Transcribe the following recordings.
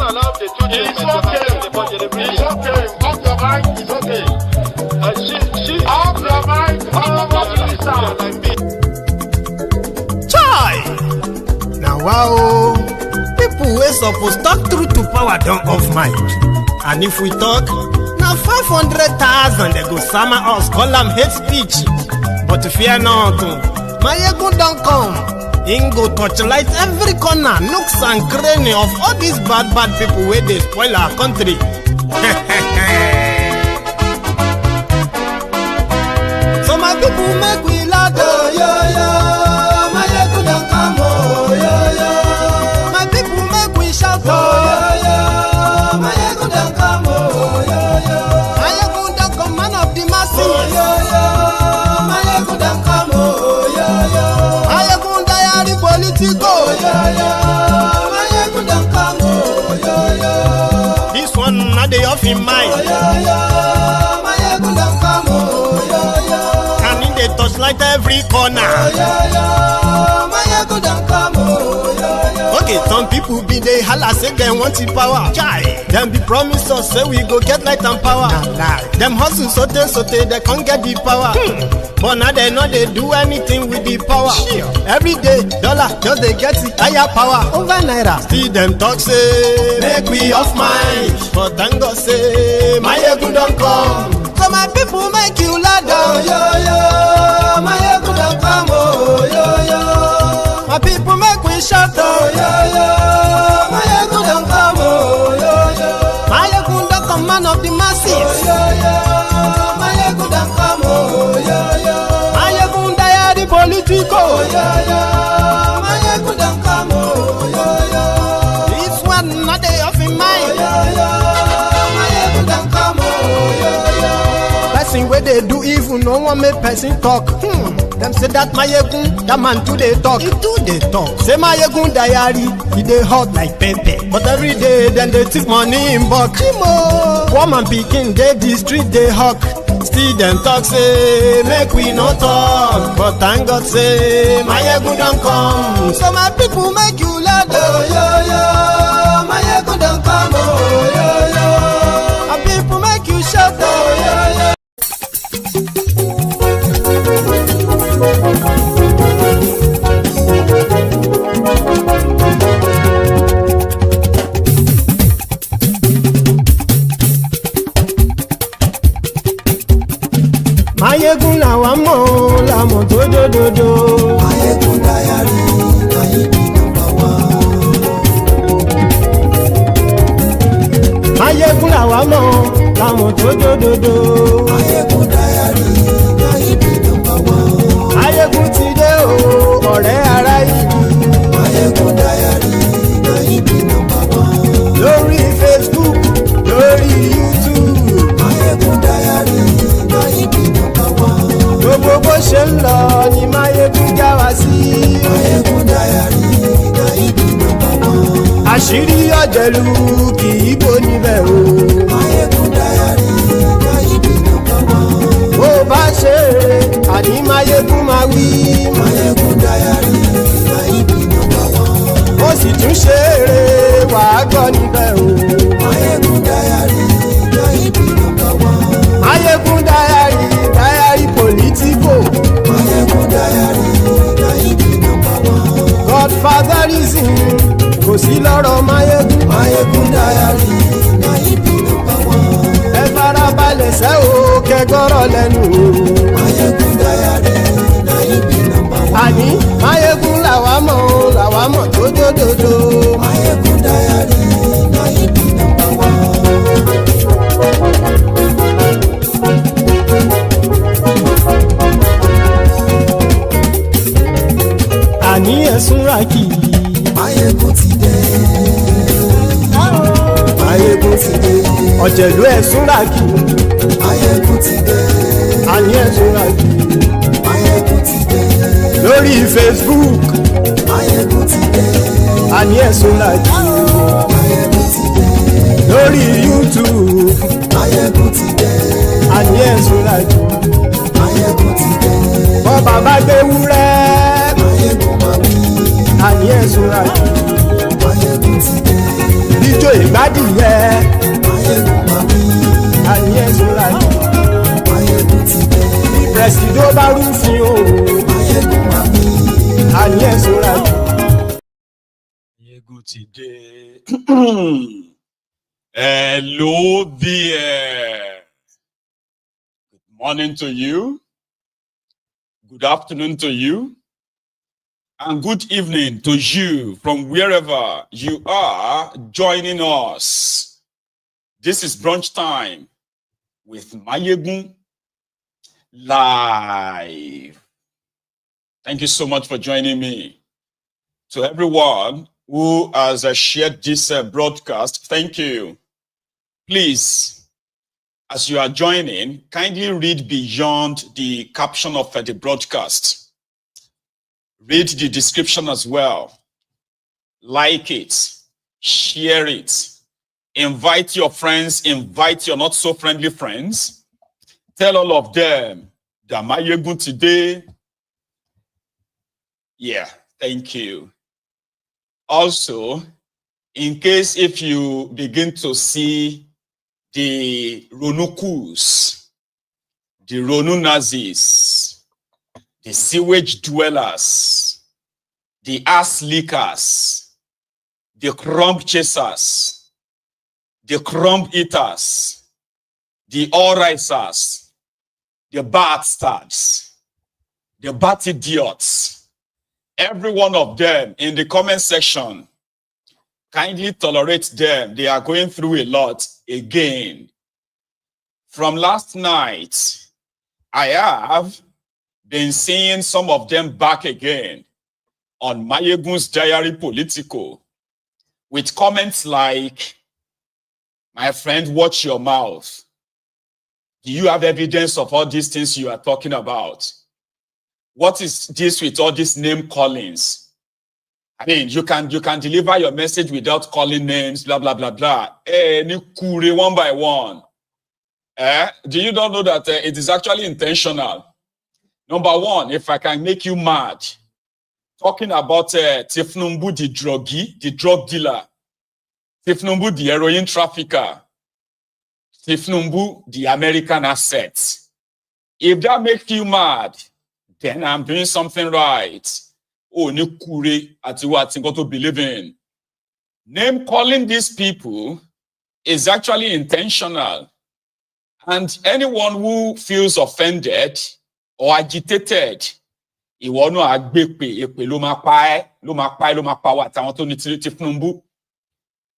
allowed the two children to attend the budget every year. It's okay. Off your mind. It's okay. Off your mind. Chai! Now wow, people wey suppose talk truth to power don't off mind. And if we talk, now 500,000 they go summer us, call them hate speech. But fear not, my ego don't come. Ingo torchlight every corner, nooks and cranny of all these bad people where they spoil our country. So my people make we loud, oh yo yo. My ego don't come, oh yo yo. My people make we shout, oh yo yo. My ego don't come, oh yo yo. My ego don't come, man of the masses, oh yo yo. My ego don't come, oh yo yo. My ego diary politico, oh yo yo. My ego don't come, oh yo yo. This one not the off in mind, oh yo yo. My ego don't come, oh yo yo. Can in the touchlight every corner, oh yo yo. My ego don't come, oh yo yo. Okay, some people be they holla say they want the power. Chai, them be promise us say we go get light and power. Them hustle sote they can't get the power. But now they know they do anything with the power. Every day, dollar just they get it higher power over naira. See them talk say make we off mind, but thank God say my ego don't come. So my people make you loud, oh yo yo. My ego don't come, oh yo yo. My people make we shout, oh yo yo. My ego don't come, oh yo yo. My ego don't come, man of the masses, oh yo yo. My ego don't come, oh yo yo. My ego diary politico, oh yo yo. My ego don't come, oh yo yo. This one not they off in mind, oh yo yo. My ego don't come, oh yo yo. Person where they do evil, no one make person talk. Them say that my yegun, that man too they talk. He too they talk. Say my yegun diary, he dey hot like pepper. But every day then they take money in bulk. Poor man picking, they the street they hawk. Still them talk say make we no talk. But thank God say my yegun don't come. So my people make you loud, oh yo yo. My yegun don't come, oh yo yo. My people make you shout, oh yo yo. Mayegun làwa mọ̀ làmọ̀ tó dòdòdò. Mayegun diary ayé bí nọ́mbà wá. Mayegun làwa mọ̀ làmọ̀ tó dòdòdò. Mayegun diary ayé bí nọ́mbà wá. Mayegun ti dé o ọ̀rẹ́ ara yìí. Mayegun diary ayé bí nọ́mbà wá. Lórí Facebook lórí YouTube. Mayegun diary ayé bí nọ́mbà wá. Gbogbo bó ṣe ń lọ ni Mayegun já wa sí. Mayegun diary ayé bí nọ́mbà wá. Àṣírí ọ̀jẹ̀lú kì í bò níbẹ̀ o. Mayegun diary ayé bí nọ́mbà wá. Bó bá ṣe àní Mayegun máa wí. Mayegun diary ayé bí nọ́mbà wá. Ó sì tún ṣe eré wàá gbọ́ níbẹ̀ o. Mayegun diary ayé bí nọ́mbà wá. Mayegun diary politico. Mayegun diary ayé bí nọ́mbà wá. Godfatherism kò sí lọ́rọ̀ Mayegun. Mayegun diary ayé bí nọ́mbà wá. Ẹ farabalẹ̀ sẹ́ o kẹgọ́rọ̀ lẹ́nu o. Mayegun diary ayé bí nọ́mbà wá. Àní Mayegun làwa mọ̀ tó dòdòdò. Mayegun diary ayé bí nọ́mbà wá. Àní ẹ̀sùn ràkì. Mayegun ti dé. Mayegun ti dé. Ọ̀jẹ̀lú ẹ̀sùn ràkì. Mayegun ti dé. Àní ẹ̀sùn ràkì. Mayegun ti dé. Lórí Facebook. Mayegun ti dé. Àní ẹ̀sùn ràkì. Mayegun ti dé. Lórí YouTube. Mayegun ti dé. Àní ẹ̀sùn ràkì. Mayegun ti dé. Bọ́ bàbá gbé wúrẹ́. Mayegun máa wí. Àní ẹ̀sùn ràkì. Mayegun ti dé. Ìjọ ìgbádìyẹ. Máyégún máa bí. Àníyàn sọ́ra yìí. Máyégún ti dé. Bí pẹ̀sìdó bá rúfin o. Máyégún máa bí. Àníyàn sọ́ra yìí. Máyégún ti dé. Hello there. Good morning to you. Good afternoon to you. And good evening to you from wherever you are joining us. This is Brunch Time with Máyégún live. Thank you so much for joining me. To everyone who has shared this broadcast, thank you. Please, as you are joining, kindly read beyond the caption of the broadcast. Read the description as well. Like it, share it, invite your friends, invite your not so friendly friends. Tell all of them that Máyégún today. Yeah, thank you. Also, in case if you begin to see the Ronukus, the Ronu Nazis, the sewage dwellers, the ass lickers, the crumb chasers, the crumb eaters, the all-risers, the bastards, the bat idiots, every one of them in the comment section, kindly tolerate them. They are going through a lot again. From last night, I have been seeing some of them back again on Máyégún's Diary Politico with comments like, my friend, watch your mouth. Do you have evidence of all these things you are talking about? What is this with all these name callings? I mean, you can deliver your message without calling names, blah, blah, blah, blah. One by one. Do you not know that it is actually intentional? Number one, if I can make you mad, talking about thiefnubu, the druggie, the drug dealer, thiefnubu, the heroin trafficker, thiefnubu, the American assets. If that makes you mad, then I'm doing something right. Oh, Nikure, at what I'm going to believe in. Name calling these people is actually intentional. And anyone who feels offended or agitated,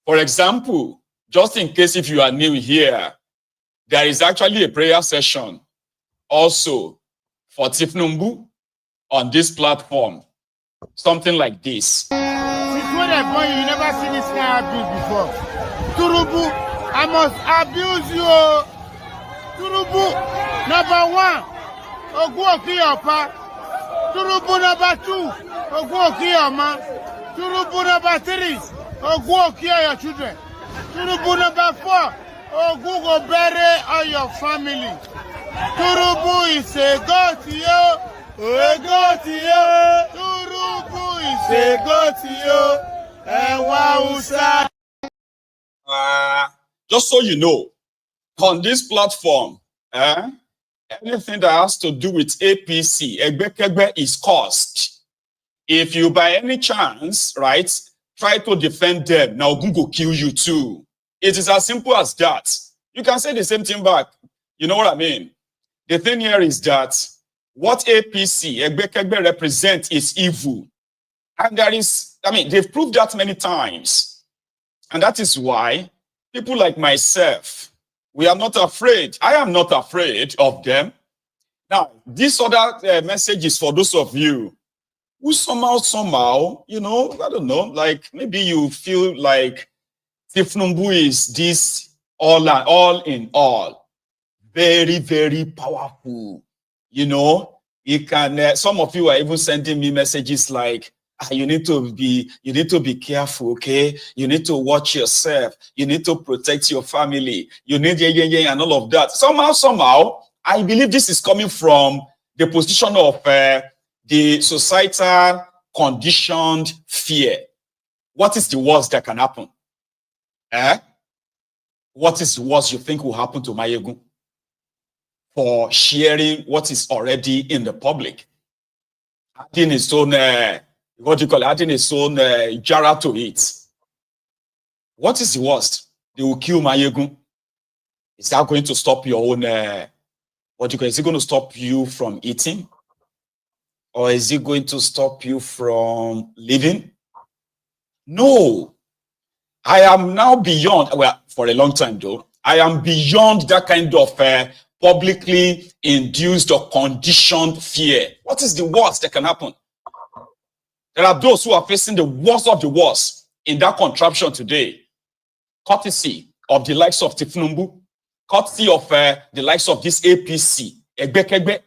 for example, just in case if you are new here, there is actually a prayer session also for thiefnubu on this platform. Something like this. Since when I born, you never seen this kind of abuse before. Tinubu, I must abuse you. Tinubu, number one, Oguokiyapa. Tinubu number two, Oguokiyama. Tinubu number three, Oguokiya your children. Tinubu number four, Ogugo bury all your family. Tinubu is a god to you. A god to you. Tinubu is a god to you. And Wausa. Just so you know, on this platform, anything that has to do with APC, Egbekegbe is cost. If you by any chance, right, try to defend them, now Google kill you too. It is as simple as that. You can say the same thing back. You know what I mean? The thing here is that what APC, Egbekegbe represent is evil. And there is, I mean, they've proved that many times. And that is why people like myself, we are not afraid. I am not afraid of them. Now, this other message is for those of you who somehow, you know, I don't know, like maybe you feel like thiefnubu is this all in all. Very, very powerful. You know, you can, some of you are even sending me messages like, you need to be careful, okay? You need to watch yourself. You need to protect your family. You need and all of that. Somehow, I believe this is coming from the position of the societal conditioned fear. What is the worst that can happen? What is the worst you think will happen to Mayegun for sharing what is already in the public? Adding his own, adding his own jara to it. What is the worst? They will kill Mayegun. Is that going to stop your own, is it going to stop you from eating? Or is it going to stop you from living? No. I am now beyond, well, for a long time though, I am beyond that kind of publicly induced or conditioned fear. What is the worst that can happen? There are those who are facing the worst of the worst in that contraption today, courtesy of the likes of thiefnubu, courtesy of the likes of this APC, Egbekegbe.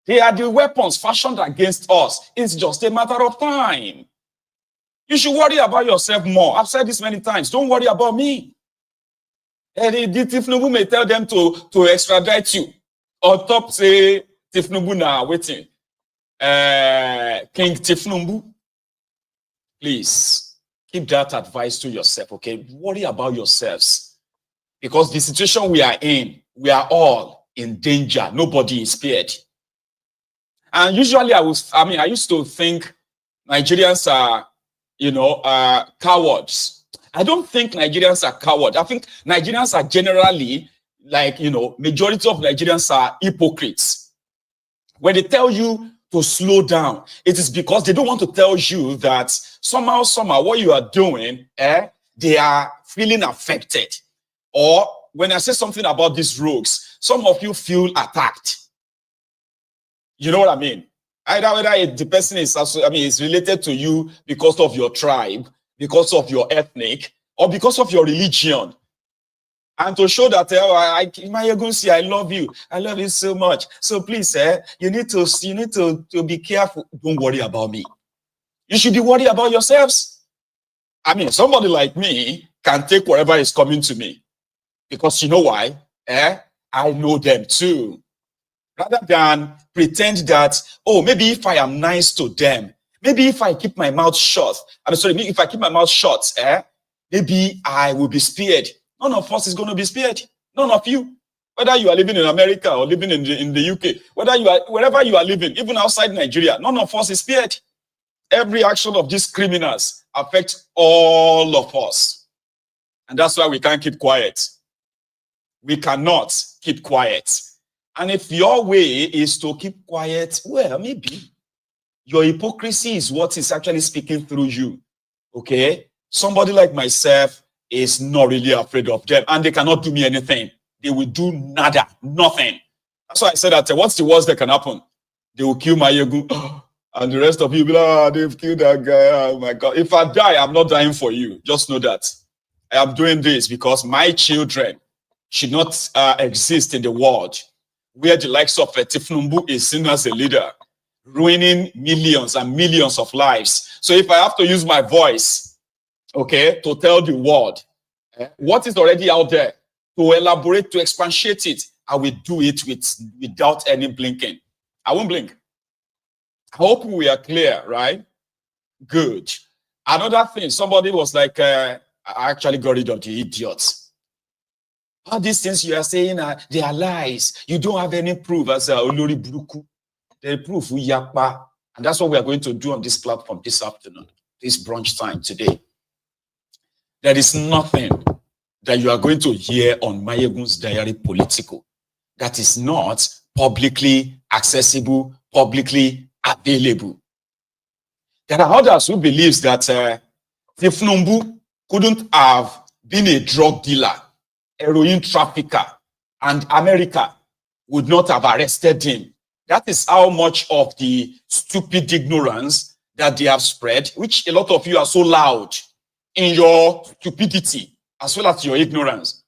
They are the weapons fashioned against us. It's just a matter of time. You should worry about yourself more. I've said this many times. Don't worry about me. The thiefnubu may tell them to extradite you. On top, say, thiefnubu now waiting. King thiefnubu. Please, keep that advice to yourself, okay? Worry about yourselves. Because the situation we are in, we are all in danger. Nobody is spared. And usually I used to think Nigerians are, cowards. I don't think Nigerians are cowards. I think Nigerians are generally, majority of Nigerians are hypocrites. When they tell you to slow down, it is because they don't want to tell you that somehow, what you are doing, they are feeling affected. Or when I say something about these rogues, some of you feel attacked. You know what I mean? Either whether the person is related to you because of your tribe, because of your ethnic, or because of your religion. And to show that I love you so much. So please, you need to be careful. Don't worry about me. You should be worried about yourselves. Somebody like me can take whatever is coming to me. Because you know why? I know them too. Rather than pretend that, maybe if I am nice to them, maybe if I keep my mouth shut, if I keep my mouth shut, maybe I will be spared. None of us is going to be spared. None of you. Whether you are living in America or living in the UK, wherever you are living, even outside Nigeria, none of us is spared. Every action of these criminals affects all of us. And that's why we can't keep quiet. We cannot keep quiet. And if your way is to keep quiet, well, maybe your hypocrisy is what is actually speaking through you. Okay? Somebody like myself is not really afraid of them, and they cannot do me anything. They will do nada, nothing. That's why I said that what's the worst that can happen? They will kill Mayegun, and the rest of you will be like, they've killed that guy. Oh my God. If I die, I'm not dying for you. Just know that. I am doing this because my children should not exist in the world where the likes of thiefnubu is seen as a leader, ruining millions and millions of lives. So if I have to use my voice, okay, to tell the world what is already out there, to elaborate, to expatiate it, I will do it without any blinking. I won't blink. I hope we are clear, right? Good. Another thing, somebody was like, I actually got rid of the idiots. All these things you are saying, they are lies. You don't have any proof as Olori Buruku. The proof we yakpa. And that's what we are going to do on this platform this afternoon, this brunch time today. There is nothing that you are going to hear on Mayegun's Diary Political that is not publicly accessible, publicly available. There are others who believe that thiefnubu couldn't have been a drug dealer, heroin trafficker, and America would not have arrested him. That is how much of the stupid ignorance that they have spread, which a lot of you are so loud in your stupidity as well as your ignorance.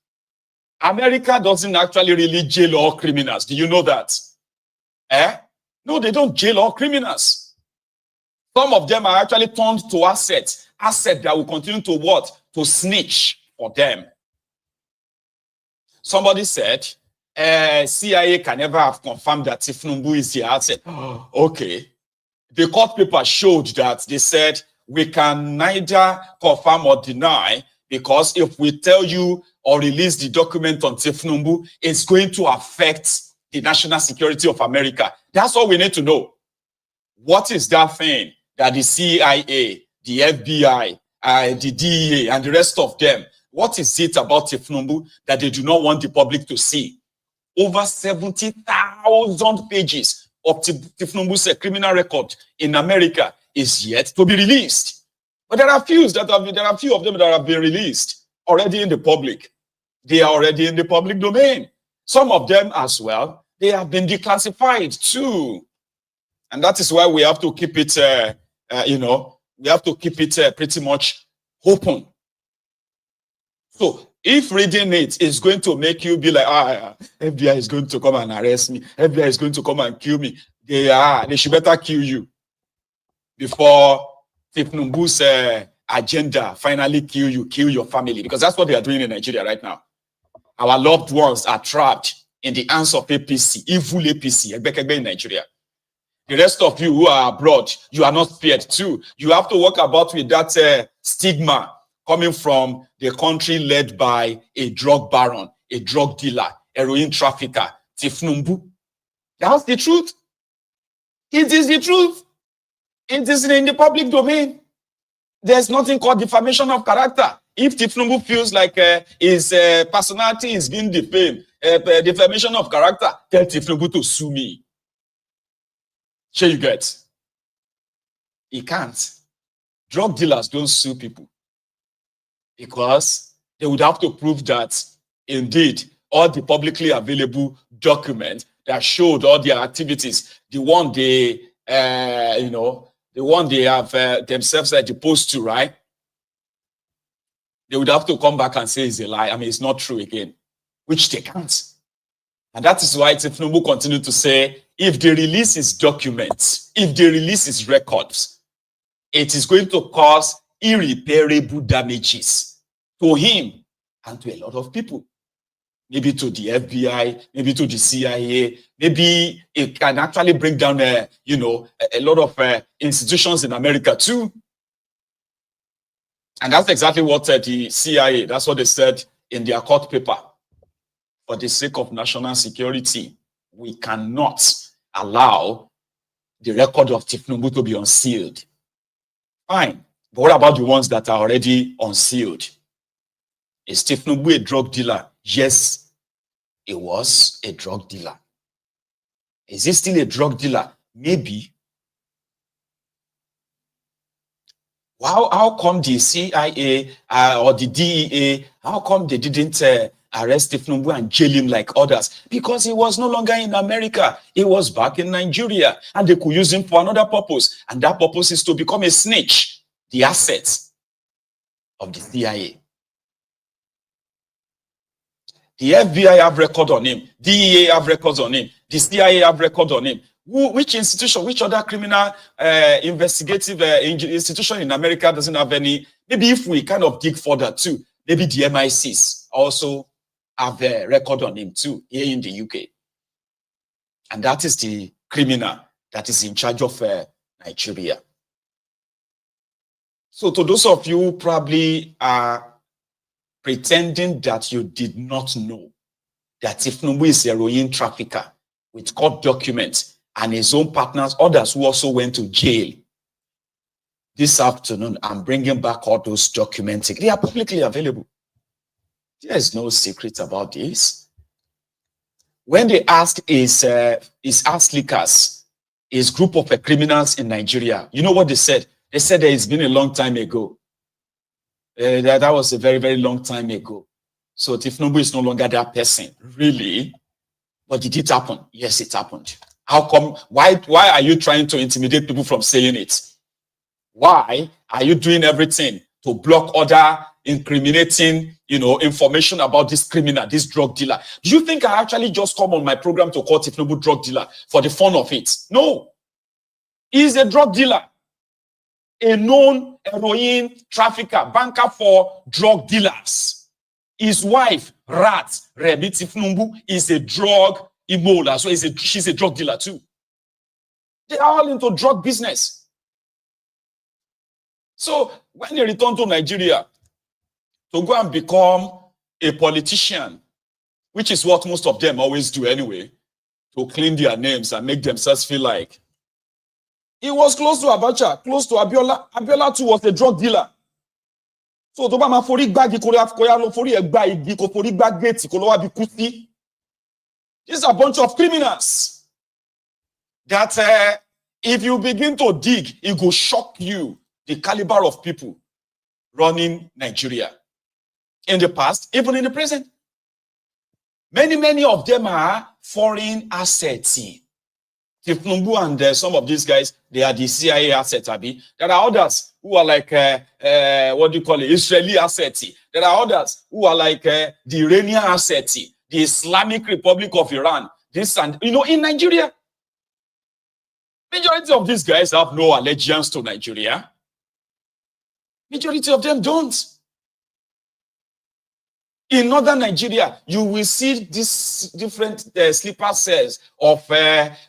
America doesn't actually really jail all criminals. Do you know that? No, they don't jail all criminals. Some of them are actually turned to assets that will continue to what? To snitch for them. Somebody said, CIA can never have confirmed that thiefnubu is the asset. Okay. The court paper showed that they said we can neither confirm or deny Because if we tell you or release the document on thiefnubu, it's going to affect the national security of America. That's all we need to know. What is that thing that the CIA, the FBI, the DEA, and the rest of them, what is it about thiefnubu that they do not want the public to see? Over 70,000 pages of thiefnubu's criminal record in America is yet to be released. But there are a few of them that have been released already in the public. They are already in the public domain. Some of them as well, they have been declassified too. And that is why we have to keep it, we have to keep it pretty much open. So if reading it is going to make you be like, FBI is going to come and arrest me, FBI is going to come and kill me, they should better kill you before thiefnubu's agenda finally kill you, kill your family, because that's what they are doing in Nigeria right now. Our loved ones are trapped in the hands of APC, evil APC, in Nigeria. The rest of you who are abroad, you are not spared too. You have to walk about with that stigma coming from the country led by a drug baron, a drug dealer, heroin trafficker, thiefnubu. That's the truth. It is the truth. It is in the public domain. There's nothing called defamation of character. If thiefnubu feels like his personality is being defamed, defamation of character, tell thiefnubu to sue me. Sure you get? He can't. Drug dealers don't sue people because they would have to prove that indeed all the publicly available documents that showed all their activities, the one they the one they have themselves deposed to, right? They would have to come back and say it's a lie. I mean, it's not true again, which they can't. And that is why thiefnubu continued to say, if they release his documents, if they release his records, it is going to cause irreparable damages to him and to a lot of people. Maybe to the FBI, maybe to the CIA, maybe it can actually bring down, a lot of institutions in America too. And that's exactly what the CIA, that's what they said in their court paper. For the sake of national security, we cannot allow the record of thiefnubu to be unsealed. Fine. But what about the ones that are already unsealed? Is thiefnubu a drug dealer? Yes, he was a drug dealer. Is he still a drug dealer? Maybe. How come the CIA or the DEA, how come they didn't arrest thiefnubu and jail him like others? Because he was no longer in America. He was back in Nigeria, and they could use him for another purpose. And that purpose is to become a snitch, the assets of the CIA. The FBI have record on him. DEA have records on him. The CIA have record on him. Which institution, which other criminal investigative institution in America doesn't have any? Maybe if we kind of dig further too, maybe the MI6 also have a record on him too, here in the UK. And that is the criminal that is in charge of Nigeria. So to those of you who probably are pretending that you did not know that thiefnubu is a heroin trafficker with court documents and his own partners, others who also went to jail, this afternoon, I'm bringing back all those documents. They are publicly available. There is no secret about this. When they asked his leakers, his group of criminals in Nigeria, you know what they said? They said that it's been a long time ago. That was a very, very long time ago. So thiefnubu is no longer that person. Really? But did it happen? Yes, it happened. How come? Why are you trying to intimidate people from saying it? Why are you doing everything to block other incriminating, information about this criminal, this drug dealer? Do you think I actually just come on my program to call thiefnubu drug dealer for the fun of it? No. He's a drug dealer. A known heroin trafficker, banker for drug dealers. His wife, Rat Rebi thiefnubu, is a drug Ebola, so she's a drug dealer too. They are all into drug business. So when they return to Nigeria to go and become a politician, which is what most of them always do anyway, to clean their names and make themselves feel like. He was close to Abacha, close to Abiola. Abiola too was a drug dealer. So to ma fori gbagi ko lo fori egba igi ko fori gba gate ko lo wa bi kuti. These are a bunch of criminals that if you begin to dig, it will shock you the caliber of people running Nigeria in the past, even in the present. Many of them are foreign assets. Tinubu and some of these guys, they are the CIA assets, Abi. There are others who are like, what do you call it, Israeli assets. There are others who are like the Iranian assets, the Islamic Republic of Iran. This and, you know, in Nigeria, majority of these guys have no allegiance to Nigeria. Majority of them don't. In northern Nigeria, you will see these different sleeper cells of,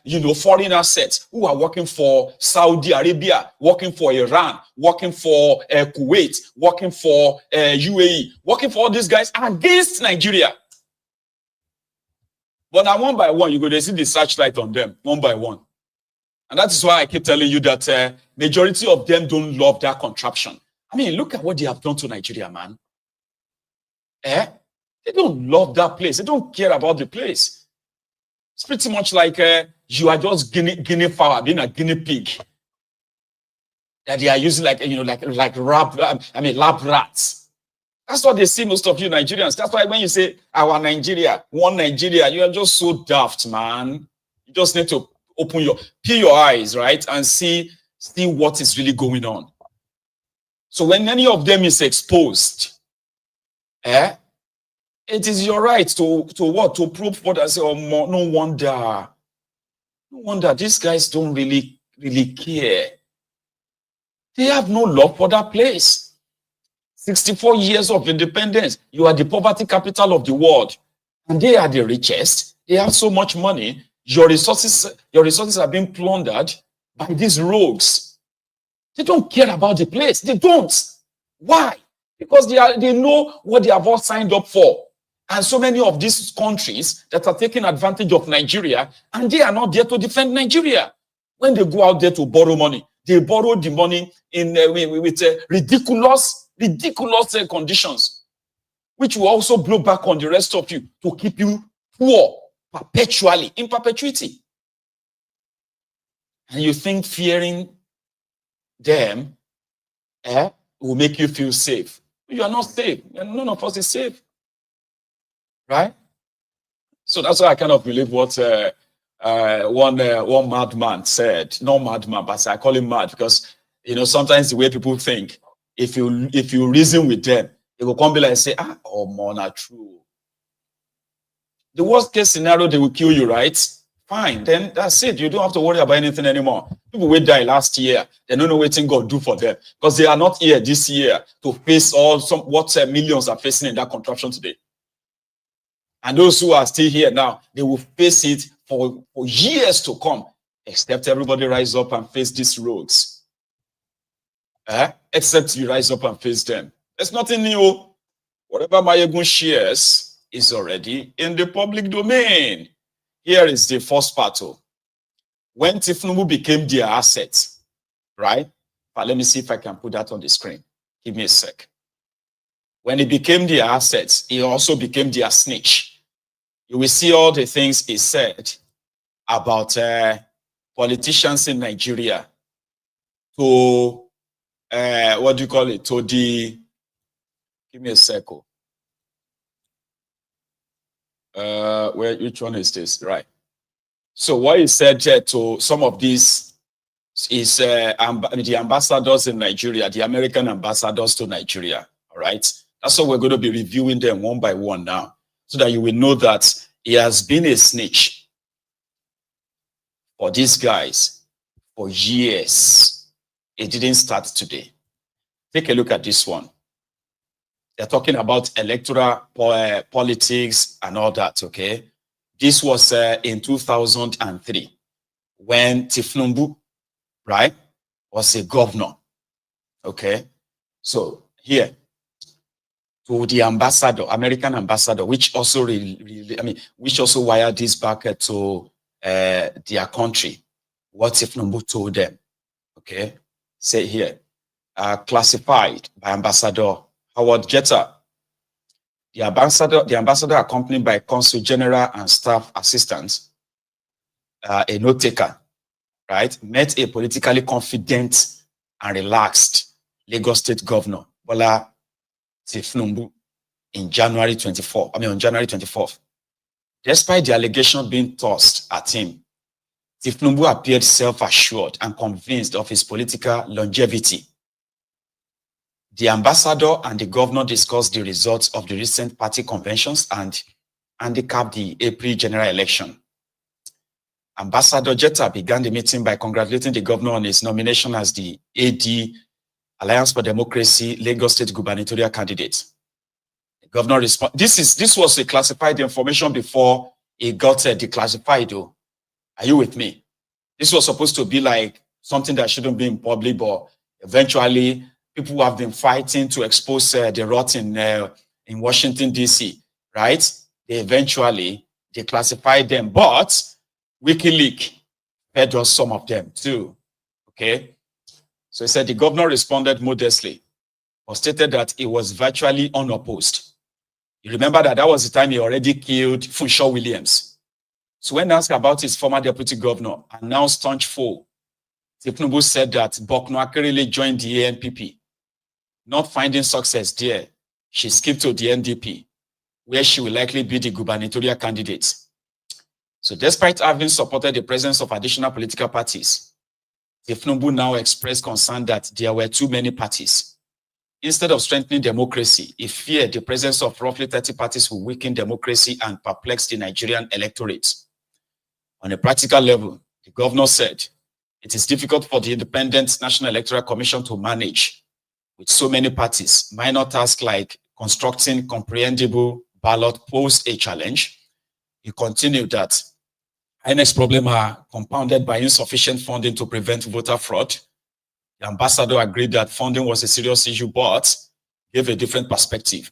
you know, foreign assets who are working for Saudi Arabia, working for Iran, working for Kuwait, working for UAE, working for all these guys against Nigeria. But now one by one, you go to see the searchlight on them, one by one. And that is why I keep telling you that majority of them don't love that contraption. I mean, look at what they have done to Nigeria, man. They don't love that place. They don't care about the place. It's pretty much like you are just guinea fowl, being a guinea pig. That they are using like, you know, like lab rats. That's what they see, most of you Nigerians. That's why when you say our Nigeria, one Nigeria, you are just so daft, man. You just need to peel your eyes, right? And see what is really going on. So when any of them is exposed, it is your right to what? To prove what I say, oh, no wonder these guys don't really care. They have no love for that place. 64 years of independence. You are the poverty capital of the world. And they are the richest. They have so much money. Your resources are being plundered by these rogues. They don't care about the place. They don't. Why? Because they know what they have all signed up for. And so many of these countries that are taking advantage of Nigeria, and they are not there to defend Nigeria. When they go out there to borrow money, they borrow the money in with ridiculous conditions, which will also blow back on the rest of you to keep you poor perpetually, in perpetuity. And you think fearing them will make you feel safe. You are not safe. None of us is safe. Right? So that's why I kind of believe what one madman said. Not madman, but I call him mad because, you know, sometimes the way people think, if you reason with them, it will come be like say, oh man, not true. The worst case scenario, they will kill you, right? Fine, then that's it. You don't have to worry about anything anymore. People will die last year. They don't know what God do for them because they are not here this year to face what millions are facing in that contraption today. And those who are still here now, they will face it for years to come, except everybody rise up and face these roads. Except you rise up and face them. There's nothing new. Whatever Mayegun shares is already in the public domain. Here is the first part. When Tinubu became their asset, right? But let me see if I can put that on the screen. Give me a sec. When he became their assets, he also became their snitch. You will see all the things he said about politicians in Nigeria to, what do you call it? To the, give me a second. Which one is this? Right. So what he said to some of these is the ambassadors in Nigeria, the American ambassadors to Nigeria. All right. That's what we're going to be reviewing them one by one now, so that you will know that he has been a snitch for these guys for years. It didn't start today. Take a look at this one. They're talking about electoral politics and all that, okay? This was in 2003 when Tinubu, right, was a governor, okay? So here, to the ambassador, American ambassador, which also which also wired this back to their country. What Tinubu told them? Okay, say here, classified by Ambassador Howard Jetta. The ambassador accompanied by Consul General and staff assistants, a note taker, right, met a politically confident and relaxed Lagos State Governor Bola Tinubu on January 24th. Despite the allegation being tossed at him, Tinubu appeared self-assured and convinced of his political longevity. The ambassador and the governor discussed the results of the recent party conventions and handicapped the April general election. Ambassador Jetta began the meeting by congratulating the governor on his nomination as the AD, Alliance for Democracy, Lagos State gubernatorial candidate. The governor responded. This was a classified information before it got declassified, though. Are you with me? This was supposed to be like something that shouldn't be in public, but eventually people who have been fighting to expose the rot in Washington, D.C., right? They eventually declassified them, but WikiLeaks fed us some of them too, okay? So he said the governor responded modestly, but stated that it was virtually unopposed. You remember that was the time he already killed Funshaw Williams. So when asked about his former deputy governor and now staunch foe, Tinubu said that Bokno Akerele joined the ANPP. Not finding success there, she skipped to the NDP, where she will likely be the gubernatorial candidate. So despite having supported the presence of additional political parties, Tinubu now expressed concern that there were too many parties. Instead of strengthening democracy, he feared the presence of roughly 30 parties will weaken democracy and perplex the Nigerian electorate. On a practical level, the governor said, it is difficult for the Independent National Electoral Commission to manage with so many parties. Minor tasks like constructing comprehensible ballot pose a challenge. He continued that INEC's problems are compounded by insufficient funding to prevent voter fraud. The ambassador agreed that funding was a serious issue, but gave a different perspective,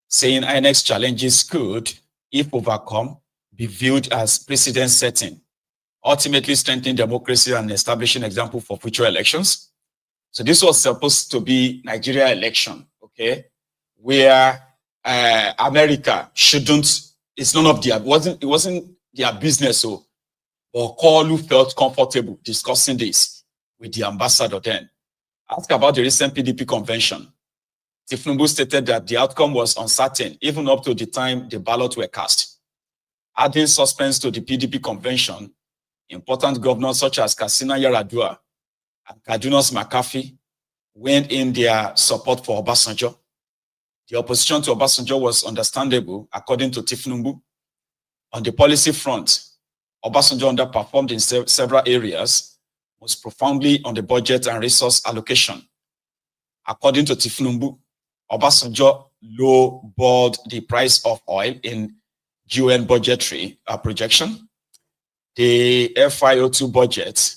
saying INEC's challenges could, if overcome, be viewed as precedent-setting, ultimately strengthening democracy and establishing example for future elections. So this was supposed to be Nigeria election, okay, where America shouldn't. It's none of their. It wasn't their business. So, or call who felt comfortable discussing this with the ambassador. Then, asked about the recent PDP convention, Tinubu stated that the outcome was uncertain, even up to the time the ballots were cast. Adding suspense to the PDP convention, important governors such as Katsina Yar'Adua and Kaduna's McAfee went in their support for Obasanjo. The opposition to Obasanjo was understandable, according to Tinubu. On the policy front, Obasanjo underperformed in several areas, most profoundly on the budget and resource allocation. According to Tinubu, Obasanjo lowballed the price of oil in UN budgetary projection. The FY02 budget,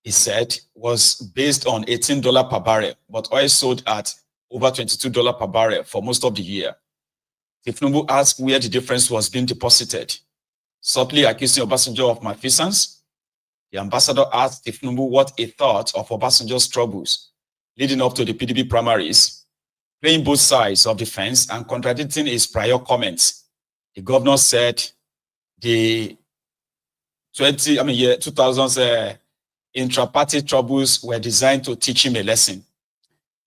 he said, was based on $18 per barrel, but oil sold at over $22 per barrel for most of the year. Tinubu asked where the difference was being deposited, subtly accusing Obasanjo of malfeasance. The ambassador asked Tinubu what he thought of Obasanjo's troubles leading up to the PDP primaries, playing both sides of the fence and contradicting his prior comments. The governor said the 2000s intra-party troubles were designed to teach him a lesson.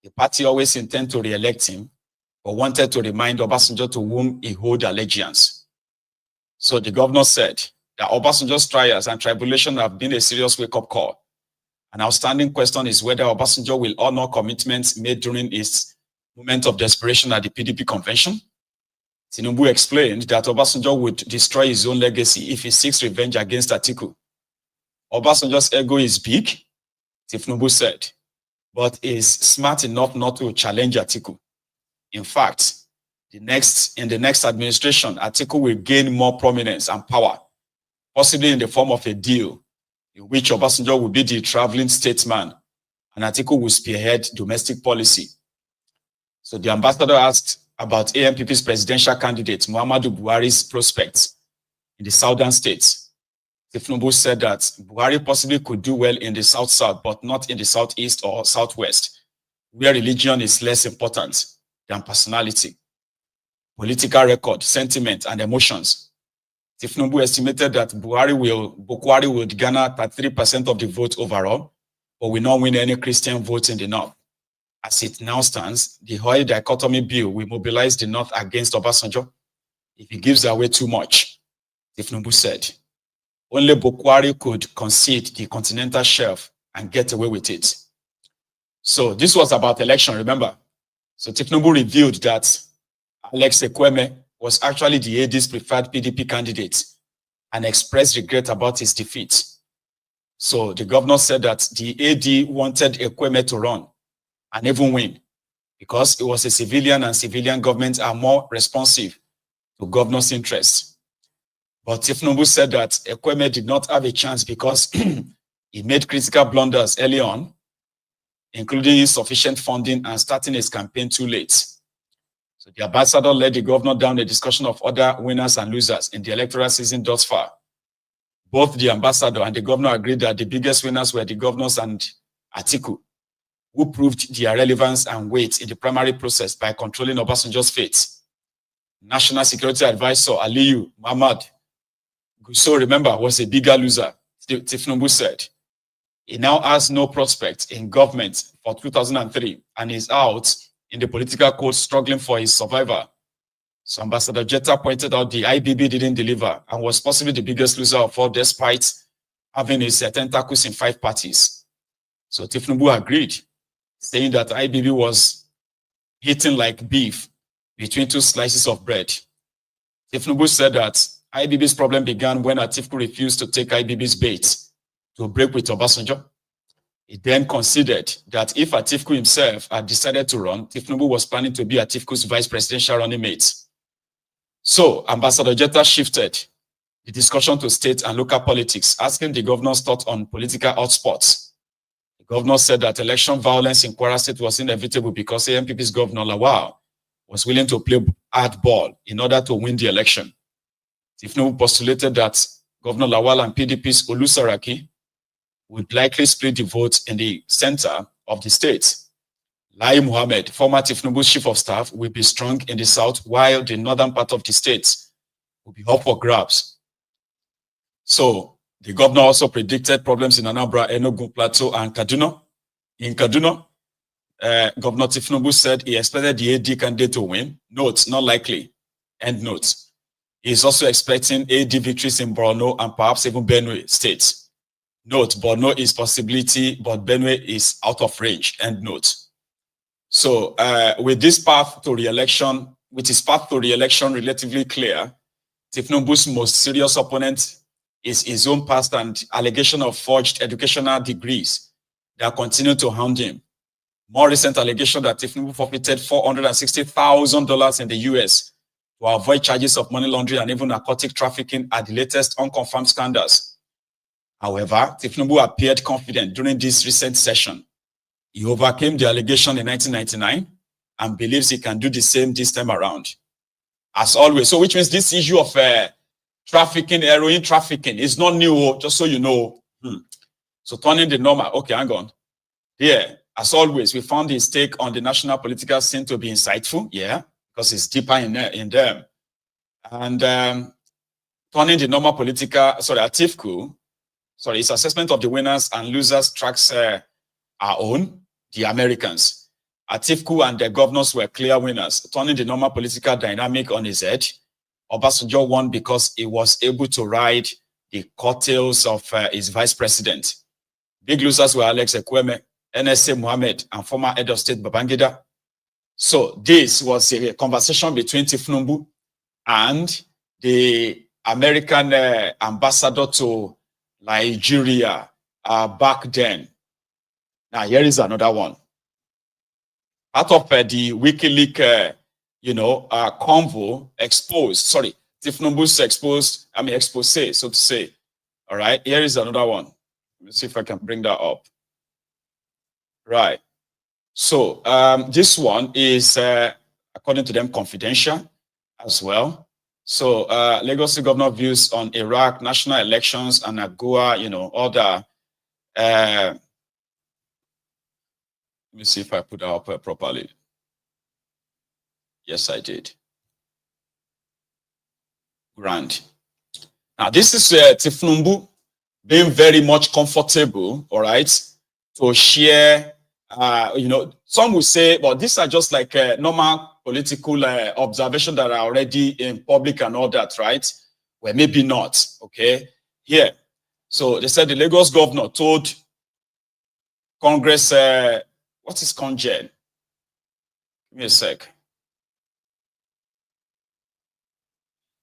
The party always intended to re-elect him, but wanted to remind Obasanjo to whom he owed allegiance. So the governor said that Obasanjo's trials and tribulation have been a serious wake-up call. An outstanding question is whether Obasanjo will honor commitments made during his moment of desperation at the PDP convention. Tinubu explained that Obasanjo would destroy his own legacy if he seeks revenge against Atiku. Obasanjo's ego is big, Tinubu said, but is smart enough not to challenge Atiku. In fact, in the next administration, Atiku will gain more prominence and power, possibly in the form of a deal in which Obasanjo will be the traveling statesman and Atiku will spearhead domestic policy. So the ambassador asked about ANPP's presidential candidate, Muhammadu Buhari's prospects in the southern states. Tinubu said that Buhari possibly could do well in the south-south, but not in the southeast or southwest, where religion is less important than personality, political record, sentiment, and emotions. Tinubu estimated that Buhari will garner 33% of the vote overall, but will not win any Christian votes in the north. As it now stands, the oil dichotomy bill will mobilize the north against Obasanjo if he gives away too much, Tinubu said. Only Buhari could concede the continental shelf and get away with it. So this was about election, remember? So Tinubu revealed that Alex Ekweme was actually the AD's preferred PDP candidate and expressed regret about his defeat. So the governor said that the AD wanted Ekweme to run and even win because he was a civilian and civilian governments are more responsive to governor's interests. But Tinubu said that Ekweme did not have a chance because he made critical blunders early on, including insufficient funding and starting his campaign too late. So the ambassador led the governor down a discussion of other winners and losers in the electoral season thus far. Both the ambassador and the governor agreed that the biggest winners were the governors and Atiku, who proved their relevance and weight in the primary process by controlling Obasanjo's fate. National Security Advisor Aliyu Muhammad Gusso, remember, was a bigger loser, Tinubu said. He now has no prospect in government for 2003 and is out in the political court struggling for his survival. So Ambassador Jetta pointed out the IBB didn't deliver and was possibly the biggest loser of all despite having his tentacles in 5 parties. So Tinubu agreed, saying that IBB was hitting like beef between 2 slices of bread. Tinubu said that IBB's problem began when Atiku refused to take IBB's bait to break with Obasanjo. He then considered that if Atiku himself had decided to run, Tinubu was planning to be Atiku's vice presidential running mate. So Ambassador Jetta shifted the discussion to state and local politics, asking the governor's thought on political hotspots. The governor said that election violence in Kwara State was inevitable because ANPP's governor Lawal was willing to play hardball in order to win the election. Tinubu postulated that Governor Lawal and PDP's Olusaraki would likely split the vote in the center of the state. Lai Mohammed, former Tinubu's chief of staff, will be strong in the south, while the northern part of the state will be up for grabs. So the governor also predicted problems in Anambra, Enugu, Plateau, and Kaduna. In Kaduna, Governor Tinubu said he expected the AD candidate to win. Note, not likely. End note. He is also expecting AD victories in Borno and perhaps even Benue states. Note, Borno is possibility, but Benue is out of range. End note. So with his path to re-election relatively clear, Tinubu's most serious opponent is his own past and allegation of forged educational degrees that continue to hound him. More recent allegation that Tinubu forfeited $460,000 in the US to avoid charges of money laundering and even narcotic trafficking are the latest unconfirmed scandals. However, Tinubu appeared confident during this recent session. He overcame the allegation in 1999 and believes he can do the same this time around. As always, so which means this issue of trafficking, heroin trafficking is not new, just so you know. So turning the normal, okay, hang on. Yeah, as always, we found his take on the national political scene to be insightful, yeah, because it's deeper in them. And turning the normal political, his assessment of the winners and losers tracks our own, the Americans. Atiku and the governors were clear winners, turning the normal political dynamic on his head. Obasanjo won because he was able to ride the coattails of his vice president. Big losers were Alex Ekweme, NSA Mohammed, and former head of state Babangida. So this was a conversation between Tinubu and the American ambassador to Nigeria back then. Now here is another one. Out of the WikiLeaks, convo exposed, Tinubu's expose, so to say. All right, here is another one. Let me see if I can bring that up. Right. So this one is according to them, confidential as well. So Lagos State Governor views on Iraq, national elections, and AGOA, you know, other. Let me see if I put that up properly. Yes, I did. Grand. Now, this is thiefnubu being very much comfortable, all right, to share, you know, some will say, well, these are just like normal political observation that are already in public and all that, right? Well, maybe not, okay? Here. So they said the Lagos governor told Congress, what is congen? Give me a sec.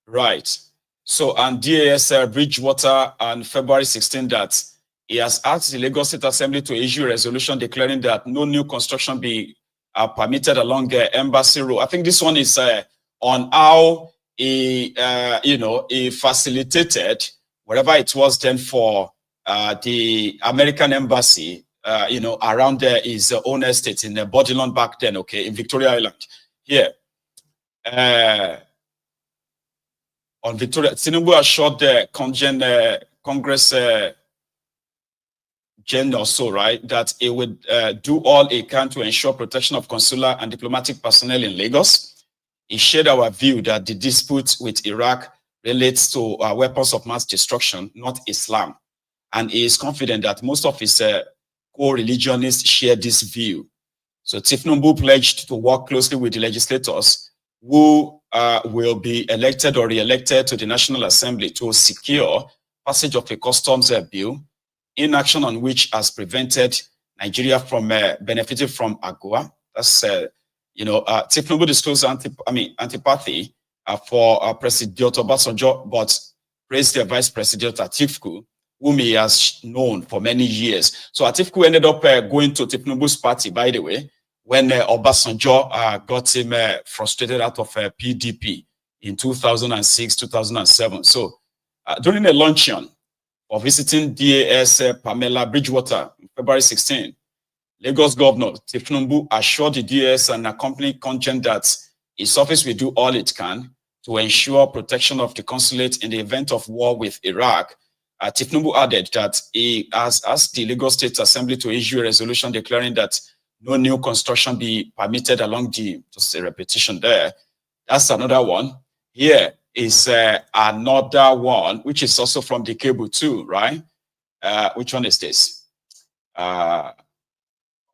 Right. So, and DAS Bridgewater on February 16 that he has asked the Lagos State Assembly to issue a resolution declaring that no new construction be permitted along the Embassy Road. I think this one is on how he, you know, he facilitated whatever it was then for the American Embassy, you know, around his own estate in Bodilon back then, okay, in Victoria Island. Here. On Victoria, Tinubu assured the Congress Gen or so, right, that it would do all it can to ensure protection of consular and diplomatic personnel in Lagos. He shared our view that the dispute with Iraq relates to weapons of mass destruction, not Islam. And he is confident that most of his co-religionists share this view. So thiefnubu pledged to work closely with the legislators who will be elected or re-elected to the National Assembly to secure passage of a customs bill, inaction on which has prevented Nigeria from benefiting from AGOA. That's, you know, thiefnubu disclosed antipathy for President Obasanjo, but praised the Vice President Atiku, whom he has known for many years. So Atiku ended up going to thiefnubu's party, by the way, when Obasanjo got him frustrated out of PDP in 2006, 2007. So during a luncheon for visiting DAS Pamela Bridgewater on February 16, Lagos Governor thiefnubu assured the DAS and accompanying contingent that his office will do all it can to ensure protection of the consulate in the event of war with Iraq. thiefnubu added that he has asked the Lagos State Assembly to issue a resolution declaring that no new construction be permitted along the, just a repetition there. That's another one. Here is another one, which is also from the cable too, right? Which one is this?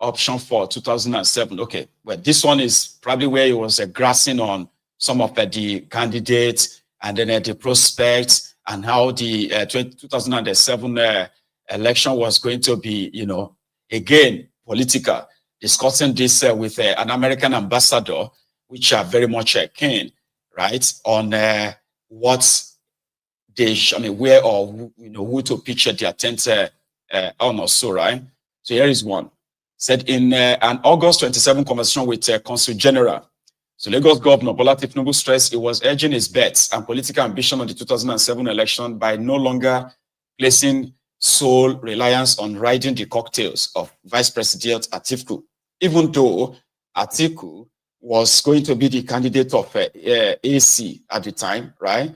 Option 4, 2007. Okay, well, this one is probably where he was grassing on some of the candidates and then the prospects and how the 2007 election was going to be, you know, again, political. Discussing this with an American ambassador, which are very much keen, right, on what they, where or you know who to picture their tent on or so, right? So here is one. Said in an August 27 conversation with Consul General, so Lagos Governor Bola Tinubu stressed he was urging his bets and political ambition on the 2007 election by no longer placing sole reliance on riding the cocktails of Vice President Atiku, even though Atiku was going to be the candidate of AC at the time, right?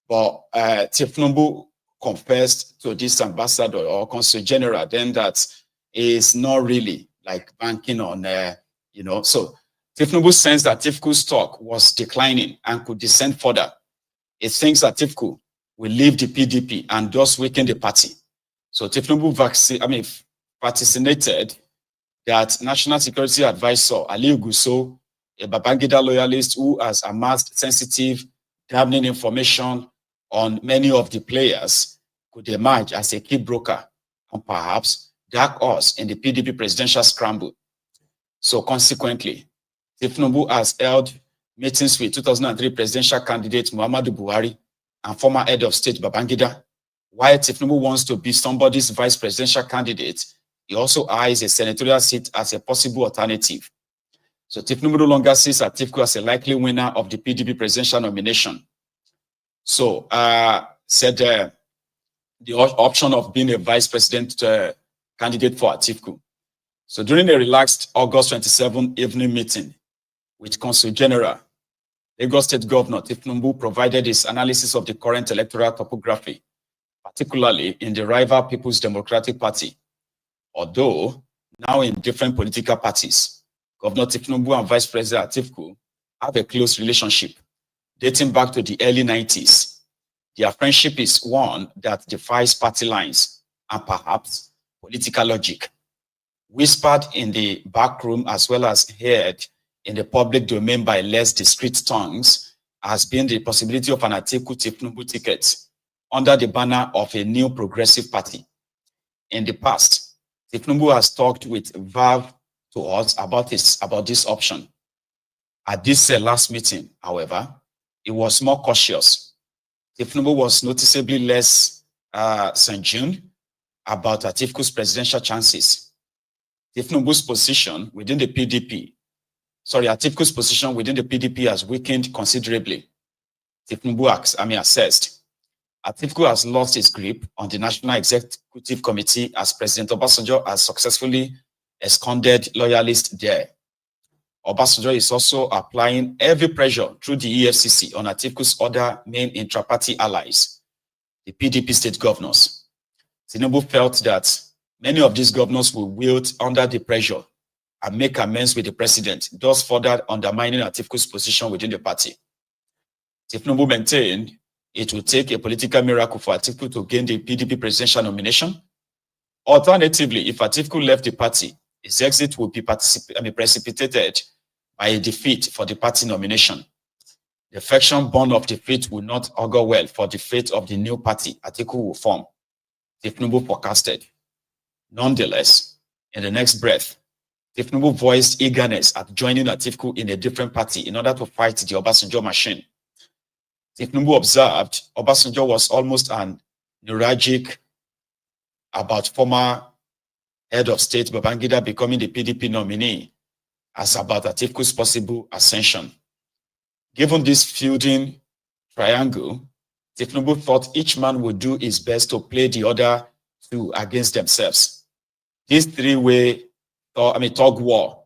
But thiefnubu confessed to this ambassador or consul general then that is not really like banking on, you know, so thiefnubu sensed that Atiku's stock was declining and could descend further. It thinks that Atiku will leave the PDP and thus weaken the party. So thiefnubu vaccinated that National Security Advisor Ali Gusso, a Babangida loyalist who has amassed sensitive, damning information on many of the players, could emerge as a key broker and perhaps dark horse in the PDP presidential scramble. So consequently, thiefnubu has held meetings with 2003 presidential candidate Muhammadu Buhari and former head of state Babangida. While thiefnubu wants to be somebody's vice presidential candidate, he also eyes a senatorial seat as a possible alternative. So thiefnubu no longer sees Atiku as a likely winner of the PDP presidential nomination. So said the option of being a vice president candidate for Atiku. So during a relaxed August 27 evening meeting with Consul General, Lagos State Governor thiefnubu provided his analysis of the current electoral topography, particularly in the rival People's Democratic Party. Although now in different political parties, Governor thiefnubu and Vice President Atiku have a close relationship dating back to the early 90s. Their friendship is one that defies party lines and perhaps political logic. Whispered in the back room as well as heard in the public domain by less discreet tongues has been the possibility of an Atiku-thiefnubu ticket under the banner of a new progressive party. In the past, thiefnubu has talked with verve to us about this option. At this last meeting, however, he was more cautious. thiefnubu was noticeably less sanguine about Atiku's presidential chances. thiefnubu's position within the PDP, Atiku's position within the PDP has weakened considerably. thiefnubu assessed. Atiku has lost his grip on the National Executive Committee as President Obasanjo has successfully esconded loyalists there. Obasanjo is also applying heavy pressure through the EFCC on Atiku's other main intra-party allies, the PDP state governors. Tinubu felt that many of these governors will wield under the pressure and make amends with the president, thus further undermining Atiku's position within the party. Tinubu maintained it would take a political miracle for Atiku to gain the PDP presidential nomination. Alternatively, if Atiku left the party, his exit would be precipitated by a defeat for the party nomination. The faction born of defeat will not augur well for the fate of the new party Atiku will form, thiefnubu forecasted. Nonetheless, in the next breath, thiefnubu voiced eagerness at joining Atiku in a different party in order to fight the Obasanjo machine. thiefnubu observed Obasanjo was almost an neuralgic about former head of state Babangida becoming the PDP nominee as about Atiku's possible ascension. Given this feuding triangle, thiefnubu thought each man would do his best to play the other two against themselves. This three-way tug war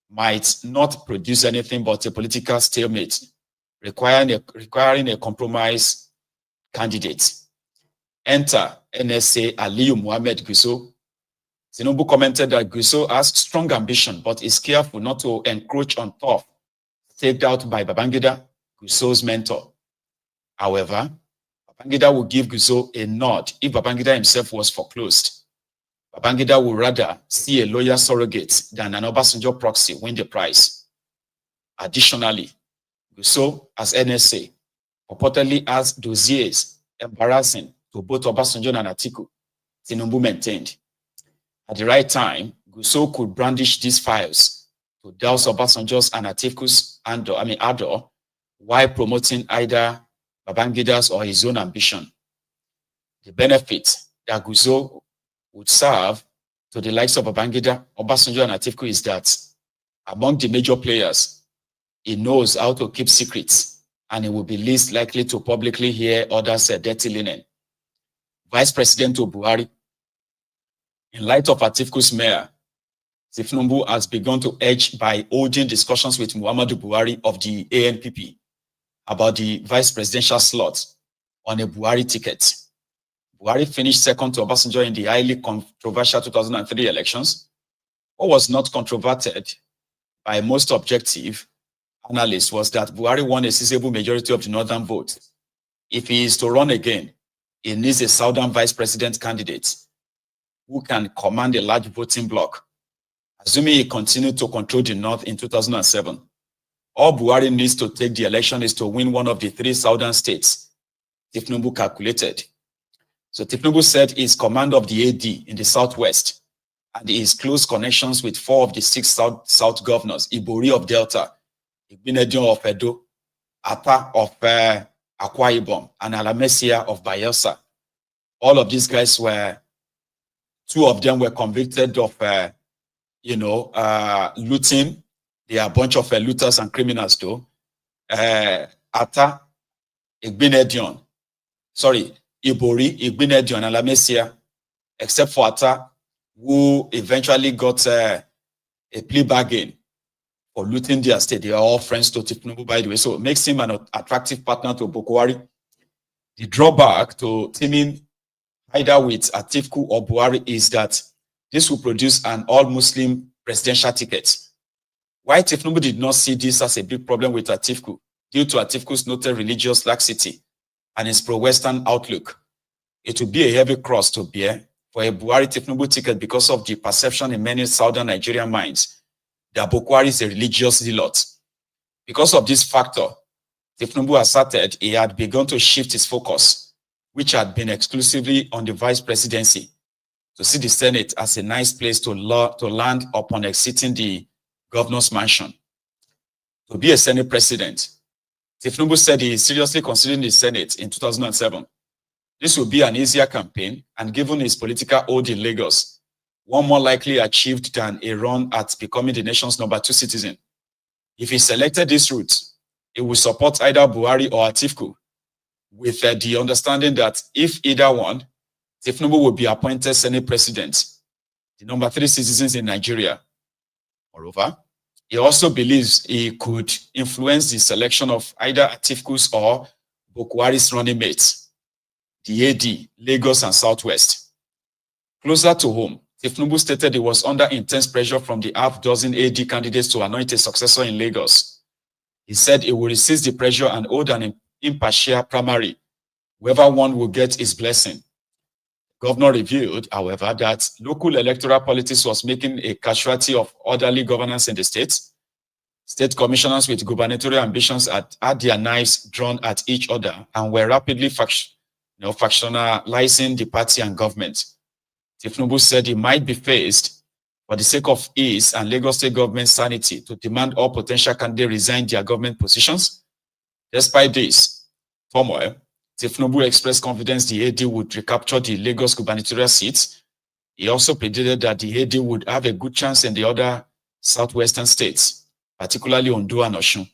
might not produce anything but a political stalemate, requiring a compromise candidate. Enter NSA Aliyu Muhammad Gusso. Tinubu commented that Gusso has strong ambition, but is careful not to encroach on turf staked out by Babangida, Gusso's mentor. However, Babangida will give Gusso a nod if Babangida himself was foreclosed. Babangida would rather see a loyal surrogate than an Obasanjo proxy win the prize. Additionally, Gusso, as NSA, purportedly has dossiers embarrassing to both Obasanjo and Atiku, Tinubu maintained. At the right time, Gusso could brandish these files to douse Obasanjo's and Atiku's ardor while promoting either Babangida's or his own ambition. The benefit that Gusso would serve to the likes of Babangida, Obasanjo, and Atiku is that among the major players, he knows how to keep secrets and he will be least likely to publicly hear others' dirty linen. Vice President Buhari, in light of Atiku's mayor, thiefnubu has begun to edge by holding discussions with Muhammadu Buhari of the ANPP about the vice presidential slot on a Buhari ticket. Buhari finished second to Obasanjo in the highly controversial 2003 elections. What was not controverted by most objective analysts was that Buhari won a sizable majority of the northern vote. If he is to run again, he needs a southern vice president candidate who can command a large voting bloc. Assuming he continued to control the north in 2007, all Buhari needs to take the election is to win one of the three southern states, thiefnubu calculated. So thiefnubu said his command of the AD in the southwest and his close connections with 4 of the 6 south governors, Ibori of Delta, Igbinedion of Edo, Ata of Akwa Ibom, and Alamesia of Bayelsa. All of these guys were, 2 of them were convicted of, looting. They are a bunch of looters and criminals though. Ata, Igbinedion, Ibori, Igbinedion, and Alamesia, except for Ata, who eventually got a plea bargain for looting their state. They are all friends to Tinubu, by the way, so it makes him an attractive partner to Buhari. The drawback to teaming either with Atiku or Buhari is that this will produce an all-Muslim presidential ticket. Why Tinubu did not see this as a big problem with Atiku, due to Atiku's noted religious laxity and his pro-Western outlook, it would be a heavy cross to bear for a Buhari-Tinubu ticket because of the perception in many southern Nigerian minds that Buhari is a religious zealot. Because of this factor, Tinubu asserted he had begun to shift his focus, which had been exclusively on the vice presidency, to see the Senate as a nice place to land upon exiting the governor's mansion. To be a Senate president, Tinubu said he is seriously considering the Senate in 2007. This will be an easier campaign, and given his political ode in Lagos, one more likely achieved than a run at becoming the nation's #2 citizen. If he selected this route, he will support either Buhari or Atiku, with the understanding that if either one, Tinubu will be appointed Senate president, the #3 citizens in Nigeria. Moreover, he also believes he could influence the selection of either Atiku's or Buhari's running mates, the AD, Lagos and Southwest. Closer to home, Tinubu stated he was under intense pressure from the half-dozen AD candidates to anoint a successor in Lagos. He said he will resist the pressure and hold an impartial primary. Whoever won will get his blessing. The governor revealed, however, that local electoral politics was making a casualty of orderly governance in the state. State commissioners with gubernatorial ambitions had their knives drawn at each other and were rapidly factionalizing the party and government. Tinubu said he might be faced, for the sake of ease and Lagos state government sanity, to demand all potential candidates resign their government positions. Despite this turmoil, Tinubu expressed confidence the AD would recapture the Lagos gubernatorial seats. He also predicted that the AD would have a good chance in the other southwestern states, particularly Ondo and Osun,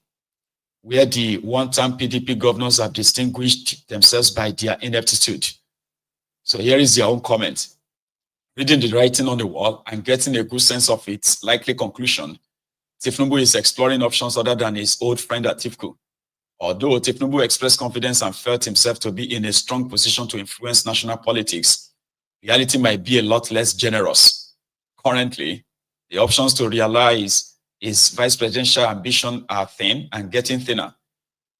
where the one-time PDP governors have distinguished themselves by their ineptitude. So here is their own comment. Reading the writing on the wall and getting a good sense of its likely conclusion, Tinubu is exploring options other than his old friend Atiku. Although Tinubu expressed confidence and felt himself to be in a strong position to influence national politics, reality might be a lot less generous. Currently, the options to realize his vice presidential ambition are thin and getting thinner.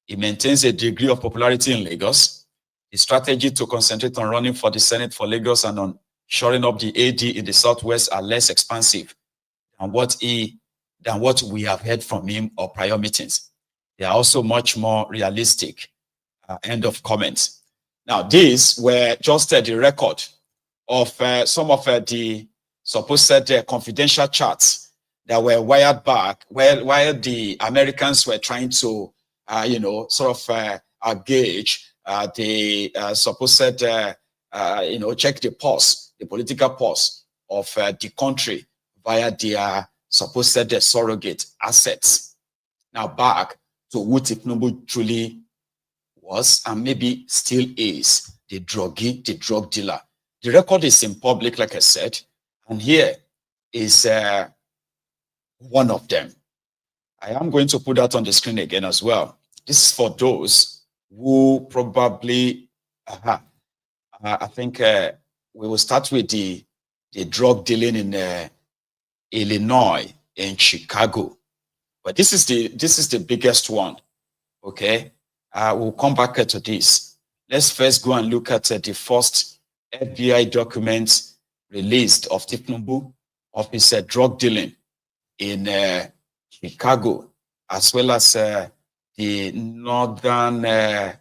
He maintains a degree of popularity in Lagos. His strategy to concentrate on running for the Senate for Lagos and on shoring up the AD in the Southwest are less expansive than what we have heard from him or prior meetings. They are also much more realistic. End of comments. Now, these were just the record of some of the supposed confidential chats that were wired back while the Americans were trying to, gauge the supposed, check the pulse, the political pulse of the country via their supposed surrogate assets. Now back to who Tinubu truly was and maybe still is, the drug dealer. The record is in public, like I said, and here is one of them. I am going to put that on the screen again as well. This is for those who probably, I think we will start with the drug dealing in Illinois, in Chicago. But this is the biggest one. Okay, we'll come back to this. Let's first go and look at the first FBI documents released of Tinubu of his drug dealing in Chicago, as well as the northern, I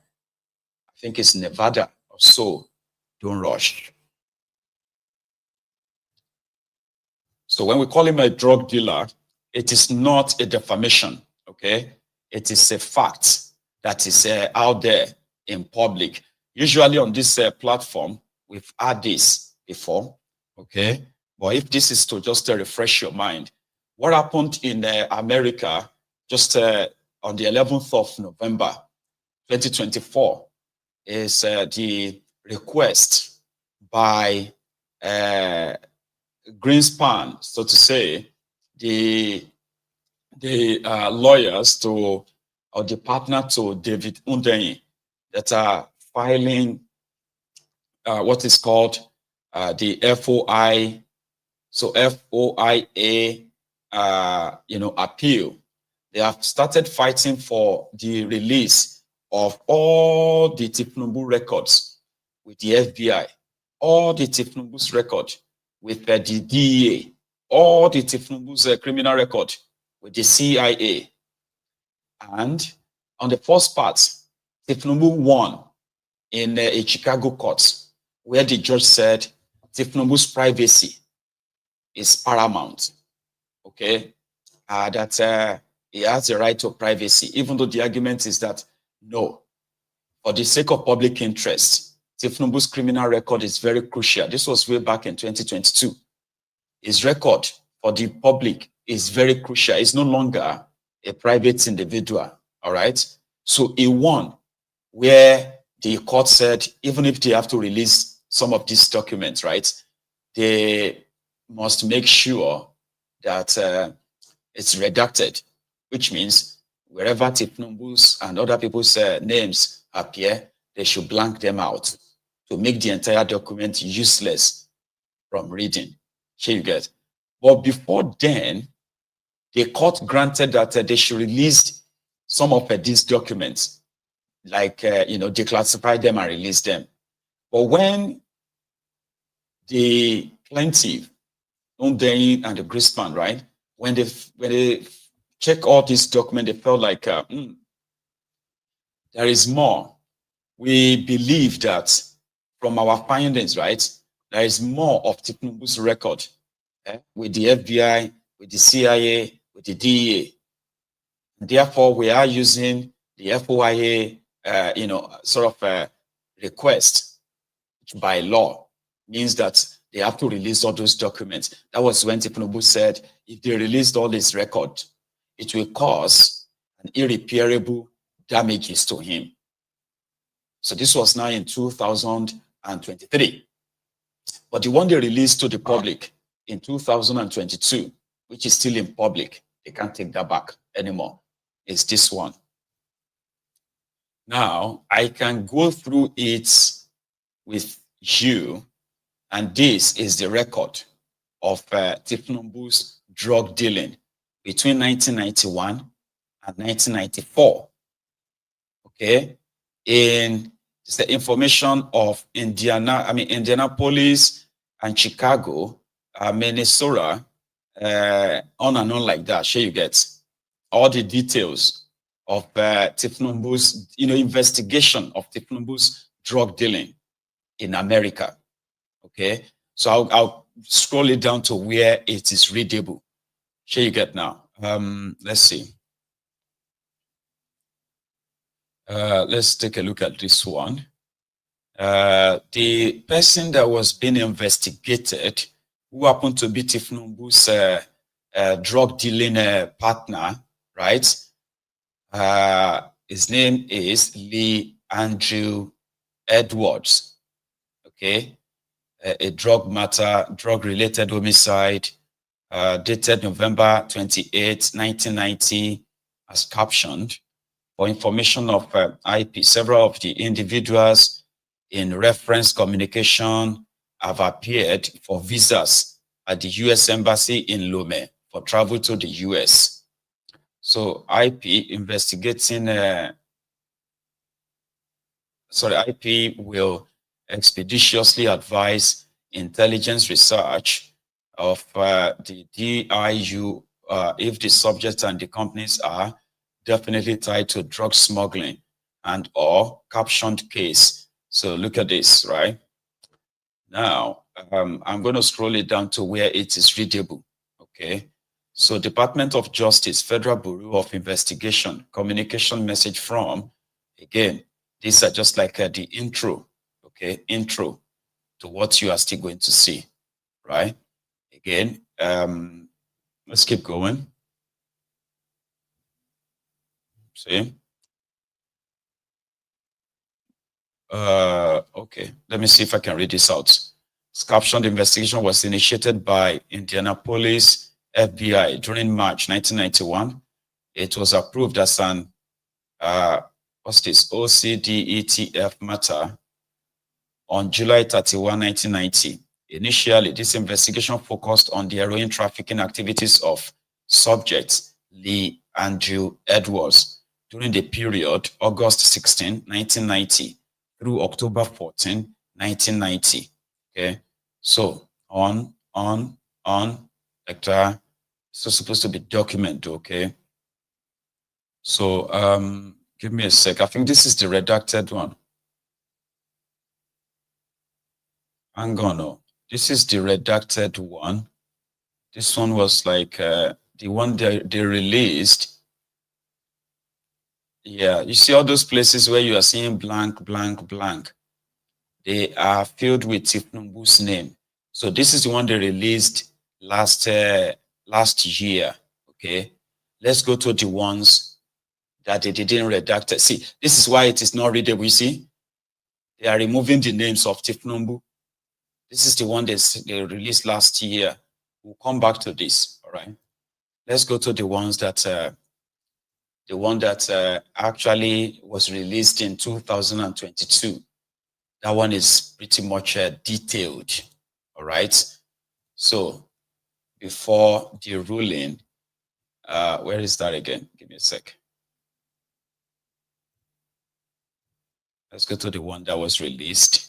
think it's Nevada or so. Don't rush. So when we call him a drug dealer, it is not a defamation, okay? It is a fact that is out there in public. Usually on this platform, we've had this before, okay? But if this is to just refresh your mind, what happened in America just on the 11th of November, 2024, is the request by Greenspan, so to say, the the lawyers to, or the partner to David Hundeyin, that are filing what is called the FOI, so FOIA, appeal. They have started fighting for the release of all the thiefnubu records with the FBI, all the thiefnubu's record with the DEA, all the thiefnubu's criminal record with the CIA. And on the first part, thiefnubu won in a Chicago court, where the judge said thiefnubu's privacy is paramount. Okay, that he has the right to privacy, even though the argument is that no, for the sake of public interest, thiefnubu's criminal record is very crucial. This was way back in 2022. His record for the public is very crucial. It's no longer a private individual. All right. So he won, where the court said even if they have to release some of these documents, right, they must make sure that it's redacted, which means wherever thiefnubu's and other people's names appear, they should blank them out to make the entire document useless from reading. Here you get. But before then, the court granted that they should release some of these documents, like, declassify them and release them. But when the plaintiff, Hundeyin and the Grisman, right, when they check all these documents, they felt like there is more. We believe that from our findings, right, there is more of Tinubu's record with the FBI, with the CIA, with the DEA. Therefore, we are using the FOIA, request, which by law means that they have to release all those documents. That was when Tinubu said, if they released all this record, it will cause an irreparable damages to him. So this was now in 2023. But the one they released to the public in 2022, which is still in public, they can't take that back anymore, is this one. Now, I can go through it with you, and this is the record of Tinubu's drug dealing between 1991 and 1994. Okay, it's the information of Indianapolis and Chicago, Minnesota, on and on like that. Sure, you get all the details of Tinubu's, investigation of Tinubu's drug dealing in America. Okay, so I'll scroll it down to where it is readable. Here you get now. Let's see. Let's take a look at this one. The person that was being investigated, who happened to be Tinubu's drug dealing partner, right? His name is Lee Andrew Edwards. Okay, a drug-related homicide, dated November 28, 1990, as captioned. For information of IP, several of the individuals in reference communication have appeared for visas at the U.S. Embassy in Lome for travel to the U.S. So IP investigating, IP will expeditiously advise intelligence research of the DIU if the subjects and the companies are definitely tied to drug smuggling and or captioned case. So look at this, right? Now, I'm going to scroll it down to where it is readable, okay? So Department of Justice, Federal Bureau of Investigation, communication message from, again, these are just like the intro, okay? Intro to what you are still going to see, right? Again, let's keep going. See? Okay, let me see if I can read this out. It's captioned, investigation was initiated by Indianapolis FBI during March 1991 It was approved as an what's this, OCDETF matter on July 31, 1990. Initially, this investigation focused on the heroin trafficking activities of subject Lee Andrew Edwards during the period August 16, 1990 through October 14, 1990. Okay, so on, like that. So supposed to be documented, okay? So give me a sec. I think this is the redacted one. Hang on, no. This is the redacted one. This one was like the one they released. Yeah, you see all those places where you are seeing blank, blank, blank. They are filled with thiefnubu's name. So this is the one they released last year. Okay, let's go to the ones that they didn't redact. See, this is why it is not readable. You see, they are removing the names of Tinubu. This is the one they released last year. We'll come back to this. All right. Let's go to the ones that the one that actually was released in 2022. That one is pretty much detailed. All right. So before the ruling, where is that again? Give me a sec. Let's go to the one that was released.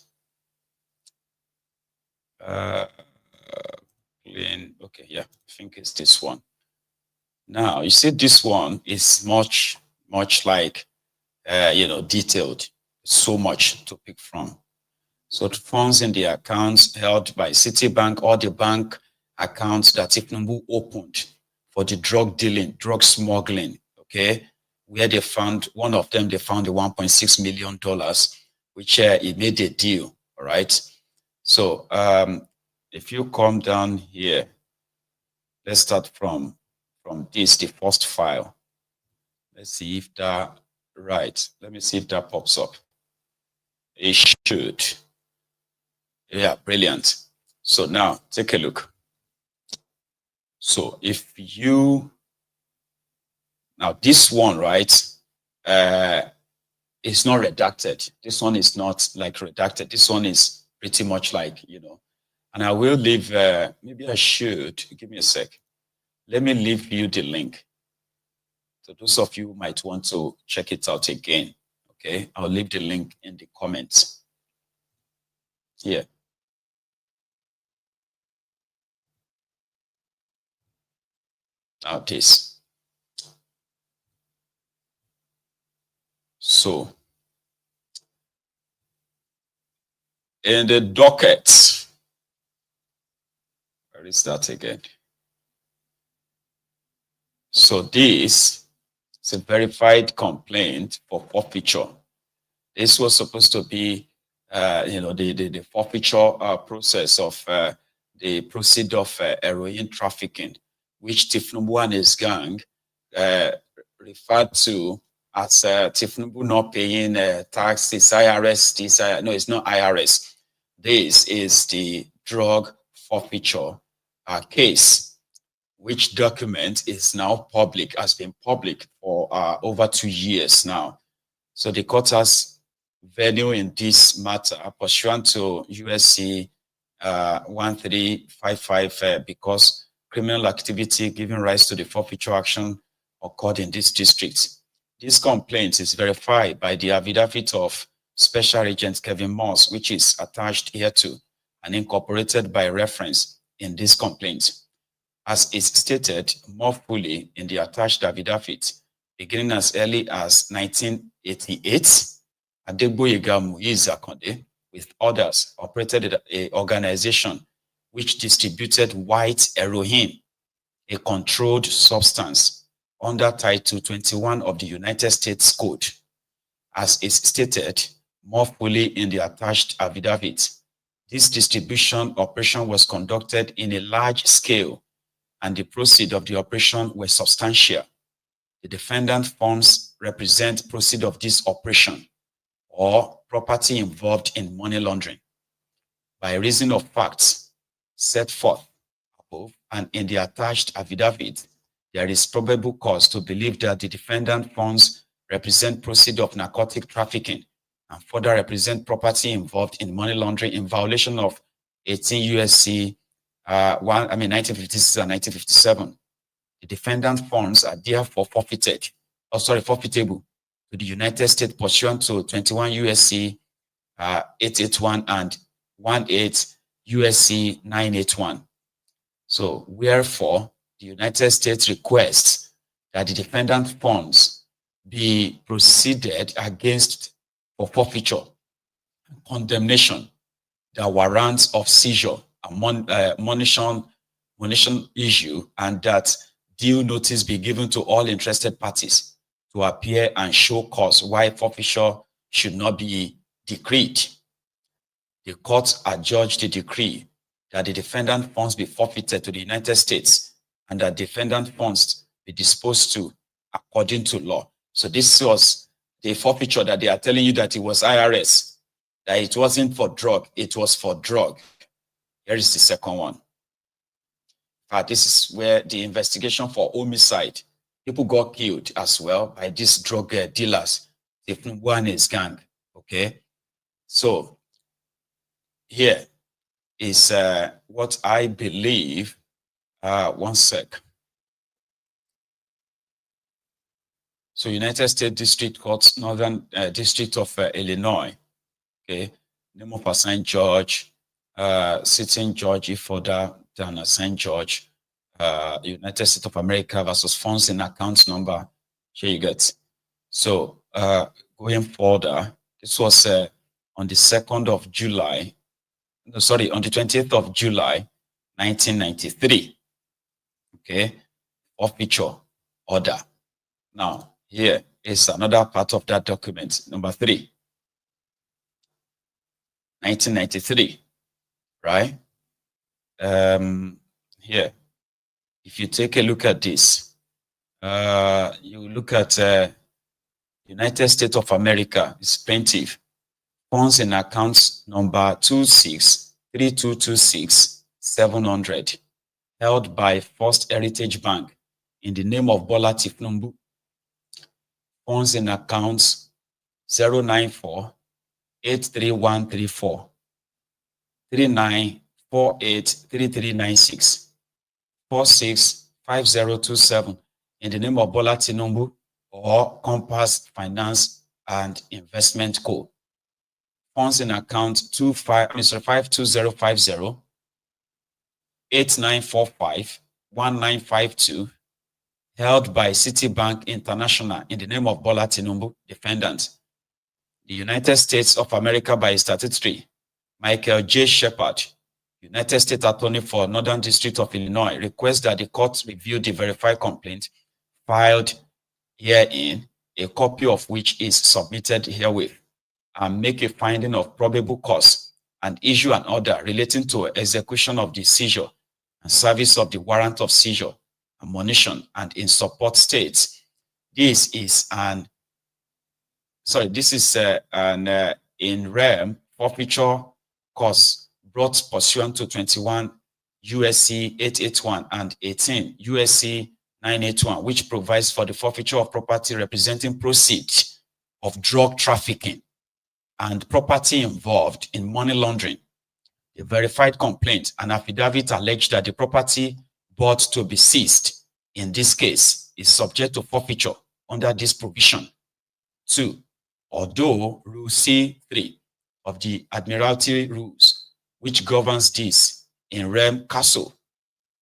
Okay, yeah, I think it's this one. Now, you see, this one is much like, detailed. So much to pick from. So the funds in the accounts held by Citibank or the bank accounts that Tinubu opened for the drug dealing, drug smuggling, okay, where they found, one of them, they found the $1.6 million, which it made a deal, all right? So if you come down here, let's start from this, the first file. Let's see if that, right. Let me see if that pops up. It should. Yeah, brilliant. So now take a look. So if you, now this one, right, it's not redacted. This one is not like redacted. This one is pretty much like, and I will leave, maybe I should, give me a sec. Let me leave you the link. So those of you who might want to check it out again, okay? I'll leave the link in the comments here. Now this. So in the docket, where is that again? So this is a verified complaint for forfeiture. This was supposed to be, the forfeiture process of the proceeds of heroin trafficking, which Tinubu and his gang referred to as Tinubu not paying taxes, IRS. No, it's not IRS. This is the drug forfeiture case, which document is now public, has been public for over 2 years now. So the court has venue in this matter pursuant to USC 1355 because criminal activity giving rise to the forfeiture action occurred in this district. This complaint is verified by the affidavit of Special Agent Kevin Moss, which is attached here to and incorporated by reference in this complaint. As is stated more fully in the attached affidavit, beginning as early as 1988, Adegboyega Muiz Akonde, with others, operated an organization which distributed white heroin, a controlled substance, under Title 21 of the United States Code. As is stated more fully in the attached affidavit, this distribution operation was conducted in a large scale and the proceeds of the operation were substantial. The defendant funds represent proceeds of this operation or property involved in money laundering. By reason of facts set forth above and in the attached affidavit, there is probable cause to believe that the defendant funds represent proceeds of narcotic trafficking and further represent property involved in money laundering in violation of 18 U.S.C. 1956 and 1957. The defendant funds are therefore forfeitable to the United States pursuant to 21 U.S.C. 881 and 18 U.S.C. 981. So, wherefore, the United States requests that the defendant funds be proceeded against for forfeiture, condemnation, the warrants of seizure, monition issue, and that due notice be given to all interested parties to appear and show cause why forfeiture should not be decreed. The court adjudged the decree that the defendant funds be forfeited to the United States and that defendant funds be disposed to according to law. So this was the forfeiture that they are telling you that it was IRS, that it wasn't for drug, it was for drug. Here is the second one. This is where the investigation for homicide, people got killed as well by these drug dealers, thiefnubu and his gang. Okay, so here is what I believe. One sec. So United States District Court, Northern District of Illinois. Okay, name of assigned judge, sitting judge if further than assigned judge. United States of America versus funds in account number. Here you get. So going further, this was on the 2nd of July. No, sorry, on the 20th of July, 1993. Okay, forfeiture order. Now, here is another part of that document, number 3. 1993, right? Here, if you take a look at this, you look at United States of America, it's plaintiff, funds in accounts number 263226-700, held by First Heritage Bank in the name of Bola Tinubu. Funds in accounts 094-83134, 3948-3396, 465027 in the name of Bola Tinubu or Compass Finance and Investment Co. Funds in account 52050 8945-1952, held by Citibank International in the name of Bola Tinubu, defendant. The United States of America by statutory, Michael J. Shepard, United States Attorney for Northern District of Illinois, requests that the court review the verified complaint filed herein, a copy of which is submitted herewith, and make a finding of probable cause and issue an order relating to execution of the seizure and service of the warrant of seizure, admonition, and in support states. This is an in rem forfeiture cause brought pursuant to 21 U.S.C. 881 and 18 U.S.C. 981, which provides for the forfeiture of property representing proceeds of drug trafficking and property involved in money laundering. A verified complaint and affidavit allege that the property bought to be seized in this case is subject to forfeiture under this provision. 2. Although Rule C3 of the Admiralty Rules, which governs this in rem casu,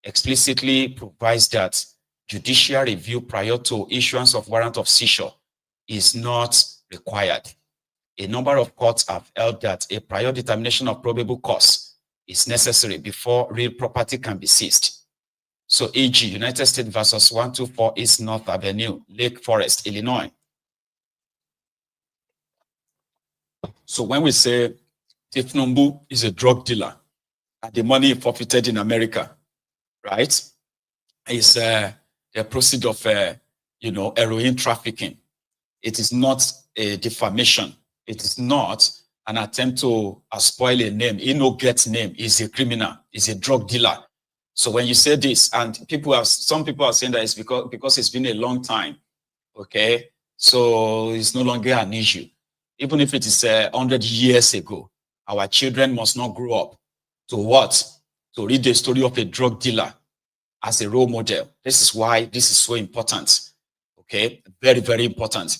explicitly provides that judicial review prior to issuance of warrant of seizure is not required. A number of courts have held that a prior determination of probable cause is necessary before real property can be seized. So, e.g., United States versus 124 East North Avenue, Lake Forest, Illinois. So, when we say thiefnubu is a drug dealer and the money forfeited in America, right, is the proceeds of heroin trafficking. It is not a defamation. It is not an attempt to spoil a name. He no gets name. He's a criminal. He's a drug dealer. So when you say this, and some people are saying that it's because it's been a long time, okay? So it's no longer an issue. Even if it is 100 years ago, our children must not grow up to what? To read the story of a drug dealer as a role model. This is why this is so important, okay? Very, very important.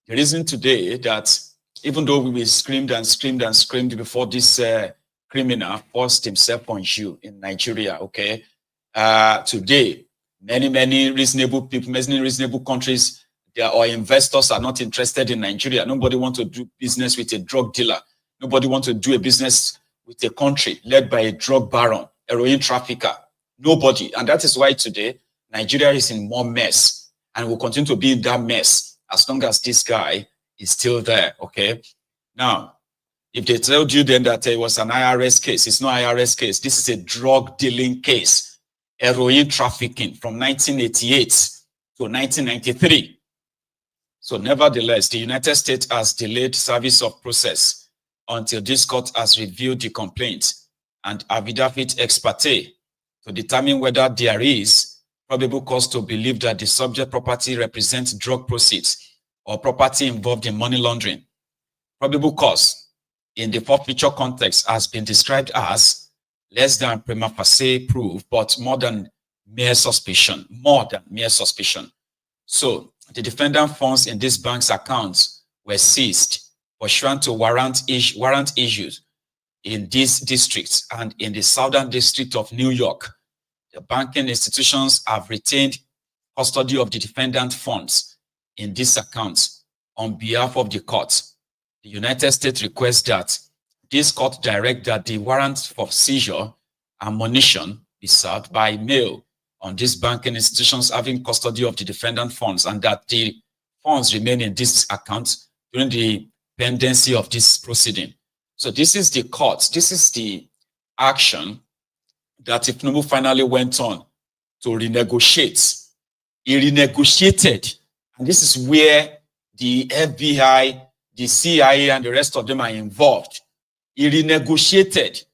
The reason today that even though we screamed and screamed and screamed before this criminal forced himself on you in Nigeria, okay? Today, many reasonable people, many reasonable countries, or investors are not interested in Nigeria. Nobody wants to do business with a drug dealer. Nobody wants to do a business with a country led by a drug baron, heroin trafficker. Nobody. And that is why today, Nigeria is in more mess and will continue to be in that mess as long as this guy is still there, okay? Now, if they told you then that it was an IRS case, it's not IRS case. This is a drug dealing case, heroin trafficking from 1988 to 1993. So nevertheless, the United States has delayed service of process until this court has reviewed the complaint and affidavit ex parte to determine whether there is probable cause to believe that the subject property represents drug proceeds or property involved in money laundering. Probable cause in the forfeiture context has been described as less than prima facie proof, but more than mere suspicion, So the defendant funds in these bank's accounts were seized pursuant to warrant issues in these districts and in the Southern District of New York. The banking institutions have retained custody of the defendant funds in these accounts on behalf of the court. The United States requests that this court direct that the warrant for seizure and monition be served by mail on these banking institutions having custody of the defendant funds, and that the funds remain in this account during the pendency of this proceeding. So this is the court, this is the action that Tinubu finally went on to renegotiate. He renegotiated, and this is where the FBI, the CIA, and the rest of them are involved. He renegotiated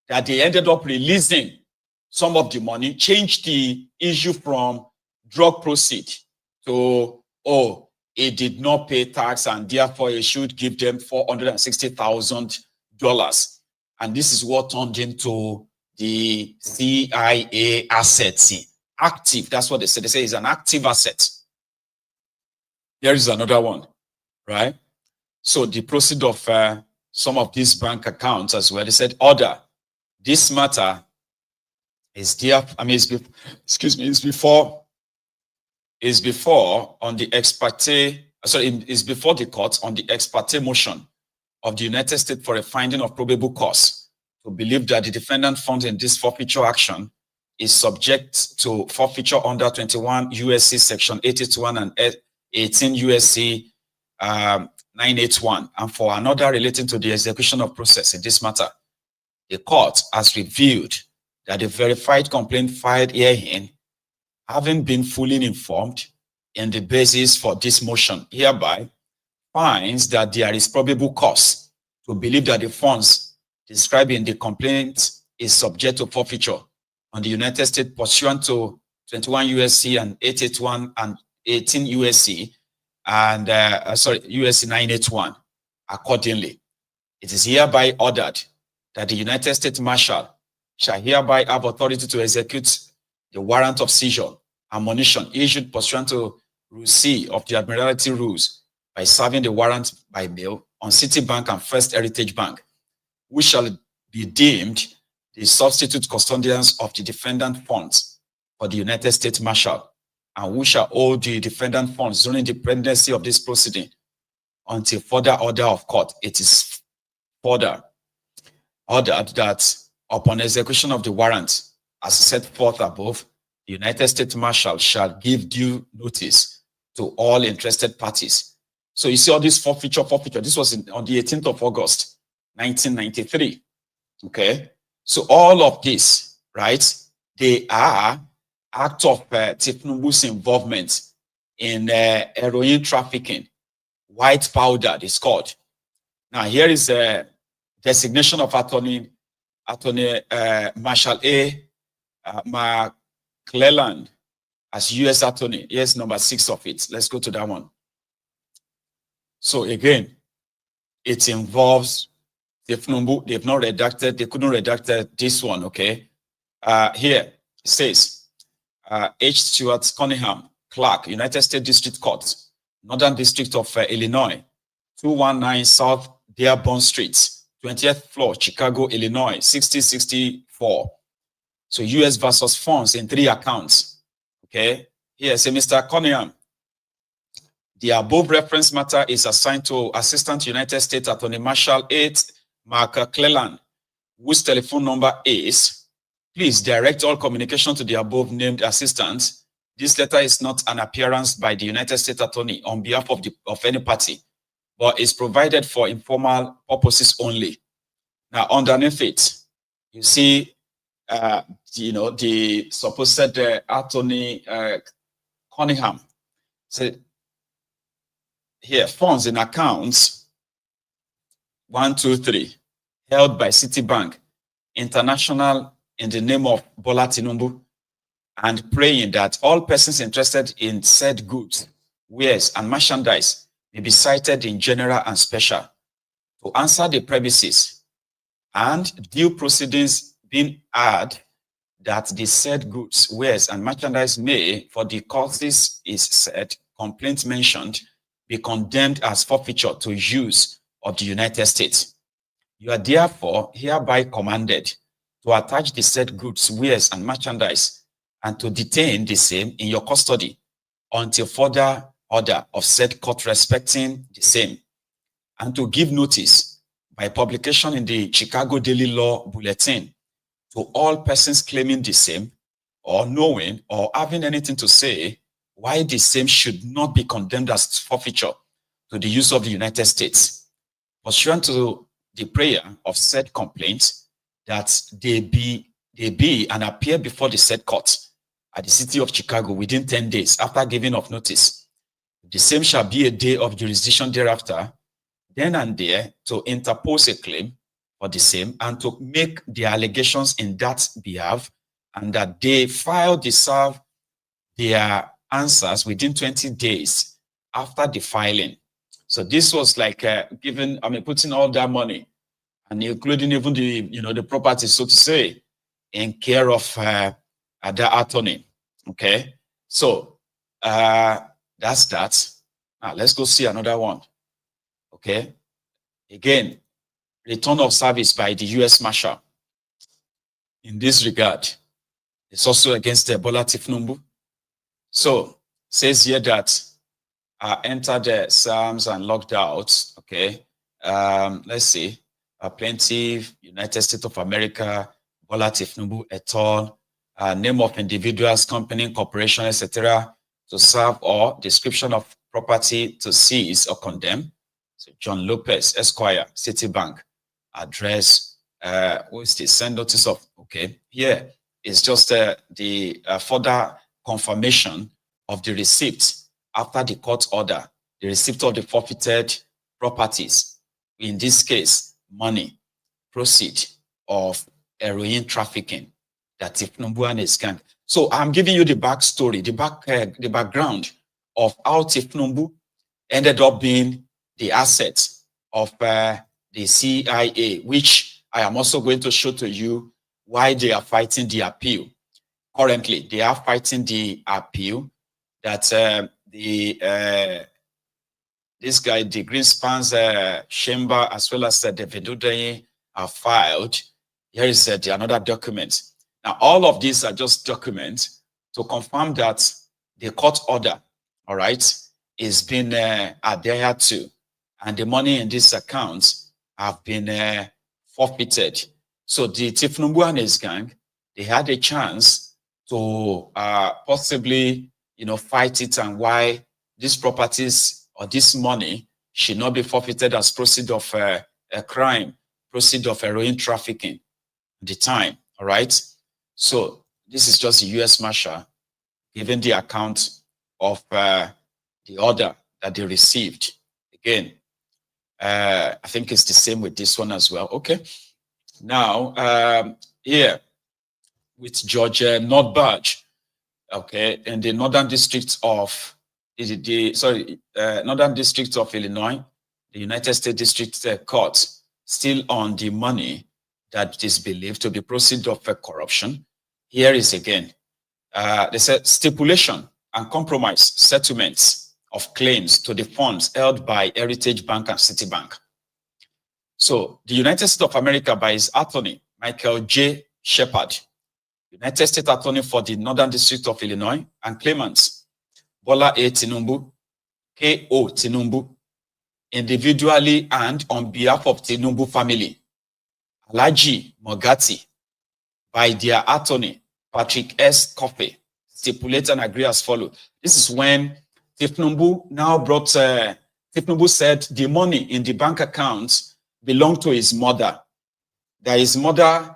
that they ended up releasing some of the money, changed the issue from drug proceed to, oh, he did not pay tax and therefore he should give them $460,000. And this is what turned into the CIA assets. Active, that's what they say. They say it's an active asset. There is another one, right? So the proceed of some of these bank accounts as well, they said, order, this matter is there, it's before on the ex parte, is before the court on the ex parte motion of the United States for a finding of probable cause to believe that the defendant found in this forfeiture action is subject to forfeiture under 21 USC section 881 and 18 USC 981, and for another relating to the execution of process in this matter. The court has reviewed that the verified complaint filed herein, having been fully informed in the basis for this motion, hereby finds that there is probable cause to believe that the funds described in the complaint is subject to forfeiture on the United States pursuant to 21 USC and 881 and 18 USC and USC 981. Accordingly, it is hereby ordered that the United States Marshal shall hereby have authority to execute the warrant of seizure and monition issued pursuant to Rule C of the Admiralty Rules by serving the warrant by mail on Citibank and First Heritage Bank, which shall be deemed the substitute custodians of the defendant funds for the United States Marshal, and who shall hold the defendant funds during the pendency of this proceeding until further order of court. It is further ordered that upon execution of the warrant, as set forth above, the United States Marshal shall give due notice to all interested parties. So you see all this forfeiture. This was on the 18th of August, 1993. Okay. So all of this, right, they are act of Tinubu's involvement in heroin trafficking, white powder, it's called. Now here is a designation of Attorney Marshal A. McClellan as U.S. Attorney. Here's number 6 of it. Let's go to that one. So again, it involves thiefnubu. They've not redacted. They couldn't redact this one. Okay. Here it says H. Stuart Cunningham, Clerk, United States District Court, Northern District of Illinois, 219 South Dearborn Street, 20th floor, Chicago, Illinois, 6064. So U.S. versus funds in 3 accounts. Okay. Here, say Mr. Cunningham, the above reference matter is assigned to Assistant United States Attorney Marshal 8 McClellan, whose telephone number is, please direct all communication to the above named assistant. This letter is not an appearance by the United States Attorney on behalf of any party, but is provided for informal purposes only. Now, underneath it, you see, the supposed attorney Cunningham. So here, funds in accounts 1, 2, 3, held by Citibank International in the name of Bola Tinubu, and praying that all persons interested in said goods, wares, and merchandise may be cited in general and special to answer the premises, and due proceedings being had that the said goods, wares, and merchandise may, for the causes is said, complaint mentioned, be condemned as forfeiture to use of the United States. You are therefore hereby commanded to attach the said goods, wares, and merchandise, and to detain the same in your custody until further order of said court respecting the same, and to give notice by publication in the Chicago Daily Law Bulletin to all persons claiming the same, or knowing or having anything to say why the same should not be condemned as forfeiture to the use of the United States, pursuant to the prayer of said complaint, that they be and appear before the said court at the city of Chicago within 10 days after giving of notice. The same shall be a day of jurisdiction thereafter, then and there, to interpose a claim for the same, and to make the allegations in that behalf, and that they deserve their answers within 20 days after the filing. So this was like putting all that money, and including even the property, so to say, in care of the attorney. Okay, so that's that. Now let's go see another one. Okay, again, return of service by the U.S. Marshal. In this regard, it's also against the Bola Tinubu. So says here that I entered the Psalms and logged out. Okay, let's see. Plaintiff, United States of America, Bola Tinubu et al. Name of individuals, company, corporation, etc. to serve, or description of property to seize or condemn. So John Lopez, Esquire, Citibank. Address, what is this? Send notice of, okay. Here is just the further confirmation of the receipt after the court order, the receipt of the forfeited properties, in this case, money, proceed of heroin trafficking, that Tinubu and his gang. So I'm giving you the backstory, the background of how Tinubu ended up being the assets of the CIA, which I am also going to show to you why they are fighting the appeal. Currently, they are fighting the appeal that this guy, the Greenspan's chamber, as well as the Vedudayi, are filed. Here is another document. Now, all of these are just documents to confirm that the court order, all right, is being adhered to, and the money in these accounts have been forfeited. So the Tinubu and his gang, they had a chance to possibly, fight it, and why these properties or this money should not be forfeited as proceed of a crime, proceed of heroin trafficking at the time, all right? So this is just the U.S. Marshal giving the account of the order that they received. Again, I think it's the same with this one as well. Okay. Now, here, with Judge Nordbadge, okay, in the Northern District of Northern District of Illinois, the United States District Court, still on the money that is believed to be proceeds of corruption. Here is again, they said stipulation and compromise settlements of claims to the funds held by Heritage Bank and Citibank. So the United States of America, by his attorney, Michael J. Shepard, United States Attorney for the Northern District of Illinois, and claimants Bola A. Tinubu, K.O. Tinubu, individually and on behalf of Tinubu family, Alhaji Mogati, by their attorney, Patrick S. Coffey, stipulate and agree as follows. This is when thiefnubu now brought, thiefnubu said the money in the bank accounts belonged to his mother. That his mother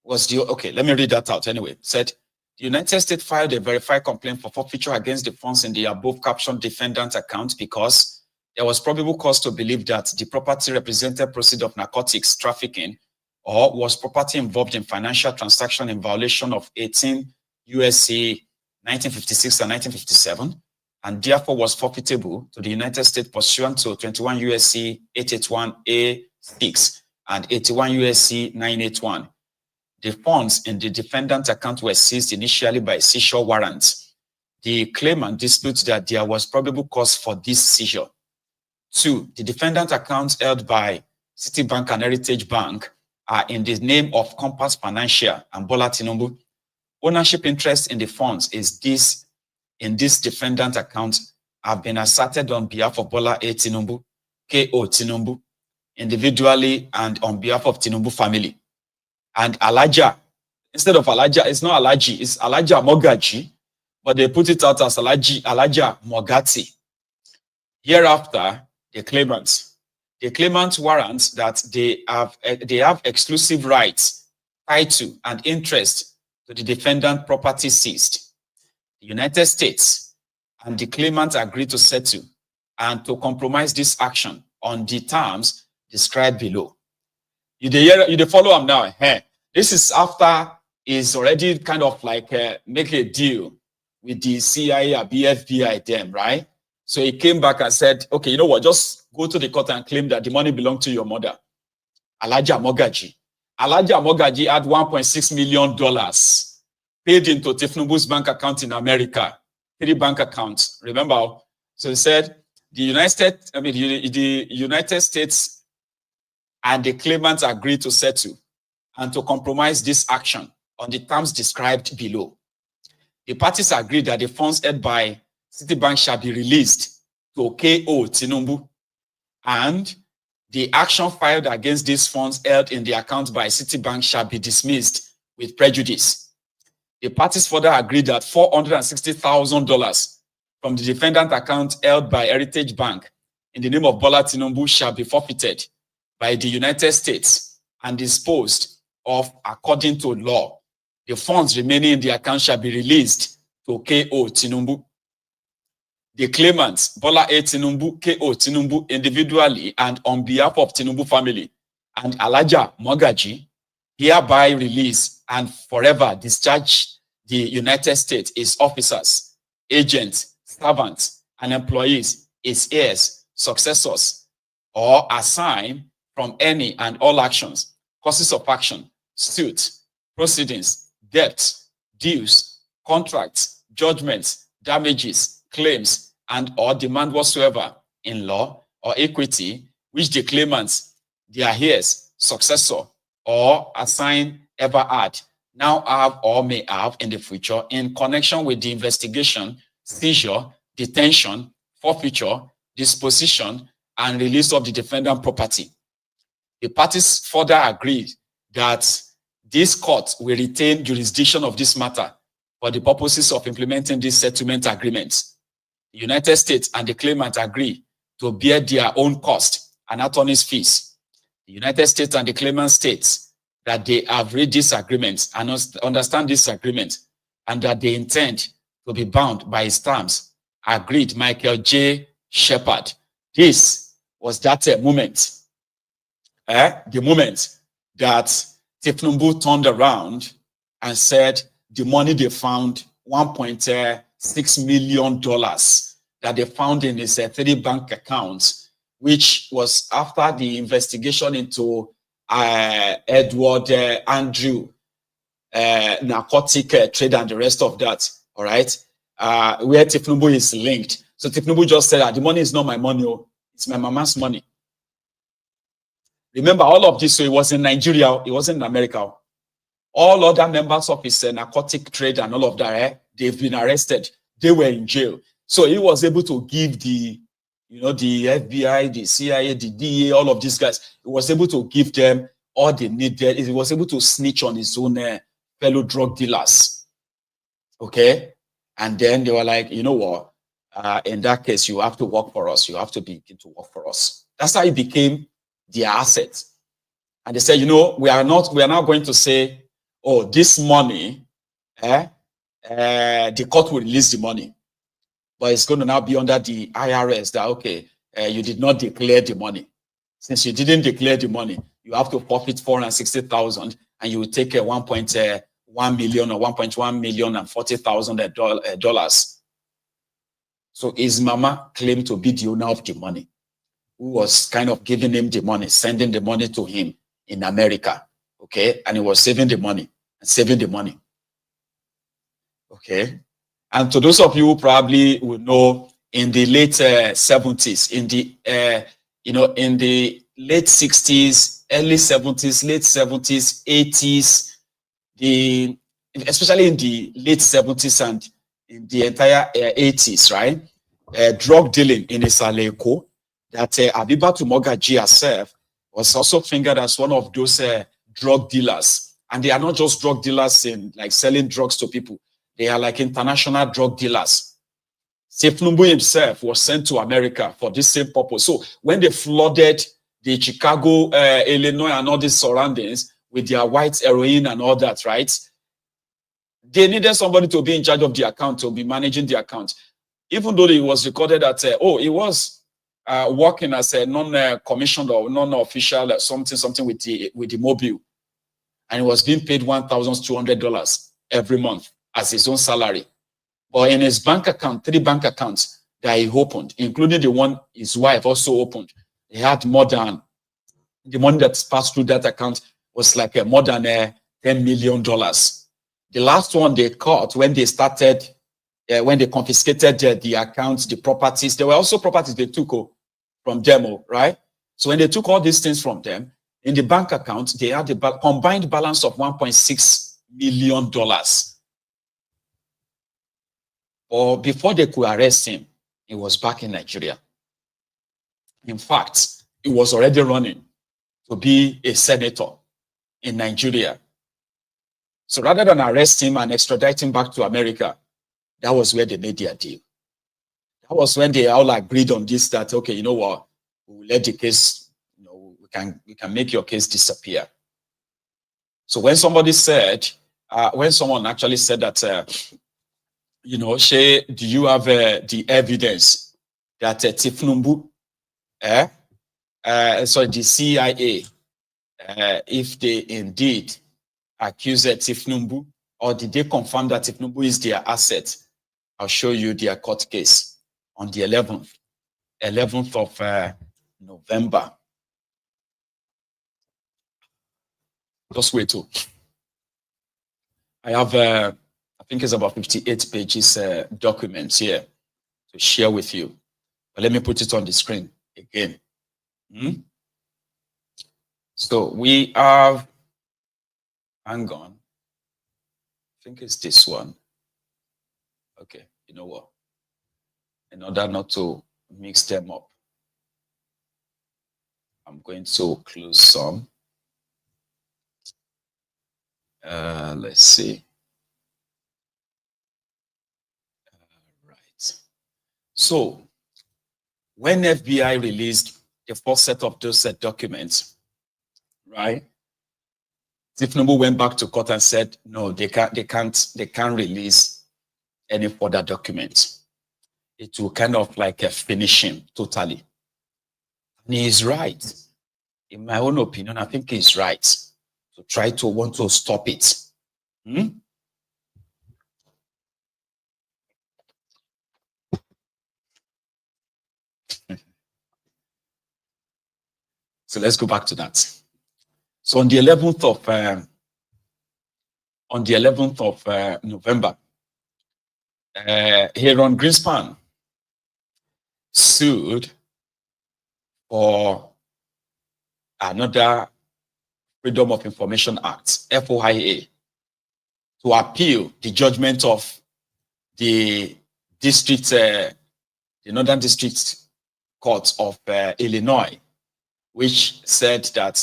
was the, okay, let me read that out anyway. Said, the United States filed a verified complaint for forfeiture against the funds in the above captioned defendant account because there was probable cause to believe that the property represented proceeds of narcotics trafficking or was property involved in financial transaction in violation of 18 U.S.C. 1956 and 1957, and therefore was forfeitable to the United States pursuant to 21 U.S.C. 881A6 and 81 U.S.C. 981. The funds in the defendant account were seized initially by seizure warrants. The claimant disputes that there was probable cause for this seizure. 2. The defendant accounts held by Citibank and Heritage Bank are in the name of Compass Financial and Bola Tinubu. Ownership interest in the funds in this defendant account have been asserted on behalf of Bola A. Tinubu, K.O. Tinubu, individually and on behalf of Tinubu family. And Alaja, instead of Alaja, it's not Alaji, it's Alaja Mogaji, but they put it out as Alaja Mogati. Hereafter, the claimants warrant that they have exclusive rights, title, and interest to the defendant property seized. The United States and the claimant agreed to settle and to compromise this action on the terms described below. You follow him now. Hey, this is after he's already kind of like make a deal with the CIA or BFBI them, right? So he came back and said, okay, you know what, just go to the court and claim that the money belonged to your mother, Alhaja Mogaji. Alhaja Mogaji had $1.6 million paid into thiefnubu's bank account in America, 3 bank accounts, remember? So he said, the United States and the claimants agreed to settle and to compromise this action on the terms described below. The parties agreed that the funds held by Citibank shall be released to K.O. Tinubu, and the action filed against these funds held in the account by Citibank shall be dismissed with prejudice. The parties further agreed that $460,000 from the defendant account held by Heritage Bank in the name of Bola Tinubu shall be forfeited by the United States and disposed of according to law. The funds remaining in the account shall be released to K.O. Tinubu. The claimants, Bola A. Tinubu, K.O. Tinubu, individually and on behalf of Tinubu family, and Alhaja Mogaji, hereby release and forever discharge the United States, its officers, agents, servants, and employees, its heirs, successors, or assign from any and all actions, causes of action, suit, proceedings, debts, dues, contracts, judgments, damages, claims, and or demand whatsoever in law or equity, which the claimants, their heirs, successor, or assign ever had, now have or may have in the future in connection with the investigation, seizure, detention, forfeiture, disposition, and release of the defendant property. The parties further agreed that this court will retain jurisdiction of this matter for the purposes of implementing this settlement agreement. The United States and the claimant agree to bear their own cost and attorney's fees. The United States and the claimant states that they have read this agreement and understand this agreement and that they intend to be bound by its terms. Agreed, Michael J. Shepard. This was that moment. The moment that thiefnubu turned around and said the money they found, $1.6 million that they found in his 3 bank accounts, which was after the investigation into Edward Andrew, narcotic trade and the rest of that, all right, where Tinubu is linked. So Tinubu just said that the money is not my money, it's my mama's money. Remember, all of this, so it was in Nigeria, it wasn't in America. All other members of his narcotic trade and all of that, they've been arrested. They were in jail. So he was able to give the, the FBI, the CIA, the DEA, all of these guys, he was able to give them all they needed. He was able to snitch on his own fellow drug dealers. Okay? And then they were like, you know what? In that case, you have to work for us. You have to begin to work for us. That's how it became their asset. And they said, we are not going to say, oh, this money, the court will release the money. But it's going to now be under the IRS that, okay, you did not declare the money. Since you didn't declare the money, you have to forfeit 460,000 and you will take 1.1 million or 1.1 million and $40,000. So his mama claimed to be the owner of the money, who was kind of giving him the money, sending the money to him in America. Okay. And he was saving the money and saving the money. Okay. And to those of you who probably will know, in the late 70s, in the late 60s, early 70s, late 70s, 80s, especially in the late 70s and in the entire 80s, right? Drug dealing in Isaleko, that Abibatu Mogaji herself was also fingered as one of those drug dealers. And they are not just drug dealers in like selling drugs to people. They are like international drug dealers. Tinubu himself was sent to America for this same purpose. So when they flooded the Chicago, Illinois, and all these surroundings with their white heroin and all that, right? They needed somebody to be in charge of the account, to be managing the account. Even though it was recorded that, he was working as a non-commissioned or non-official something with the mobile. And he was being paid $1,200 every month as his own salary. But in his bank account, 3 bank accounts that he opened, including the one his wife also opened, he had more than, the money that passed through that account was like more than $10 million. The last one they caught when they started, when they confiscated the accounts, the properties, there were also properties they took from them, right? So when they took all these things from them, in the bank account, they had a combined balance of $1.6 million. Or before they could arrest him, he was back in Nigeria. In fact, he was already running to be a senator in Nigeria. So rather than arrest him and extradite him back to America, that was where they made their deal. That was when they all agreed on this, that, okay, you know what, we will let the case, we can make your case disappear. So when somebody said, when someone actually said that, Shay, do you have the evidence that thiefnubu, so the CIA, if they indeed accuse thiefnubu, or did they confirm that thiefnubu is their asset? I'll show you their court case on the 11th of November. Just wait too. I have, I think it's about 58 pages documents here to share with you. But let me put it on the screen again. So we have, hang on. I think it's this one. Okay, you know what? In order not to mix them up, I'm going to close some. Let's see. Right. So when FBI released the first set of those documents, right? Tinubu went back to court and said, no, they can't release any further documents. It will kind of like finish him totally. And he's right. In my own opinion, I think he's right to try to want to stop it. Hmm? So let's go back to that. So on the 11th of November, Aaron Greenspan sued for another Freedom of Information Act, FOIA, to appeal the judgment of the district, the Northern District Court of Illinois, which said that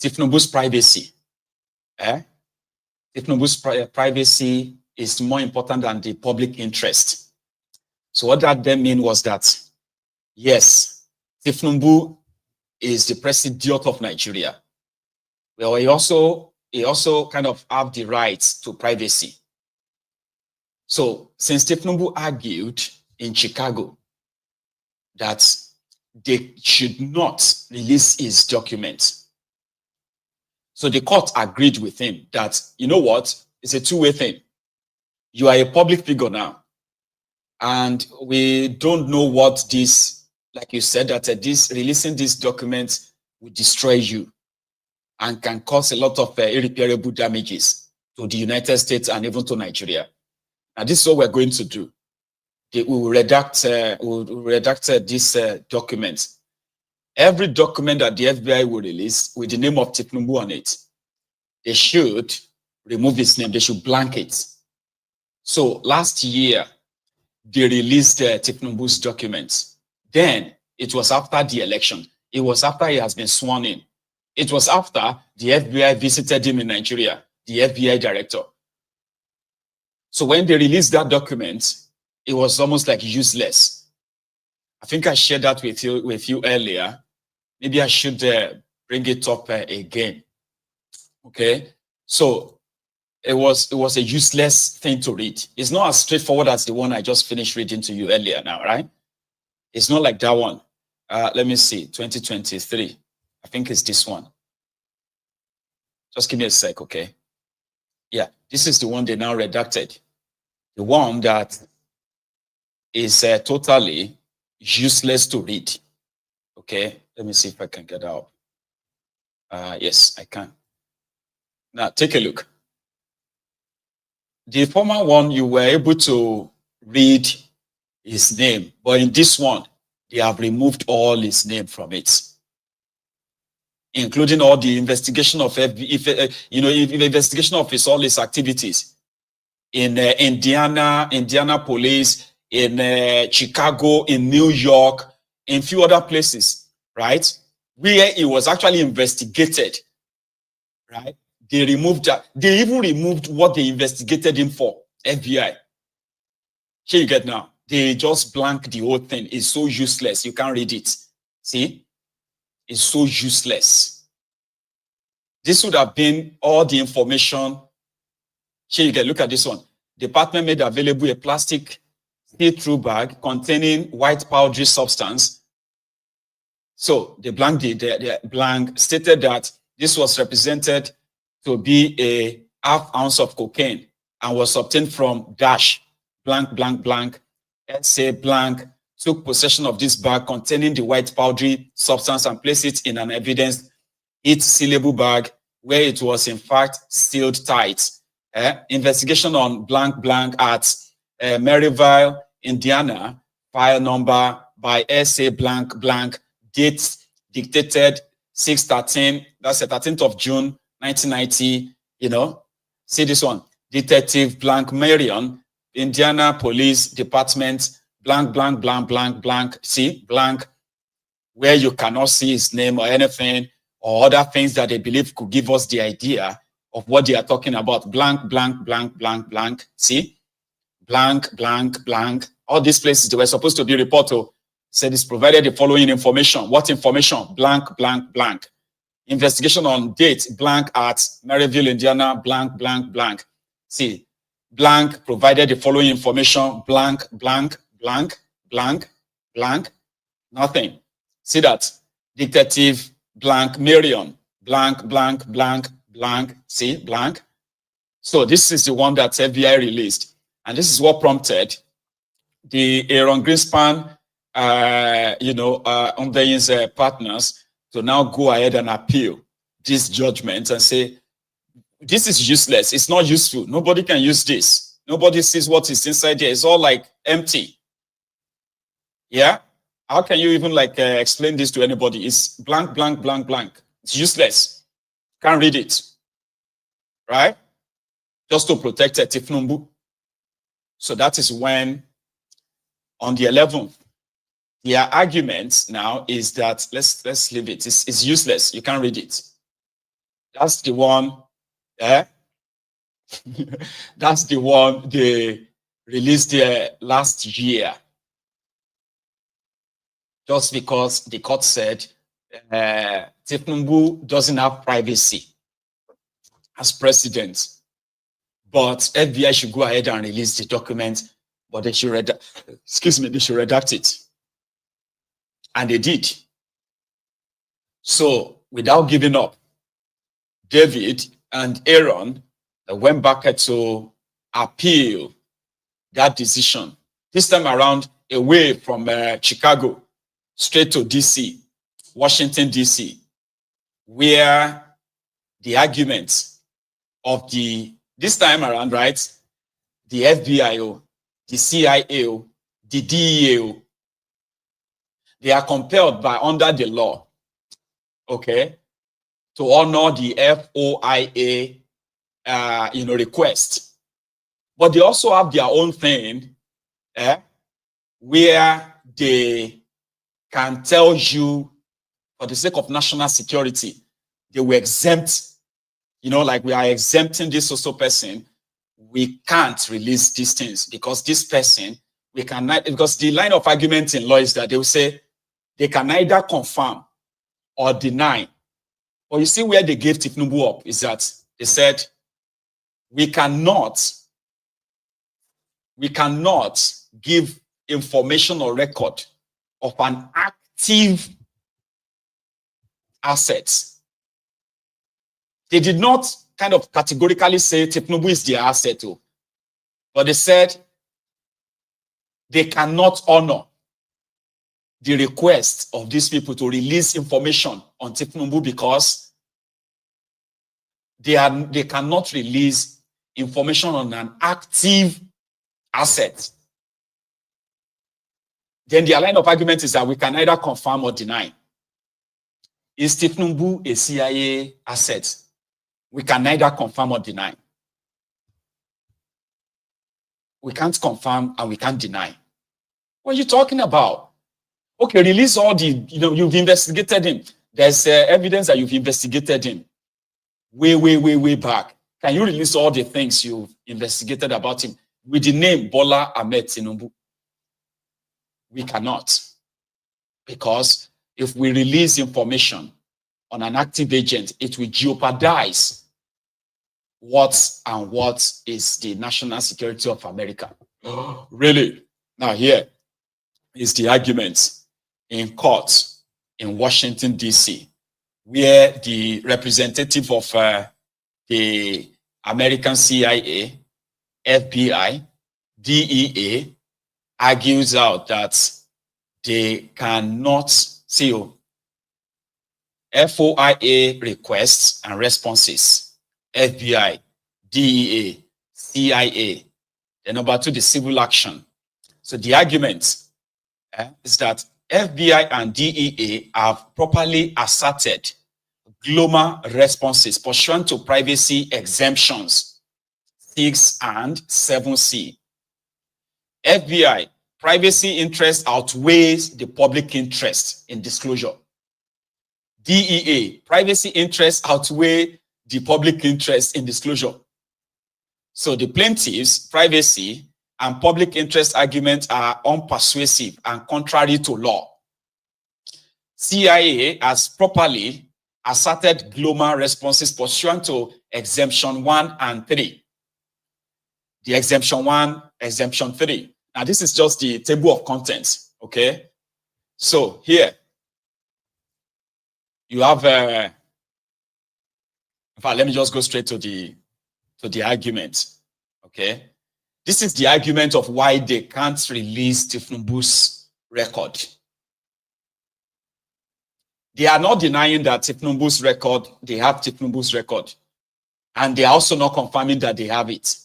thiefnubu's privacy, thiefnubu's privacy is more important than the public interest. So what that then mean was that, yes, thiefnubu is the President of Nigeria. Well, he also kind of have the right to privacy. So since Tinubu argued in Chicago that they should not release his documents, so the court agreed with him that, you know what, it's a two-way thing. You are a public figure now, and we don't know what this, like you said, that releasing these documents will destroy you and can cause a lot of irreparable damages to the United States and even to Nigeria. And this is what we're going to do. We will redact these documents. Every document that the FBI will release with the name of Tinubu on it, they should remove his name. They should blank it. So last year, they released Tinubu's documents. Then it was after the election. It was after he has been sworn in. It was after the FBI visited him in Nigeria, the FBI director. So when they released that document, it was almost like useless. I think I shared that with you earlier. Maybe I should bring it up again. Okay, so it was a useless thing to read. It's not as straightforward as the one I just finished reading to you earlier now, right? It's not like that one. Let me see, 2023. I think it's this one. Just give me a sec, okay? Yeah, this is the one they now redacted. The one that is totally useless to read. Okay, let me see if I can get out. Yes, I can. Now, take a look. The former one, you were able to read his name, but in this one, they have removed all his name from it, including all the investigation of investigation of all his activities in Indiana police, in Chicago, in New York, in few other places, right? Where he was actually investigated, right? They removed that. They even removed what they investigated him for, FBI. Here you get now. They just blank the whole thing. It's so useless. You can't read it. See? It's so useless. This would have been all the information. Here you get, look at this one. Department made available a plastic see-through bag containing white powdery substance. So the blank stated that this was represented to be a ½ ounce of cocaine and was obtained from dash blank blank blank. SA blank took possession of this bag containing the white powdery substance and placed it in an evidence sealable bag where it was in fact sealed tight. Investigation on blank blank at Maryville, Indiana, file number by SA blank blank, date dictated 6/13, that's the 13th of June 1990. You know, see this one, Detective blank Marion, Indiana Police Department, blank blank blank blank blank, see blank, where you cannot see his name or anything or other things that they believe could give us the idea of what they are talking about. Blank blank blank blank blank, see blank blank blank. All these places they were supposed to be reported. Said it's provided the following information. What information? Blank blank blank. Investigation on date blank at Maryville, Indiana, blank blank blank. See, blank provided the following information. Blank blank blank blank blank. Nothing. See that? Detective blank Marion, blank blank blank blank. See, blank. So this is the one that FBI released. And this is what prompted the Aaron Greenspan, Unveying's partners to now go ahead and appeal this judgment and say, this is useless. It's not useful. Nobody can use this. Nobody sees what is inside there. It's all like empty. Yeah? How can you even explain this to anybody? It's blank, blank, blank, blank. It's useless. Can't read it. Right? Just to protect a thiefnubu. So that is when, on the 11th, their argument now is that let's leave it. It's useless. You can't read it. That's the one. That's the one they released last year. Just because the court said Tinubu doesn't have privacy as president, but FBI should go ahead and release the document, but they should they should redact it. And they did. So without giving up, David and Aaron went back to appeal that decision. This time around, away from Chicago, straight to DC, Washington, DC, where the arguments of this time around, right, the FBI, the CIA, the DEA, they are compelled by under the law, okay, to honor the FOIA, request. But they also have their own thing, where they can tell you, for the sake of national security, they will exempt, like we are exempting this also person. We can't release these things because this person, we cannot, because the line of argument in law is that they will say they can neither confirm or deny. But you see where they gave Tinubu up is that they said, we cannot give information or record of an active asset. They did not kind of categorically say Tinubu is their asset, but they said they cannot honor the request of these people to release information on Tinubu because they cannot release information on an active asset. Then their line of argument is that we can either confirm or deny. Is Tinubu a CIA asset? We can neither confirm or deny. We can't confirm and we can't deny. What are you talking about? Okay, release all the, you've investigated him. There's evidence that you've investigated him way back. Can you release all the things you've investigated about him with the name Bola Ahmed Tinubu? We cannot. Because if we release information on an active agent, it will jeopardize what is the national security of America. Really? Now here is the argument in court in Washington, D.C., where the representative of the American CIA, FBI, DEA argues out that they cannot seal FOIA requests and responses, FBI, DEA, CIA. And number two, the civil action. So the argument is that FBI and DEA have properly asserted global responses pursuant to privacy exemptions 6 and 7C. FBI, privacy interest outweighs the public interest in disclosure. DEA, privacy interest outweigh the public interest in disclosure. So the plaintiffs' privacy and public interest arguments are unpersuasive and contrary to law. CIA has properly asserted global responses pursuant to exemption 1 and 3. The exemption 1, exemption 3. Now this is just the table of contents, okay? So here, you have, in fact, let me just go straight to to the argument. Okay. This is the argument of why they can't release thiefnubu's record. They are not denying that thiefnubu's record, they have thiefnubu's record. And they are also not confirming that they have it.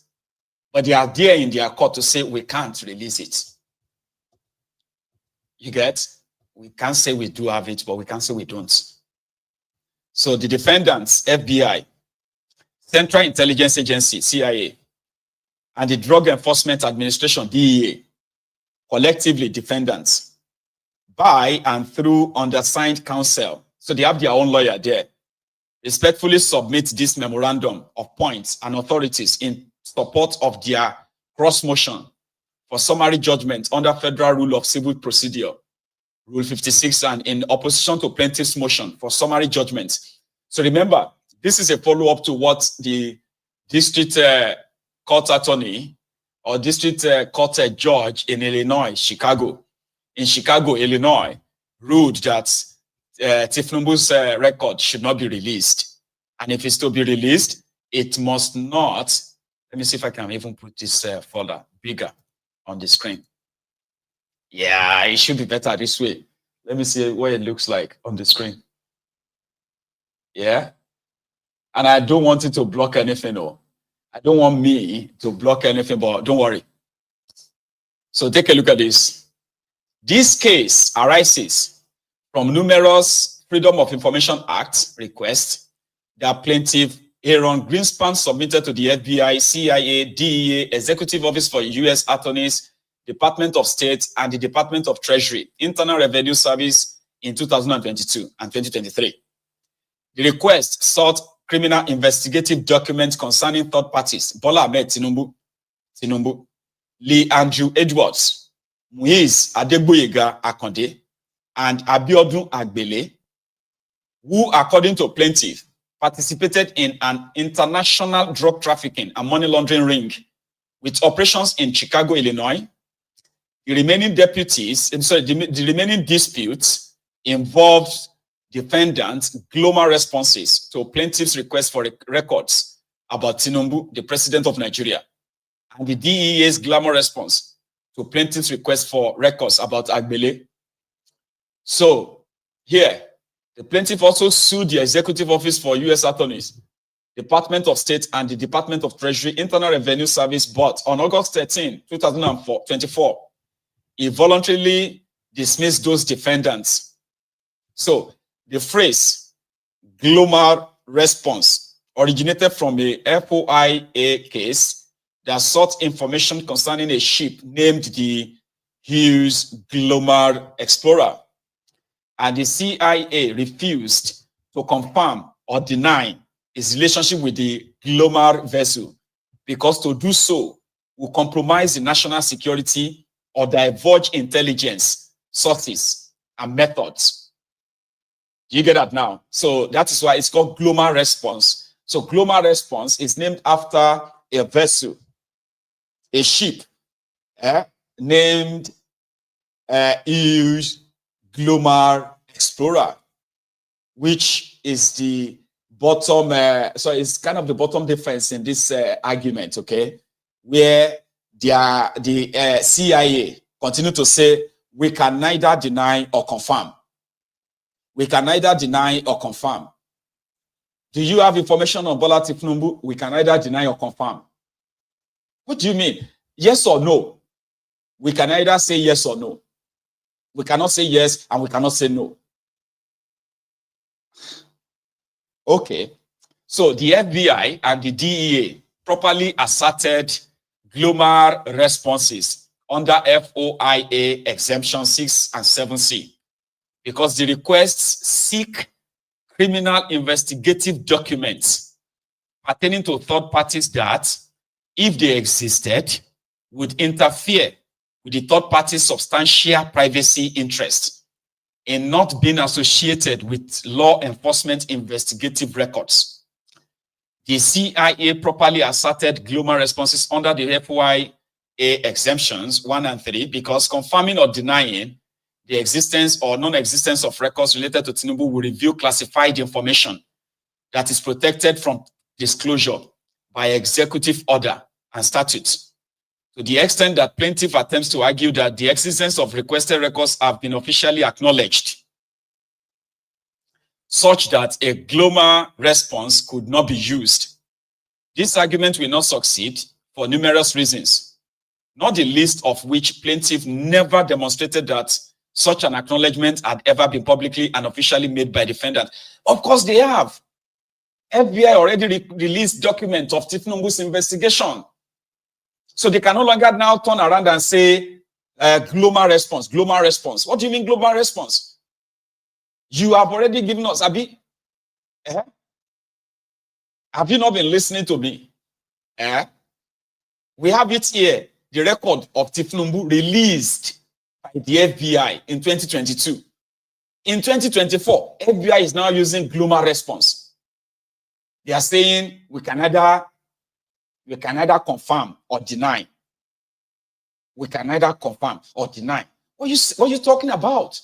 But they are there in their court to say, we can't release it. You get? We can't say we do have it, but we can't say we don't. So the defendants, FBI, Central Intelligence Agency, CIA, and the Drug Enforcement Administration, DEA, collectively defendants, by and through undersigned counsel, so they have their own lawyer there, respectfully submit this memorandum of points and authorities in support of their cross motion for summary judgment under Federal Rule of Civil Procedure, Rule 56, and in opposition to plaintiff's motion for summary judgment. So remember, this is a follow-up to what the district court attorney or district court judge in Illinois, in Chicago, Illinois, ruled that thiefnubu's record should not be released. And if it's to be released, it must not. Let me see if I can even put this folder bigger on the screen. Yeah, it should be better this way. Let me see what it looks like on the screen. Yeah. And I don't want it to block anything. No. I don't want me to block anything, but don't worry. So take a look at this. This case arises from numerous Freedom of Information Act requests that plaintiff Aaron Greenspan submitted to the FBI, CIA, DEA, Executive Office for U.S. Attorneys, Department of State, and the Department of Treasury, Internal Revenue Service in 2022 and 2023. The request sought criminal investigative documents concerning third parties, Bola Ahmed Tinubu, Lee Andrew Edwards, Muiz Adegboyega Akonde, and Abiodun Agbele, who, according to plaintiff, participated in an international drug trafficking and money laundering ring with operations in Chicago, Illinois. The remaining the remaining disputes involved defendants' global responses to plaintiff's request for records about Tinubu, the president of Nigeria, and the DEA's glamour response to plaintiff's request for records about Agbele. So here, the plaintiff also sued the Executive Office for U.S. Attorneys, Department of State, and the Department of Treasury, Internal Revenue Service, but on August 13, 2024, he voluntarily dismissed those defendants. So the phrase global response originated from a FOIA case that sought information concerning a ship named the Hughes Glomar Explorer. And the CIA refused to confirm or deny its relationship with the Glomar vessel, because to do so will compromise the national security or divulge intelligence sources and methods. Do you get that now? So that is why it's called Glomar Response. So Glomar Response is named after a vessel, a ship named Hughes Glomar Explorer, which is the bottom, so it's kind of the bottom difference in this argument, okay, where the CIA continue to say, we can neither deny or confirm. We can neither deny or confirm. Do you have information on Bola Tinubu? We can neither deny or confirm. What do you mean? Yes or no? We can either say yes or no. We cannot say yes and we cannot say no. Okay. So the FBI and the DEA properly asserted Glomar responses under FOIA exemption 6 and 7C because the requests seek criminal investigative documents pertaining to third parties that, if they existed, would interfere with the third party's substantial privacy interest in not being associated with law enforcement investigative records. The CIA properly asserted Glomar responses under the FOIA exemptions 1 and 3 because confirming or denying the existence or non-existence of records related to Tinubu will reveal classified information that is protected from disclosure by executive order and statute, to the extent that plaintiff attempts to argue that the existence of requested records have been officially acknowledged, such that a global response could not be used. This argument will not succeed for numerous reasons, not the least of which plaintiff never demonstrated that such an acknowledgement had ever been publicly and officially made by defendant. Of course they have. FBI already released documents of Tinubu's investigation. So they can no longer now turn around and say, global response, global response. What do you mean global response? You have already given us, Abi. Have you not been listening to me? We have it here, the record of Tinubu released by the FBI in 2022. In 2024, FBI is now using global response. They are saying we can either confirm or deny. We can either confirm or deny. What are you talking about?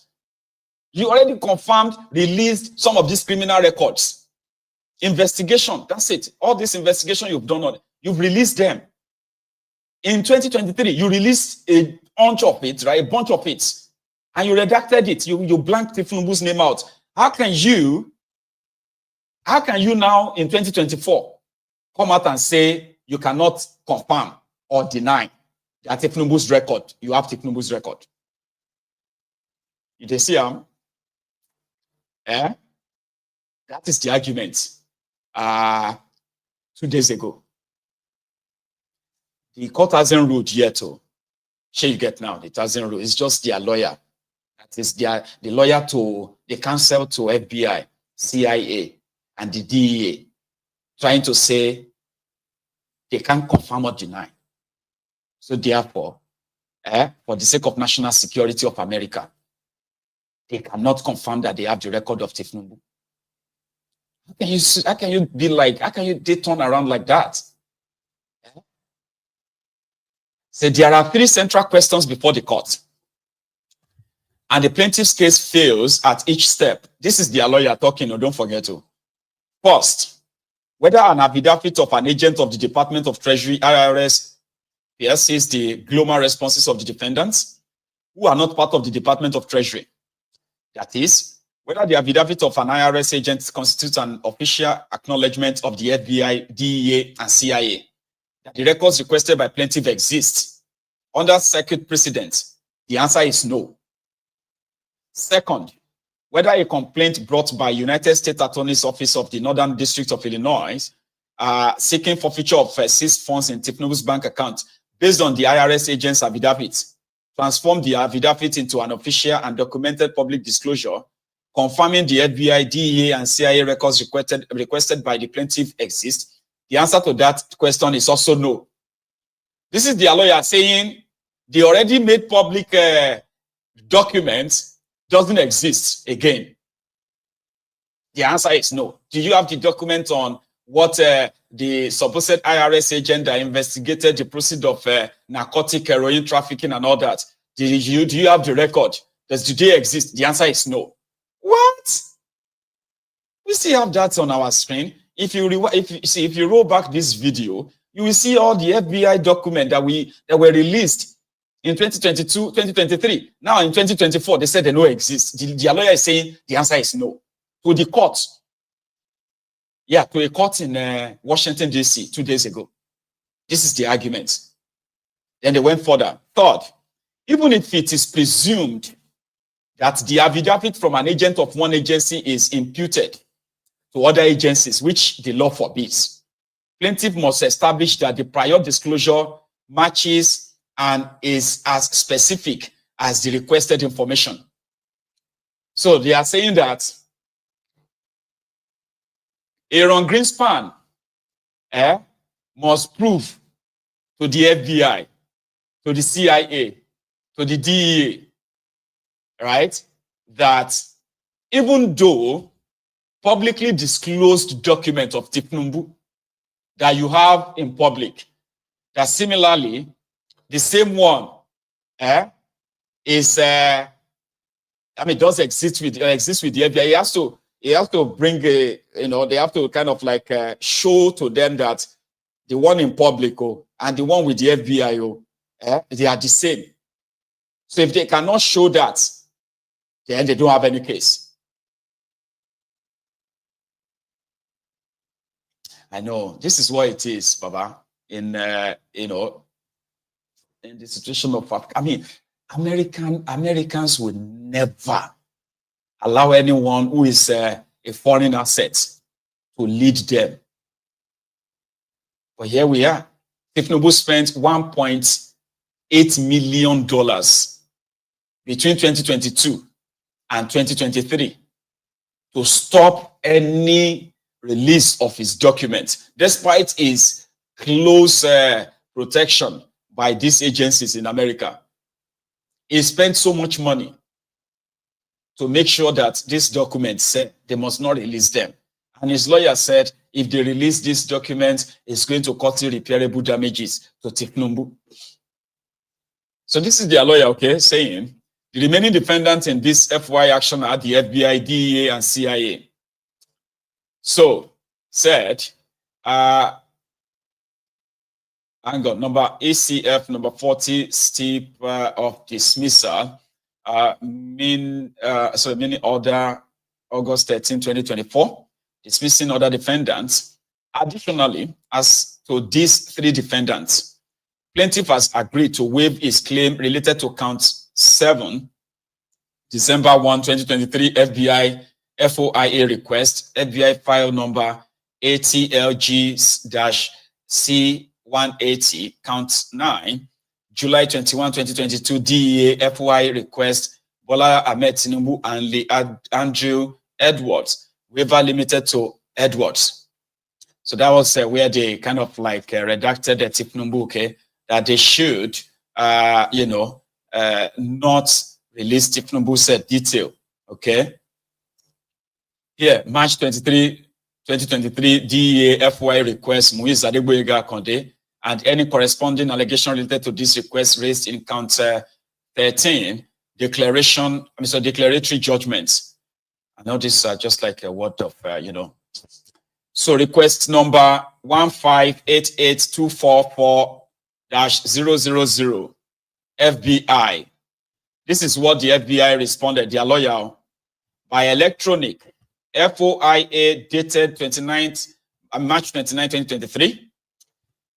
You already confirmed, released some of these criminal records. Investigation, that's it. All this investigation you've done, you've released them. In 2023, you released a bunch of it, right? A bunch of it. And you redacted it. You blanked Tinubu's name out. How can you now in 2024 come out and say you cannot confirm or deny that Tinubu's record, you have Tinubu's record? You see, that is the argument 2 days ago. The court hasn't ruled yet. Shall you get now? It hasn't ruled. It's just their lawyer. That is the lawyer to the counsel to FBI, CIA, and the DEA, trying to say they can't confirm or deny. So therefore, for the sake of national security of America, they cannot confirm that they have the record of Tinubu. How can you be like, how can you turn around like that? So there are 3 central questions before the court. And the plaintiff's case fails at each step. This is their lawyer talking, don't forget to. First, whether an affidavit of an agent of the Department of Treasury, IRS, PSCs the global responses of the defendants who are not part of the Department of Treasury. That is, whether the affidavit of an IRS agent constitutes an official acknowledgement of the FBI, DEA, and CIA that the records requested by plaintiff exist under circuit precedent. The answer is no. Second, whether a complaint brought by United States Attorney's Office of the Northern District of Illinois seeking forfeiture of seized funds in Tinubu's bank account based on the IRS agent's affidavit transformed the affidavit into an official and documented public disclosure confirming the FBI, DEA, and CIA records requested by the plaintiff exist. The answer to that question is also no. This is their lawyer saying the already made public documents doesn't exist again. The answer is no. Do you have the document on what the supposed IRS agent that investigated the proceeds of narcotic heroin trafficking and all that? Do you have the record? Do they exist? The answer is no. What? We still have that on our screen. If you roll back this video, you will see all the FBI documents that were released in 2022, 2023. Now in 2024, they said they don't exist. The lawyer is saying the answer is no. To the court. Yeah, to a court in Washington, D.C. 2 days ago. This is the argument. Then they went further. Third, even if it is presumed that the affidavit from an agent of one agency is imputed to other agencies, which the law forbids, plaintiff must establish that the prior disclosure matches and is as specific as the requested information. So they are saying that Aaron Greenspan must prove to the FBI, to the CIA, to the DEA, right, that even though publicly disclosed document of Tinubu that you have in public, that similarly the same one does exist with the FBI. He has to bring they have to kind of like show to them that the one in public, and the one with the FBI, they are the same. So if they cannot show that, then they don't have any case. I know this is what it is, Baba. In in the situation of, I mean, Americans will never allow anyone who is a foreign asset to lead them. But here we are. Tinubu spent $1.8 million between 2022 and 2023 to stop any release of his documents, despite his close protection by these agencies in America. He spent so much money to make sure that these documents said they must not release them. And his lawyer said, if they release these documents, it's going to cause irreparable damages to Tinubu. So this is their lawyer, okay, saying, the remaining defendants in this FY action are the FBI, DEA, and CIA. So, said, hang on, number ACF, number 40, steep of dismissal, meaning order August 13, 2024, dismissing other defendants. Additionally, as to these three defendants, plaintiff has agreed to waive his claim related to count 7, December 1, 2023, FBI FOIA request, FBI file number ATLG-C180, count 9, July 21, 2022, DEA FOIA request, Bola Ahmed Tinubu and Lee Andrew Edwards, waiver limited to Edwards. So that was where they kind of like redacted the Tinubu, okay, that they should, not release Tinubu's detail, okay. Here, March 23, 2023, DEA FOI request, Muiz Adegboyega Konde, and any corresponding allegation related to this request raised in count 13, declaratory judgments. I know this is just like a word of, So request number 1588244-000, FBI. This is what the FBI responded, their lawyer, by electronic FOIA dated March 29, 2023.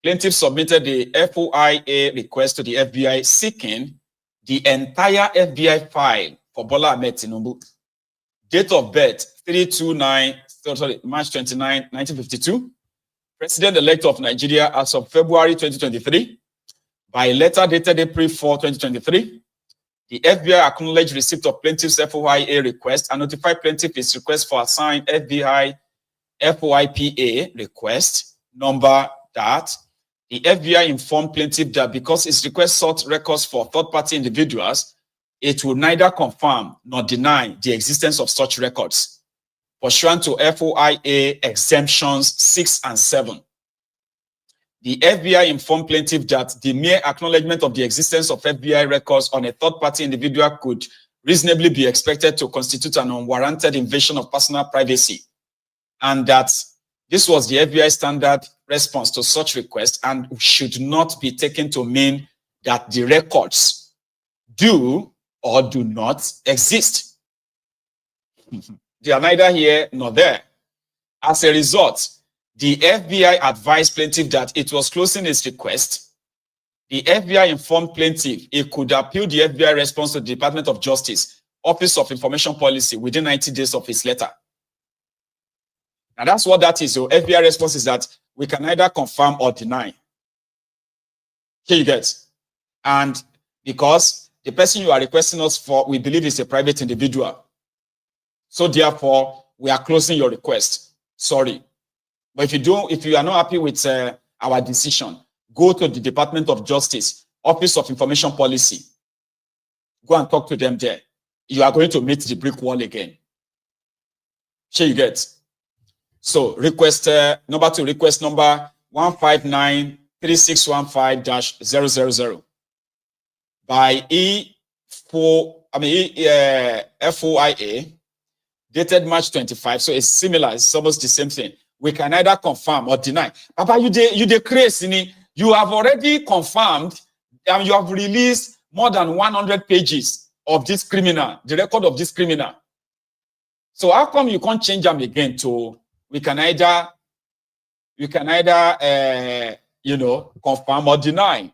Plaintiff submitted the FOIA request to the FBI seeking the entire FBI file for Bola Ahmed Tinubu. Date of birth, March 29, 1952. President-elect of Nigeria as of February 2023. By letter dated April 4, 2023. The FBI acknowledged receipt of plaintiff's FOIA request and notified plaintiff his request for assigned FBI FOIPA request number that the FBI informed plaintiff that because its request sought records for third-party individuals, it will neither confirm nor deny the existence of such records, pursuant to FOIA exemptions 6 and 7. The FBI informed plaintiff that the mere acknowledgement of the existence of FBI records on a third-party individual could reasonably be expected to constitute an unwarranted invasion of personal privacy, and that this was the FBI standard response to such request and should not be taken to mean that the records do or do not exist. They are neither here nor there. As a result, the FBI advised plaintiff that it was closing its request. The FBI informed plaintiff it could appeal the FBI response to the Department of Justice, Office of Information Policy, within 90 days of his letter. Now that's what that is. So FBI response is that we can neither confirm or deny. Here you get. And because the person you are requesting us for, we believe is a private individual. So therefore, we are closing your request. Sorry. But if you are not happy with our decision, go to the Department of Justice, Office of Information Policy. Go and talk to them there. You are going to meet the brick wall again. Here you get. So request number 2, request number 1593615-000 by FOIA dated March 25. So it's similar. It's almost the same thing. we can either confirm or deny. Papa, you the crazy. You have already confirmed and you have released more than 100 pages of this criminal, the record of this criminal. So how come you can't change them again to we can either confirm or deny?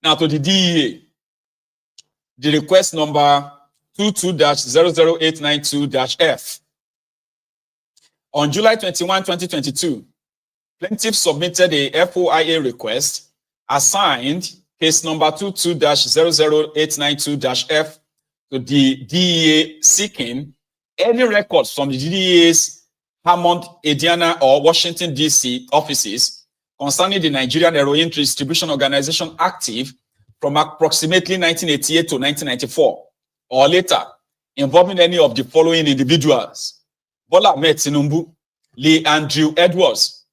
Now to the DEA, the request number 22-00892-F. On July 21, 2022, plaintiff submitted a FOIA request assigned case number 22-00892-F to the DEA seeking any records from the DEA's Hammond, Indiana, or Washington, D.C. offices concerning the Nigerian Heroin Distribution Organization active from approximately 1988 to 1994 or later, involving any of the following individuals: Bola Ahmed Tinubu, Lee Andrew Edwards.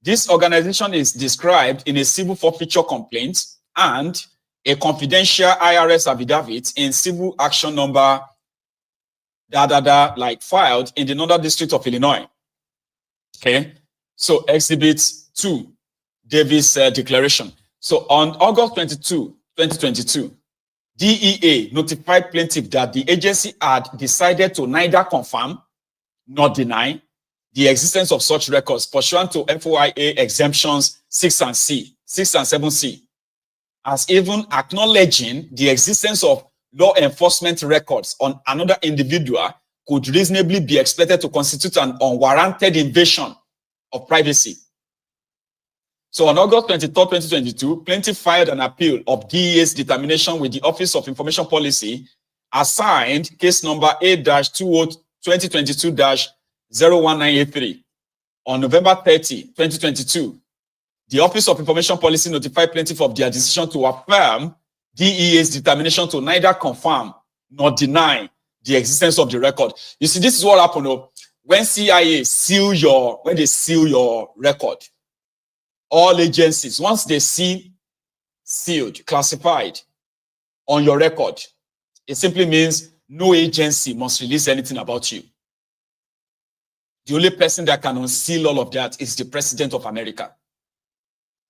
This organization is described in a civil forfeiture complaint and a confidential IRS affidavit in civil action number filed in the Northern District of Illinois. Okay, so Exhibit 2, Davis Declaration. So on August 22, 2022, DEA notified plaintiff that the agency had decided to neither confirm nor deny the existence of such records pursuant to FOIA exemptions 6 and 7C, as even acknowledging the existence of law enforcement records on another individual could reasonably be expected to constitute an unwarranted invasion of privacy. So on August 23, 2022, plaintiff filed an appeal of DEA's determination with the Office of Information Policy, assigned case number A-2022-01983. On November 30, 2022, the Office of Information Policy notified plaintiff of their decision to affirm DEA's determination to neither confirm nor deny the existence of the record. You see, this is what happened when CIA seal your record. All agencies, once they see sealed, classified on your record, it simply means no agency must release anything about you. The only person that can unseal all of that is the President of America.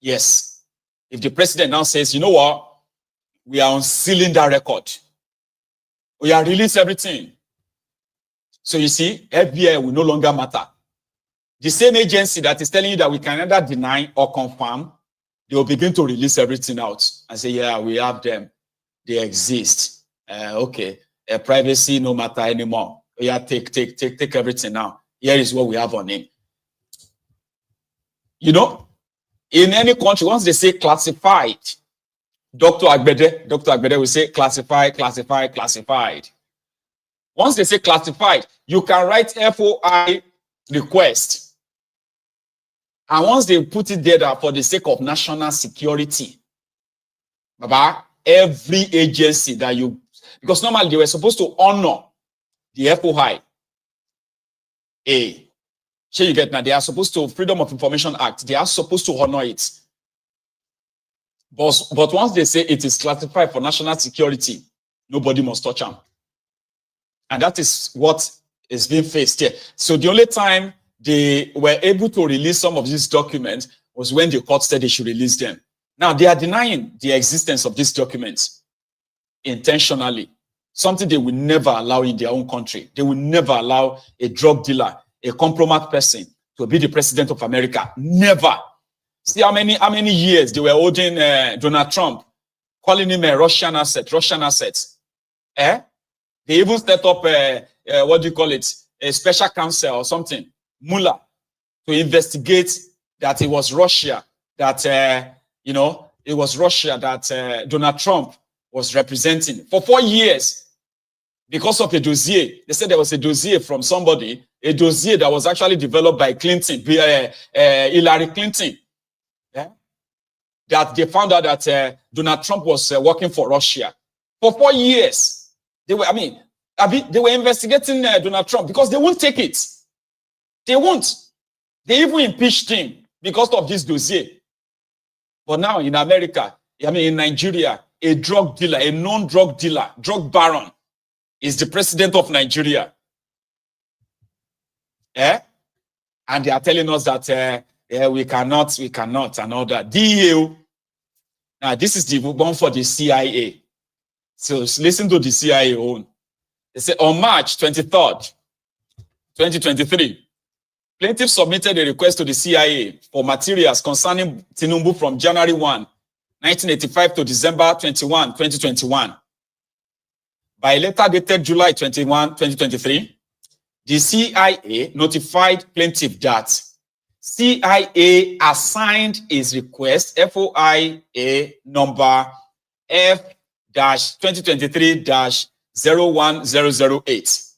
Yes. If the president now says, you know what, we are unsealing that record, we are releasing everything. So you see, FBI will no longer matter. The same agency that is telling you that we can either deny or confirm, they will begin to release everything out and say, yeah, we have them. They exist. Okay. Privacy no matter anymore. Yeah, take everything now. Here is what we have on him. You know, in any country, once they say classified, Dr. Agbede will say classified. Once they say classified, you can write FOI request. And once they put it there for the sake of national security, Baba, every agency that you, because normally they were supposed to honor the FOI. You get now, they are supposed to, Freedom of Information Act, they are supposed to honor it. But once they say it is classified for national security, nobody must touch them. And that is what is being faced here. So the only time they were able to release some of these documents was when the court said they should release them. Now they are denying the existence of these documents intentionally, something they will never allow in their own country. They will never allow a drug dealer, a compromised person to be the president of America. Never. See how many years they were holding Donald Trump, calling him a Russian asset. They even set up what do you call it? A special counsel or something, Mueller, to investigate that it was Russia that it was Russia that Donald Trump was representing for 4 years because of a dossier. They said there was a dossier from somebody, a dossier that was actually developed by Clinton, Hillary Clinton. Yeah? That they found out that Donald Trump was working for Russia for 4 years. They were investigating Donald Trump because they won't take it. They won't. They even impeached him because of this dossier. But now in America, in Nigeria, a drug dealer, a known drug dealer, drug baron, is the president of Nigeria. And they are telling us that we cannot, and all that. DEA, now this is the one for the CIA. So listen to the CIA own. They say on March 23rd, 2023, plaintiff submitted a request to the CIA for materials concerning Tinubu from January 1, 1985 to December 21, 2021. By a letter dated July 21, 2023, the CIA notified plaintiff that CIA assigned his request FOIA number F-2023-01008.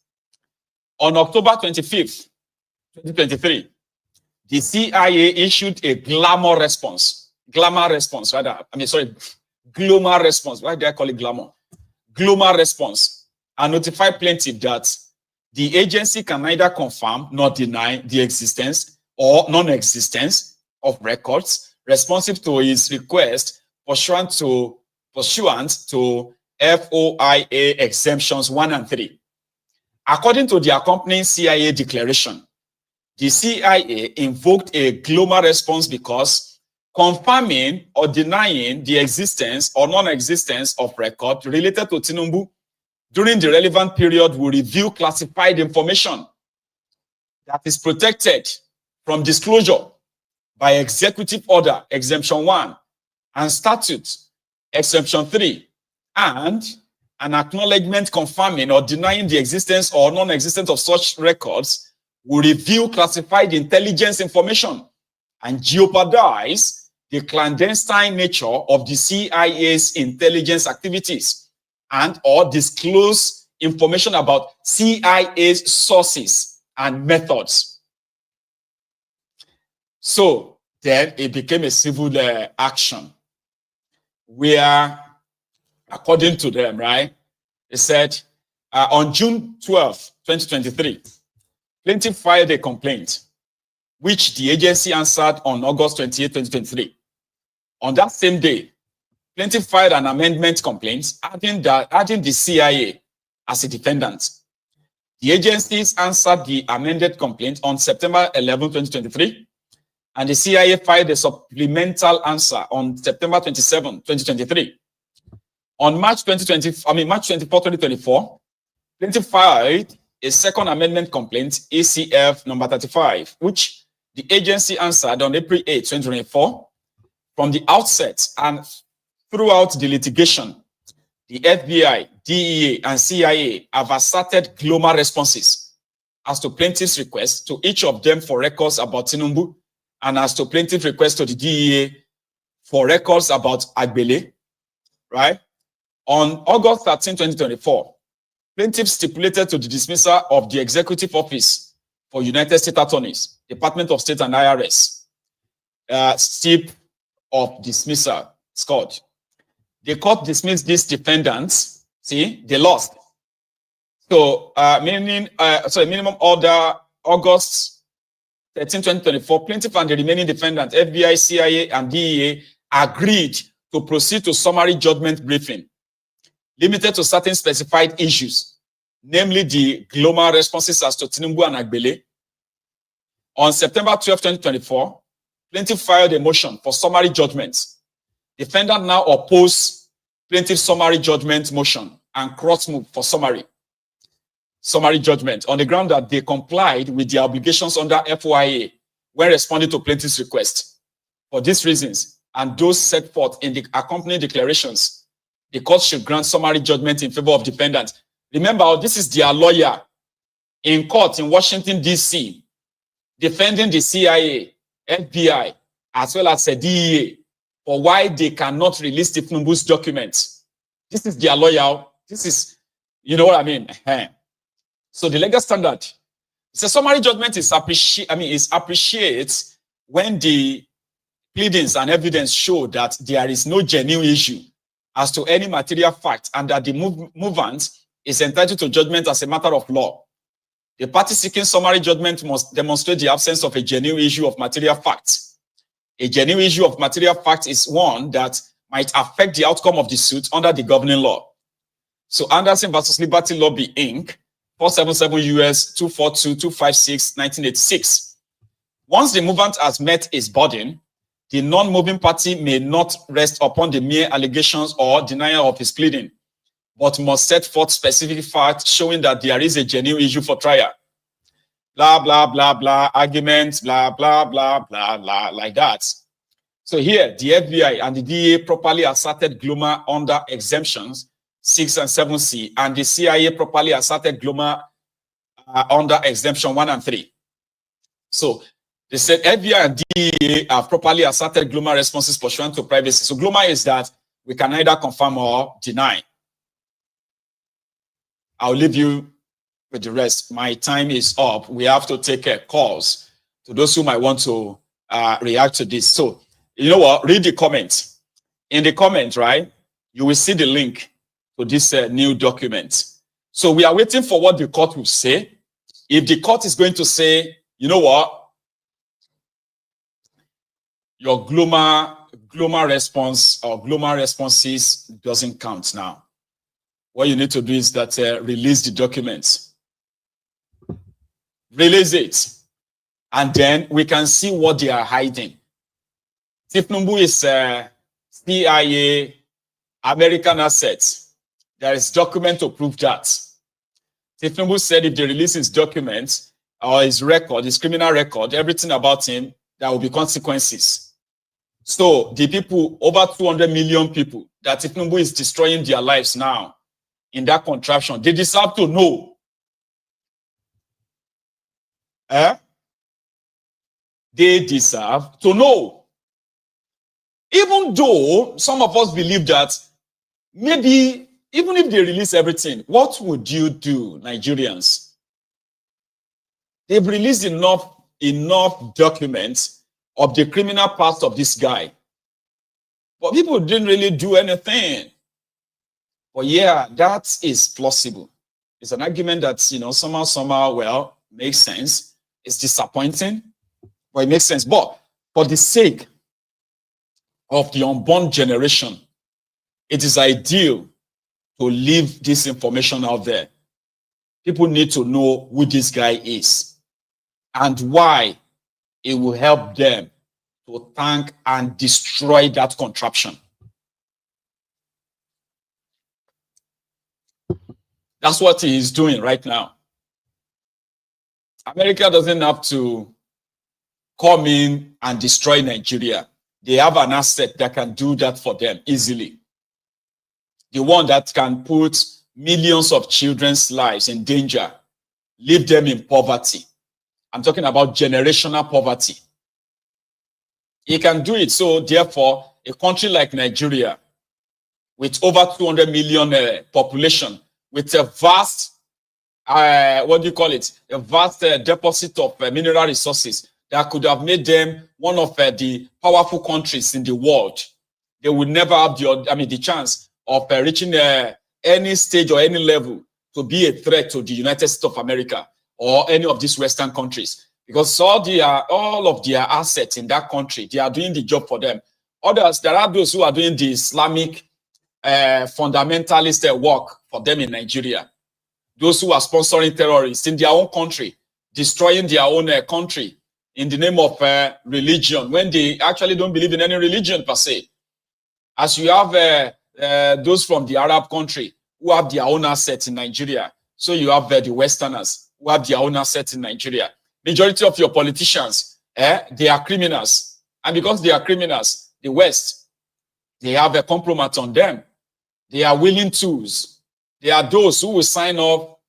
On October 25th, 2023, the CIA issued a glomar response. Why did I call it glamour? Glomar response, and notified plaintiff that the agency can neither confirm nor deny the existence or non-existence of records responsive to his request pursuant to FOIA exemptions 1 and 3. According to the accompanying CIA declaration, the CIA invoked a glomar response because confirming or denying the existence or non-existence of record related to Tinubu during the relevant period will reveal classified information that is protected from disclosure by executive order, exemption 1, and statute, exemption 3, and an acknowledgement confirming or denying the existence or non-existence of such records will reveal classified intelligence information and jeopardize the clandestine nature of the CIA's intelligence activities and or disclose information about CIA's sources and methods. So then it became a civil action where, according to them, right, they said on June 12, 2023, plaintiff filed a complaint, which the agency answered on August 28, 2023. On that same day, plaintiff filed an amendment complaint adding the CIA as a defendant. The agencies answered the amended complaint on September 11, 2023, and the CIA filed a supplemental answer on September 27, 2023. On March 24, 2024, plaintiff filed a second amendment complaint, ACF number 35, which the agency answered on April 8, 2024. From the outset and throughout the litigation, the FBI, DEA, and CIA have asserted glomar responses as to plaintiff's request to each of them for records about Tinubu, and as to plaintiff's request to the DEA for records about Agbele, right? On August 13, 2024, plaintiff stipulated to the dismissal of the Executive Office for United States Attorneys, Department of State and IRS, stip of dismissal scored. The court dismissed these defendants. See, they lost. So, minimum order, August 13, 2024, plaintiff and the remaining defendants, FBI, CIA, and DEA, agreed to proceed to summary judgment briefing, limited to certain specified issues, namely the glomar responses as to Tinubu and Agbele. On September 12, 2024, plaintiff filed a motion for summary judgment. Defendant now oppose plaintiff's summary judgment motion and cross-move for summary judgment on the ground that they complied with their obligations under FOIA when responding to plaintiff's request. For these reasons, and those set forth in the accompanying declarations, the court should grant summary judgment in favor of defendant. Remember, this is their lawyer in court in Washington, D.C., defending the CIA, FBI, as well as the DEA, for why they cannot release thiefnubu's documents. This is their lawyer. This is, you know what I mean? So the legal standard, so summary judgment is appreciates when the pleadings and evidence show that there is no genuine issue as to any material fact and that the movant is entitled to judgment as a matter of law. The party seeking summary judgment must demonstrate the absence of a genuine issue of material facts. A genuine issue of material fact is one that might affect the outcome of the suit under the governing law. So Anderson versus Liberty Lobby Inc., 477 US 242-256, 1986. Once the movement has met its burden, the non-moving party may not rest upon the mere allegations or denial of his pleading, but must set forth specific facts showing that there is a genuine issue for trial. Blah, blah, blah, blah, arguments, blah, blah, blah, blah, blah, like that. So here, the FBI and the DA properly asserted Gloma under exemptions 6 and 7C, and the CIA properly asserted Gloma under exemption 1 and 3. So they said FBI and DA have properly asserted Gloma responses pursuant to privacy. So Gloma is that we can either confirm or deny. I'll leave you with the rest. My time is up. We have to take calls to those who might want to react to this. So, you know what? Read the comments. In the comment, right, you will see the link to this new document. So we are waiting for what the court will say. If the court is going to say, you know what, your Gloma response or Gloma responses doesn't count now. What you need to do is that release the documents. Release it. And then we can see what they are hiding. thiefnubu is CIA American assets. There is document to prove that. thiefnubu said if they release his documents or his record, his criminal record, everything about him, there will be consequences. So the people, over 200 million people, that thiefnubu is destroying their lives now in that contraption, they deserve to know. They deserve to know. Even though some of us believe that maybe even if they release everything, what would you do, Nigerians? They've released enough documents of the criminal past of this guy. But people didn't really do anything. But yeah, that is plausible. It's an argument that, you know, somehow, well, makes sense. It's disappointing, but it makes sense. But for the sake of the unborn generation, it is ideal to leave this information out there. People need to know who this guy is and why it will help them to tank and destroy that contraption. That's what he is doing right now. America doesn't have to come in and destroy Nigeria. They have an asset that can do that for them easily. The one that can put millions of children's lives in danger, leave them in poverty. I'm talking about generational poverty. He can do it. So therefore, a country like Nigeria, with over 200 million population, with a vast, what do you call it? A vast deposit of mineral resources that could have made them one of the powerful countries in the world. They would never have the chance of reaching any stage or any level to be a threat to the United States of America or any of these Western countries, because all of their assets in that country, they are doing the job for them. Others, there are those who are doing the Islamic fundamentalist work for them in Nigeria. Those who are sponsoring terrorists in their own country, destroying their own country in the name of religion, when they actually don't believe in any religion per se. As you have those from the Arab country who have their own assets in Nigeria, so you have the Westerners who have their own assets in Nigeria. Majority of your politicians, they are criminals. And because they are criminals, the West, they have a compromise on them. They are willing tools. They are those who will sign off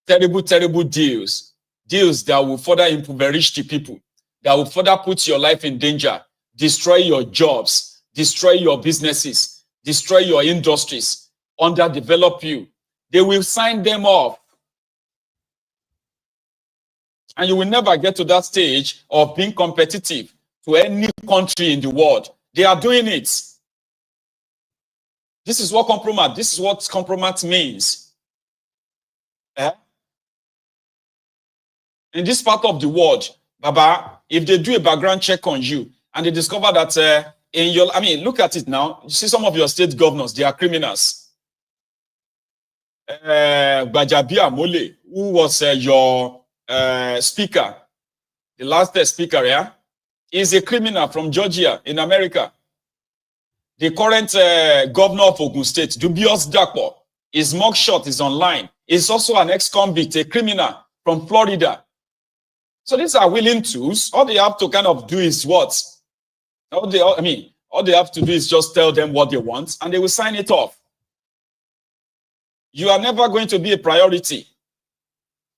terrible deals. Deals that will further impoverish the people, that will further put your life in danger, destroy your jobs, destroy your businesses, destroy your industries, underdevelop you. They will sign them off. And you will never get to that stage of being competitive to any country in the world. They are doing it. This is what compromise means. In this part of the world, Baba, if they do a background check on you and they discover that look at it now. You see some of your state governors, they are criminals. Gbajabia Mole, who was your speaker, the last speaker, yeah, is a criminal from Georgia in America. The current governor of Ogun State, Dubious Dapo, his mugshot is online. He's also an ex-convict, a criminal from Florida. So these are willing tools. All they have to kind of do is what? All they have to do is just tell them what they want, and they will sign it off. You are never going to be a priority.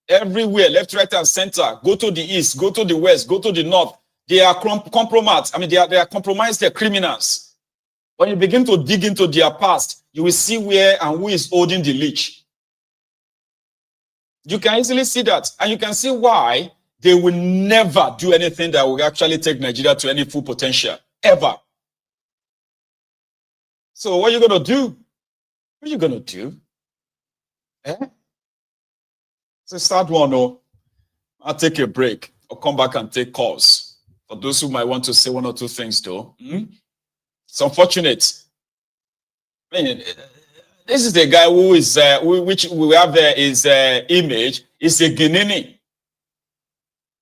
Everywhere, left, right, and center. Go to the east, go to the west, go to the north. They are compromised. They are compromised. They're criminals. When you begin to dig into their past, you will see where and who is holding the leash. You can easily see that, and you can see why they will never do anything that will actually take Nigeria to any full potential, ever. So what are you going to do? What are you going to do? It's a sad one, though. I'll take a break. I'll come back and take calls. For those who might want to say one or two things, though. It's unfortunate. I mean, this is the guy who is, which we have his image, is a Guinean.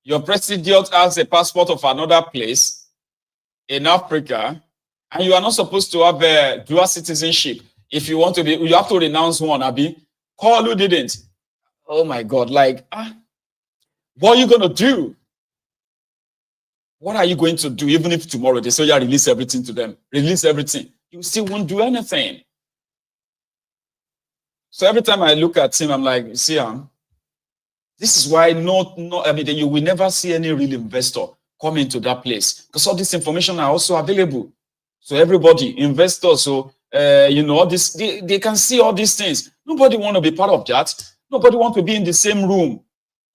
Your president has a passport of another place in Africa, and you are not supposed to have a dual citizenship. If you want to be, you have to renounce one, Abi. Call who didn't. Oh my God, like, what are you going to do? What are you going to do? Even if tomorrow they say, yeah, release everything to them, release everything, you still won't do anything. So every time I look at him, I'm like, see, this is why you will never see any real investor come into that place, because all this information are also available. So everybody, investors, so all this, they can see all these things. Nobody want to be part of that. Nobody want to be in the same room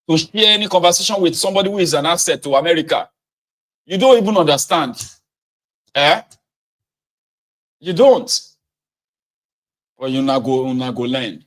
to share any conversation with somebody who is an asset to America. You don't even understand. You don't. Well, you not go learn.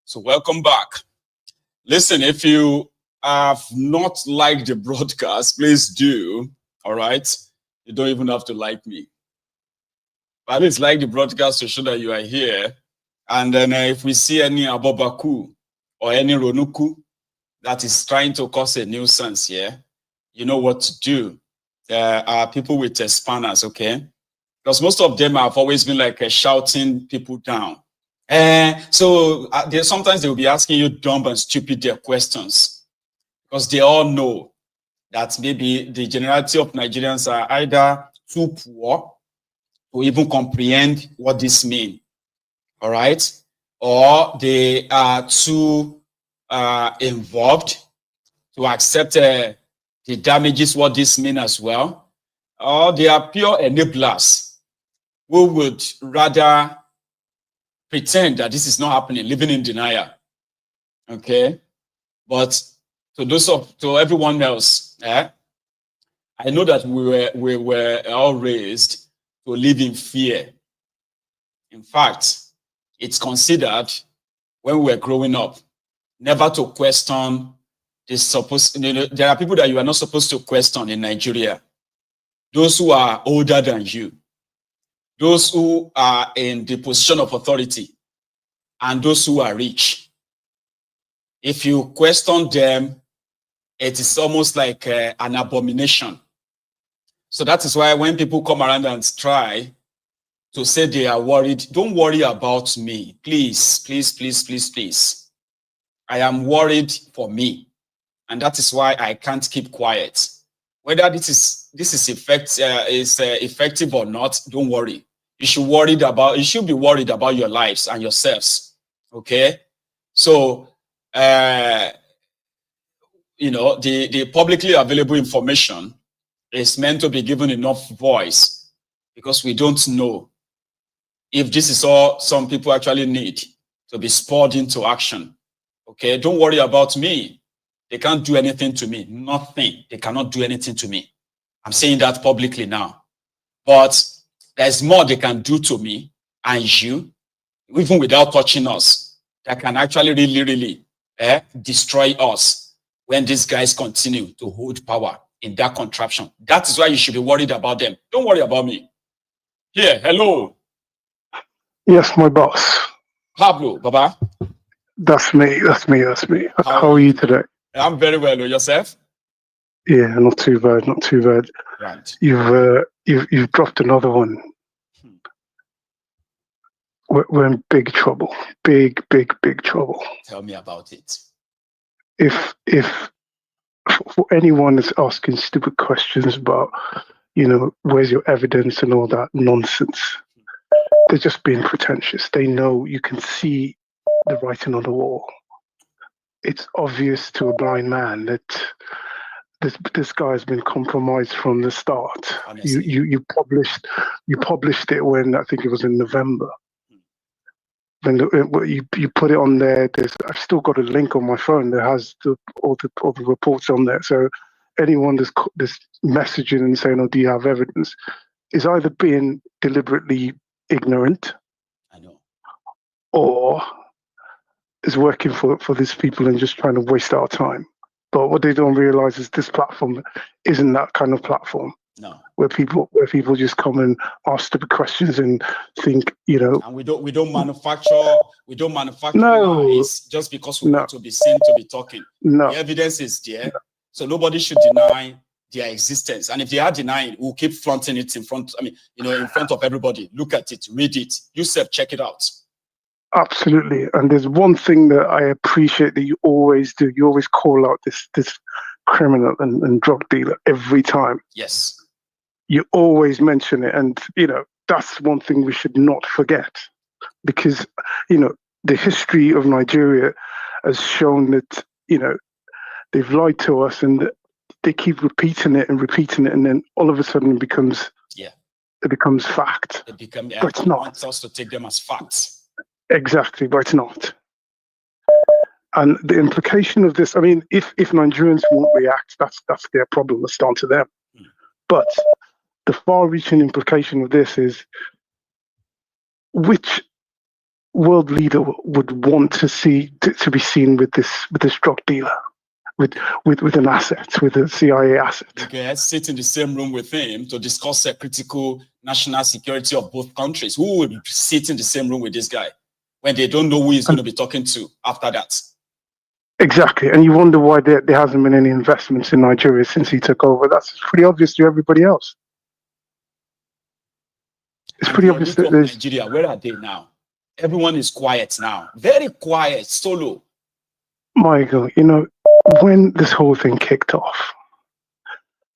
So welcome back. Listen, if you have not liked the broadcast, please do. All right. You don't even have to like me. But at least like the broadcast to show that you are here. And then if we see any abobaku or any ronuku that is trying to cause a nuisance here, you know what to do. There are people with spanners, okay? Because most of them have always been like shouting people down. So sometimes they will be asking you dumb and stupid questions, because they all know that maybe the generality of Nigerians are either too poor to even comprehend what this means, all right? Or they are too involved to accept the damages, what this means as well, or they are pure enablers who would rather pretend that this is not happening, living in denial. Okay, but to everyone else, I know that we were all raised to live in fear. In fact, it's considered when we were growing up never to question there are people that you are not supposed to question in Nigeria. Those who are older than you, those who are in the position of authority, and those who are rich. If you question them, it is almost like an abomination. So that is why when people come around and try to say they are worried, don't worry about me. Please, please, please, please, please. I am worried for me. And that is why I can't keep quiet. Whether this is effective or not, don't worry. You should be worried about your lives and yourselves. Okay? So the publicly available information is meant to be given enough voice, because we don't know if this is all some people actually need to be spurred into action. Okay, don't worry about me. They can't do anything to me. Nothing. They cannot do anything to me. I'm saying that publicly now. But there's more they can do to me and you, even without touching us, that can actually really, really destroy us when these guys continue to hold power in that contraption. That is why you should be worried about them. Don't worry about me. Here, hello. Yes, my boss. Pablo, Baba. That's me. How are you today? I'm very well. Yourself? Yeah, not too bad. Not too bad. Right. You've dropped another one. We're in big trouble. Big trouble. Tell me about it. If for anyone that's asking stupid questions about, where's your evidence and all that nonsense, they're just being pretentious. They know, you can see the writing on the wall. It's obvious to a blind man that this guy has been compromised from the start. Honestly. You published it when, I think it was in November. Then you put it on there. I've still got a link on my phone that has all the reports on there. So anyone that's messaging and saying, "Oh, do you have evidence?" is either being deliberately ignorant, I know, or is working for these people and just trying to waste our time. But what they don't realize is this platform isn't that kind of platform. No. Where people just come and ask stupid questions and think, And we don't manufacture lies just because we want to be seen to be talking. No. The evidence is there, so nobody should deny their existence. And if they are denying, we'll keep flaunting it in front of everybody. Look at it, read it, yourself, check it out. Absolutely. And there's one thing that I appreciate that you always do. You always call out this criminal and drug dealer every time. Yes. You always mention it. And, that's one thing we should not forget. Because, the history of Nigeria has shown that, they've lied to us and they keep repeating it. And then all of a sudden it becomes fact. But it's not. Wants us to take them as facts. Exactly, but it's not. And the implication of this, if Nigerians won't react, that's their problem. It's down to them. But the far-reaching implication of this is, which world leader would want to be seen with this drug dealer, with an asset, with a CIA asset? Okay, sit in the same room with him to discuss the critical national security of both countries. Who would sit in the same room with this guy when they don't know who he's going to be talking to after that? Exactly. And you wonder why there hasn't been any investments in Nigeria since he took over. That's pretty obvious to everybody else. It's pretty obvious that there's... Nigeria, where are they now? Everyone is quiet now. Very quiet, solo. Michael, when this whole thing kicked off,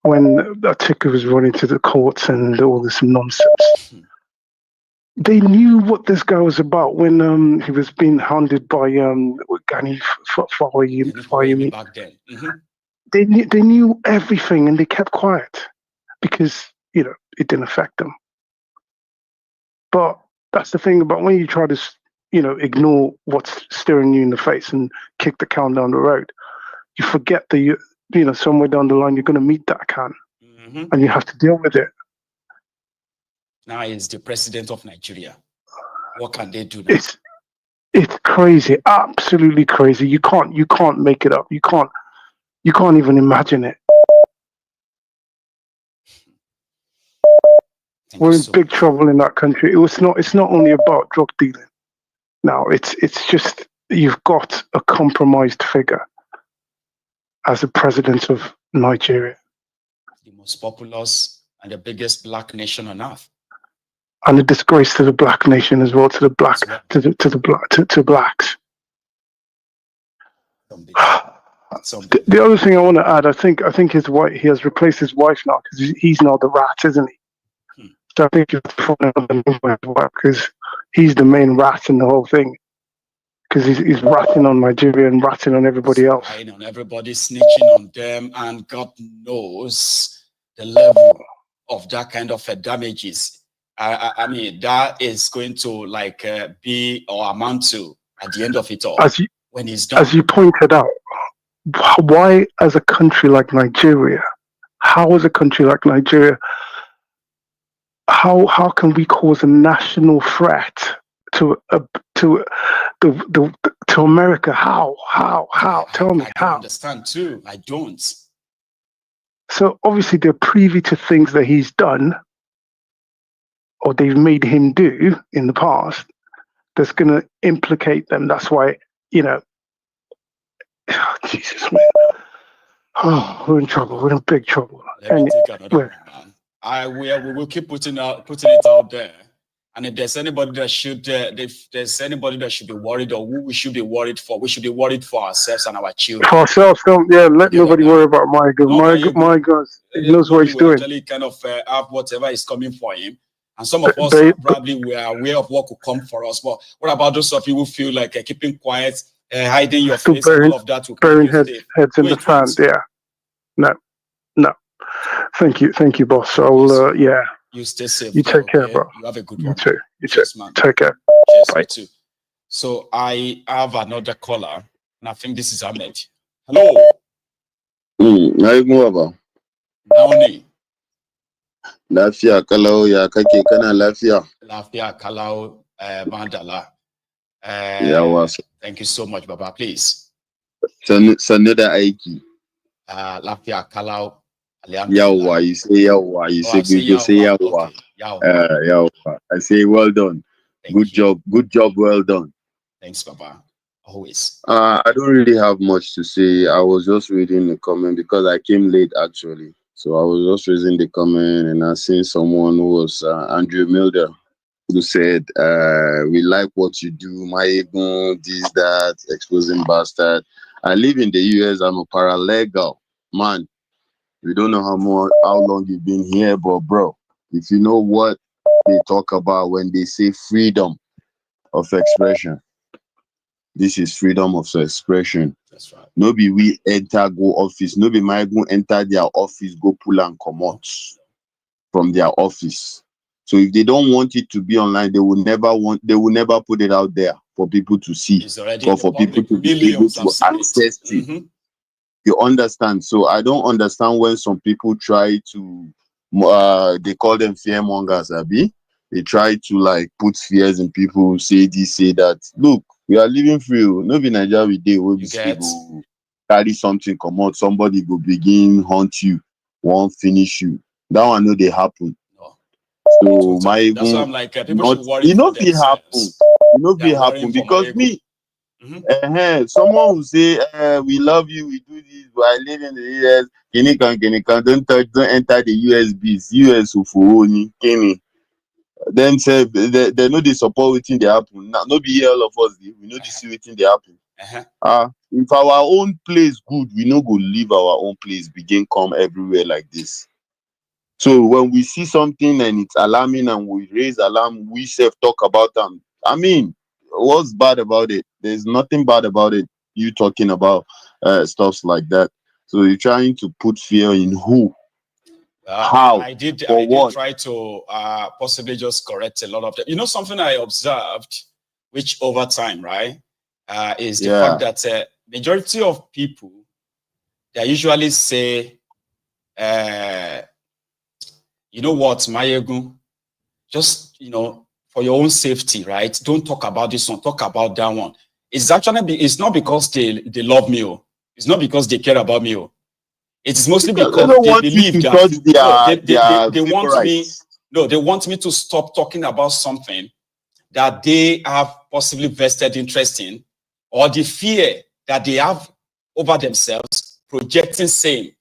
when Atiku was running to the courts and all this nonsense, they knew what this guy was about when he was being hounded by Gani Fawayimi back then. they knew everything and they kept quiet because, you know, it didn't affect them. But that's the thing about when you try to, you know, ignore what's staring you in the face and kick the can down the road, you forget that you know, somewhere down the line you're going to meet that can, and you have to deal with it. Now he's the president of Nigeria. What can they do now? It's crazy, absolutely crazy. You can't make it up. You can't even imagine it. We're in big trouble in that country. It's not only about drug dealing. Now it's just you've got a compromised figure as the president of Nigeria, the most populous and the biggest black nation on earth, and a disgrace to the black nation as well, to the blacks. The other thing I want to add, I think his wife, he has replaced his wife now because he's now the rat, isn't he? So I think because he's the main rat in the whole thing. Because he's ratting on Nigeria and ratting on everybody else. Spying on everybody, snitching on them, and God knows the level of that kind of damages. I mean, that is going to like be or amount to at the end of it all when he's done. As you pointed out, why as a country like Nigeria, how can we cause a national threat to America? How? Tell me how. I understand too. I don't. So obviously they're privy to things that he's done or they've made him do in the past that's going to implicate them. That's why, you know, Jesus, man. Oh, we're in trouble. We're in big trouble. Let me take another one, man. We will keep putting it out there. And if there's anybody that should, be worried, or who we should be worried for, we should be worried for ourselves and our children. For ourselves, let nobody worry about my God. My God, he knows what he's doing. Actually, kind of have whatever is coming for him, and some of us probably were aware of what could come for us. But what about those of you who feel like keeping quiet, hiding your face, and all of that? Burying heads in the sand. Yeah, no. Thank you, boss. So you stay safe. You take care, bro. You have a good one. You too. Man. Take care. Cheers, bye. You too. So I have another caller, and I think this is Ahmed. Hello. Naoni. Lafiya kalau ya kake kana lafiya? Lafiya kalau Mandala. Yawa. Thank you so much, Baba. Please. Sannu da aiki. Lafiya kalau. Yawa, you say yawa, you say good, you say yawa. Okay. Yawa. Yawa. I say well done. Good job, well done. Thanks, Baba. Always. I don't really have much to say. I was just reading the comment because I came late actually. So I was just reading the comment and I seen someone who was Andrew Milder, who said, we like what you do, Mayegun, this, that, exposing bastard. I live in the US, I'm a paralegal. Man, we don't know how long you've been here, but bro, if you know what they talk about when they say freedom of expression, this is freedom of expression. That's right. Nobody we enter go office. Nobody might go enter their office, go pull and come out from their office. So if they don't want it to be online, they will never put it out there for people to see, or for people to be able to access it. You understand? So I don't understand when some people try to, they call them fearmongers, Abi. They try to like put fears in people, say this, say that. Look, we are living free. No be Nigeria we dey. We go carry something, come out. Somebody go begin hunt you, won't finish you. That one no they happen. So my that's why I'm like people should worry. You know it happen. You know it happen because me. Someone will say, we love you, we do this, but I live in the US. Don't enter the USBs. US for only Kenny. Them say they know they support within the happen. Now, not be here all of us. We know this within the happen. If our own place good, we no go leave our own place, begin come everywhere like this. So when we see something and it's alarming and we raise alarm, we self talk about them. I mean, what's bad about it? There's nothing bad about it. You talking about stuff like that. So you're trying to put fear in who? How? I did what? try to possibly just correct a lot of them. You know, something I observed, which over time, right, is the fact that majority of people, they usually say, you know what, Mayegun, just, you know, for your own safety, right? Don't talk about this one, talk about that one. It's actually, it's not because they love me, oh. It's not because they care about me, oh. It's mostly because they believe that they want me. No, they want me to stop talking about something that they have possibly vested interest in, or the fear that they have over themselves, projecting same.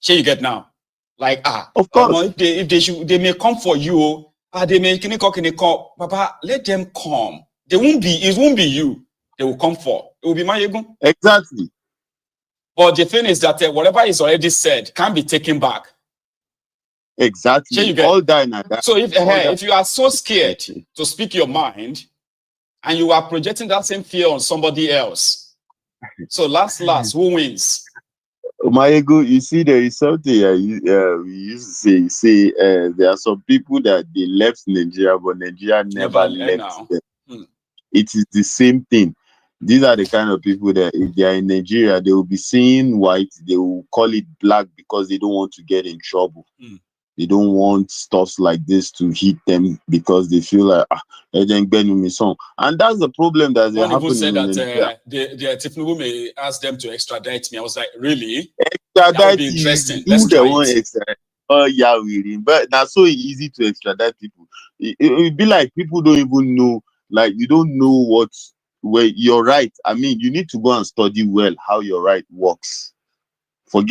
Here you get now, like of course, if they may come for you. They may can come, Papa. Let them come. They won't be. It won't be you. They will come for. It will be Mayegun. Exactly. But the thing is that whatever is already said can't be taken back. Exactly. All that. So if you are so scared to speak your mind, and you are projecting that same fear on somebody else, so last, who wins? Mayegun, you see, there is something we used to say. There are some people that they left Nigeria, but Nigeria never left them. It is the same thing. These are the kind of people that if they are in Nigeria, they will be seeing white, they will call it black because they don't want to get in trouble. They don't want stuff like this to hit them because they feel like and that's the problem that they happen said in that the Tinubu may ask them to extradite me. I was like, really? That would be interesting. Let's try it. Oh yeah, really. But that's so easy to extradite people. It would be like people don't even know, like you don't know where you're right. I mean, you need to go and study well how your right works. You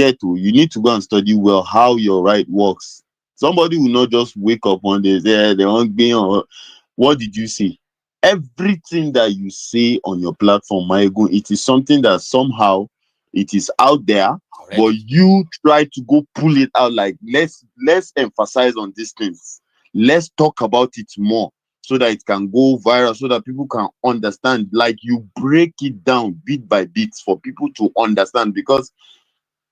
need to go and study well how your right works. Somebody will not just wake up one day and say, they won't be on. What did you say? Everything that you say on your platform, Mayegun, it is something that somehow it is out there, but you try to go pull it out. Like let's emphasize on these things. Let's talk about it more so that it can go viral, so that people can understand. Like you break it down bit by bit for people to understand, because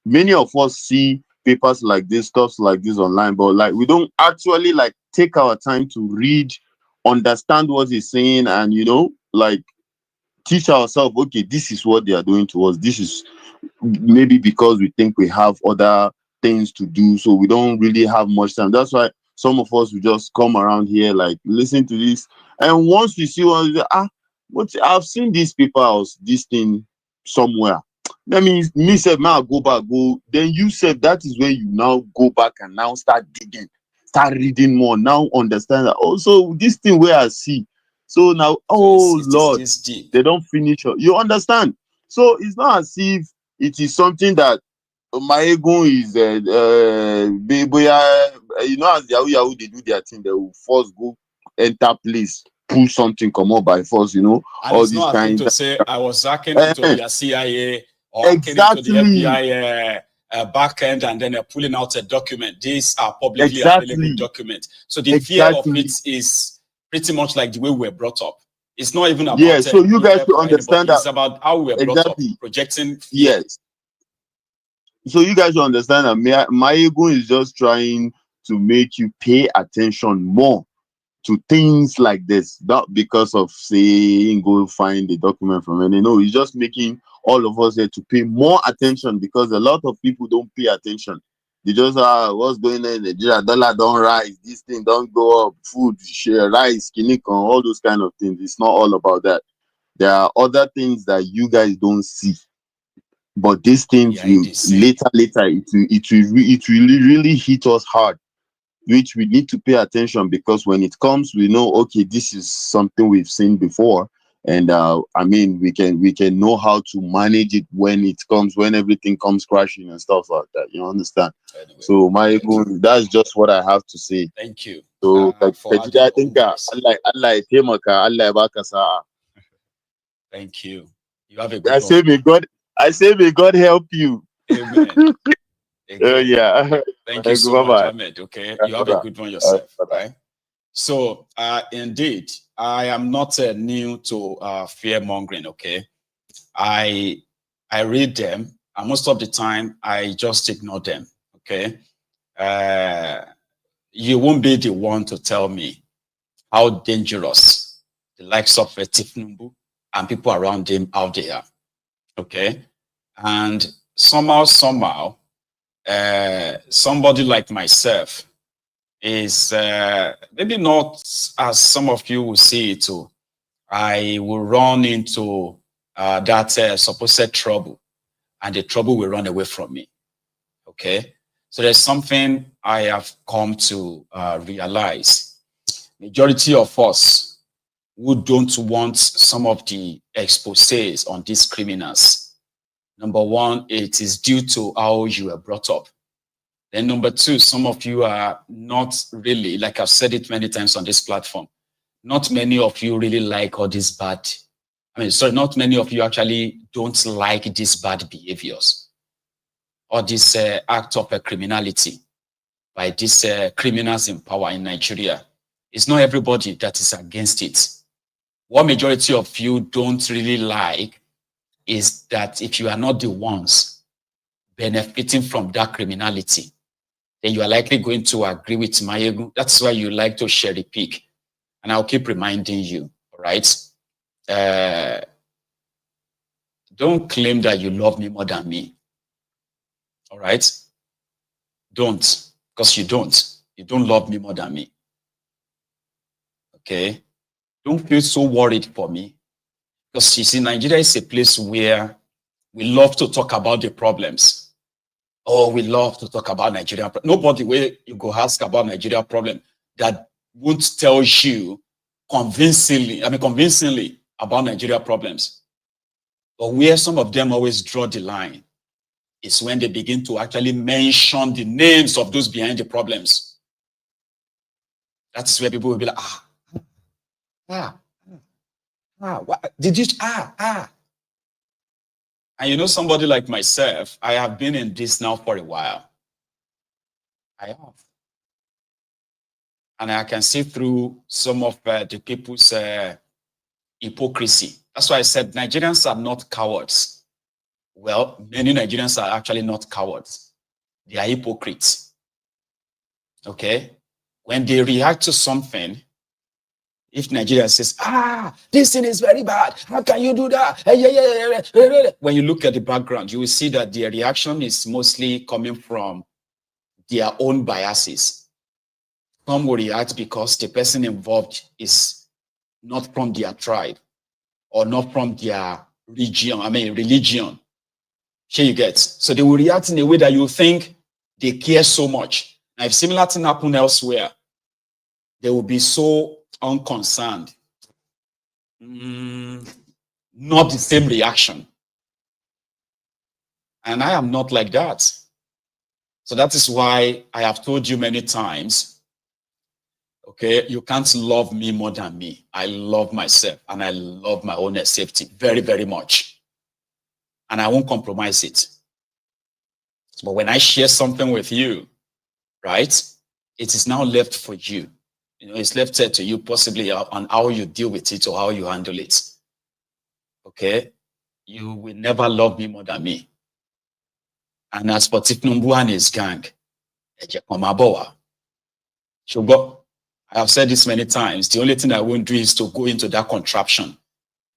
many of us see papers like this, stuff like this online, but like we don't actually like take our time to read, understand what he's saying, and like teach ourselves, okay, this is what they are doing to us. This is maybe because we think we have other things to do, so we don't really have much time. That's why some of us will just come around here, like listen to this, and once we see one, but I've seen this paper or this thing somewhere. That means me said, man, go back, then you said that is where you now go back and now start digging, start reading more, now understand that also this thing where I see. So now, Lord, they don't finish. You understand? So it's not as if it is something that Mayegun is as Yahoo they do their thing, they will first go enter place, pull something, come up by force, and all it's these not kinds to say I was hacking into the CIA or exactly. into the FBI back end and then pulling out a document. These are publicly available documents. So the fear of it is pretty much like the way we were brought up. It's not even about so you guys to understand that it's about how we were brought up, projecting fear. Yes. So you guys will understand that Mayegun is just trying to make you pay attention more to things like this, not because of saying go find the document from any. No, he's just making all of us here to pay more attention, because a lot of people don't pay attention. They just what's going on in Nigeria? Dollar don't rise, this thing don't go up, food, share, rice, kinikon, all those kind of things. It's not all about that. There are other things that you guys don't see, but these things will later it will really hit us hard, which we need to pay attention, because when it comes, we know, okay, this is something we've seen before, and I mean, we can know how to manage it when it comes, when everything comes crashing and stuff like that. You understand? Anyway, so that's just what I have to say. Thank you. So I think thank you. You have a good I say may God help you. Amen. Yeah. Thank you so much, Ahmed. Okay, you have a good one yourself, right? So, indeed, I am not new to fear mongering. Okay, I read them. And most of the time, I just ignore them, okay? You won't be the one to tell me how dangerous the likes of Tinubu and people around him out there, okay? And somehow, somebody like myself is maybe not as some of you will see it too. I will run into that supposed trouble, and the trouble will run away from me, okay? So there's something I have come to realize. Majority of us who don't want some of the exposés on these criminals, number one, it is due to how you were brought up. Then number two, some of you are not really, like I've said it many times on this platform, not many of you really like all these bad, not many of you actually don't like these bad behaviors or this act of criminality by these criminals in power in Nigeria. It's not everybody that is against it. What majority of you don't really like is that if you are not the ones benefiting from that criminality, then you are likely going to agree with Mayegu. That's why you like to cherry pick. And I'll keep reminding you, all right? Don't claim that you love me more than me, all right? Don't, because you don't. You don't love me more than me, okay? Don't feel so worried for me. Because you see, Nigeria is a place where we love to talk about the problems. Oh, we love to talk about Nigeria. Nobody where you go ask about Nigeria problem that won't tell you convincingly about Nigeria problems. But where some of them always draw the line is when they begin to actually mention the names of those behind the problems. That's where people will be like, what did you, And you know, somebody like myself, I have been in this now for a while. I have. And I can see through some of the people's hypocrisy. That's why I said Nigerians are not cowards. Well, many Nigerians are actually not cowards. They are hypocrites. Okay? When they react to something, if Nigeria says, this thing is very bad, how can you do that? When you look at the background, you will see that their reaction is mostly coming from their own biases. Some will react because the person involved is not from their tribe or not from their religion. Here you get. So they will react in a way that you think they care so much. Now, if similar thing happen elsewhere, they will be so unconcerned. Not the same reaction. And I am not like that. So that is why I have told you many times, okay, you can't love me more than me. I love myself and I love my own safety very, very much. And I won't compromise it. But when I share something with you, right, it is now left for you. You know, it's left to you possibly on how you deal with it or how you handle it. Okay? You will never love me more than me. And as for thiefnubu and his gang, I have said this many times. The only thing I won't do is to go into that contraption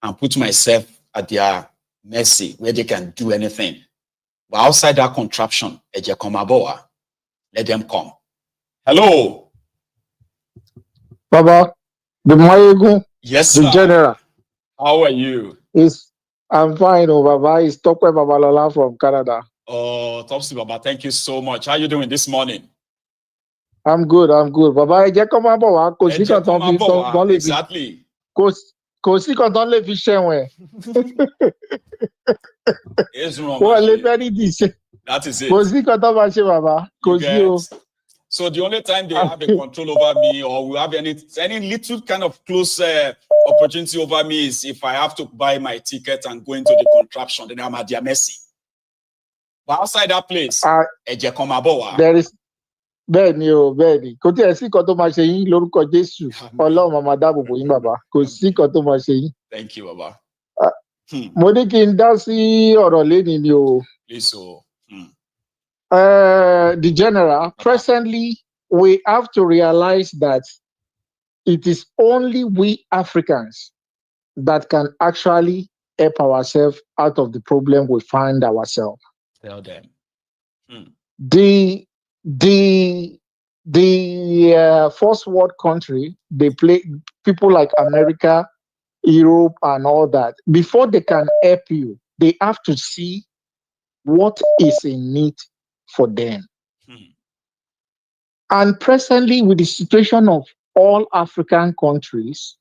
and put myself at their mercy where they can do anything. But outside that contraption, let them come. Hello. Baba, the Mayegun, Yes, the sir. general. How are you? I'm fine, Baba. It's Tokwe Babalola from Canada. Oh, Topsy Baba, thank you so much. How are you doing this morning? I'm good. Baba, Exactly. Don't let me share. That is it. So the only time they have a control over me or will have any little kind of close opportunity over me is if I have to buy my ticket and go into the contraption, then I'm at their mercy. But outside that place, there is Benny. Thank you, Baba. Monique Ndasi or Lenin, you. Please, so. The general, presently, we have to realize that it is only we Africans that can actually help ourselves out of the problem we find ourselves. Tell them. The first world country, they play people like America, Europe, and all that. Before they can help you, they have to see what is in need for them. And presently, with the situation of all African countries,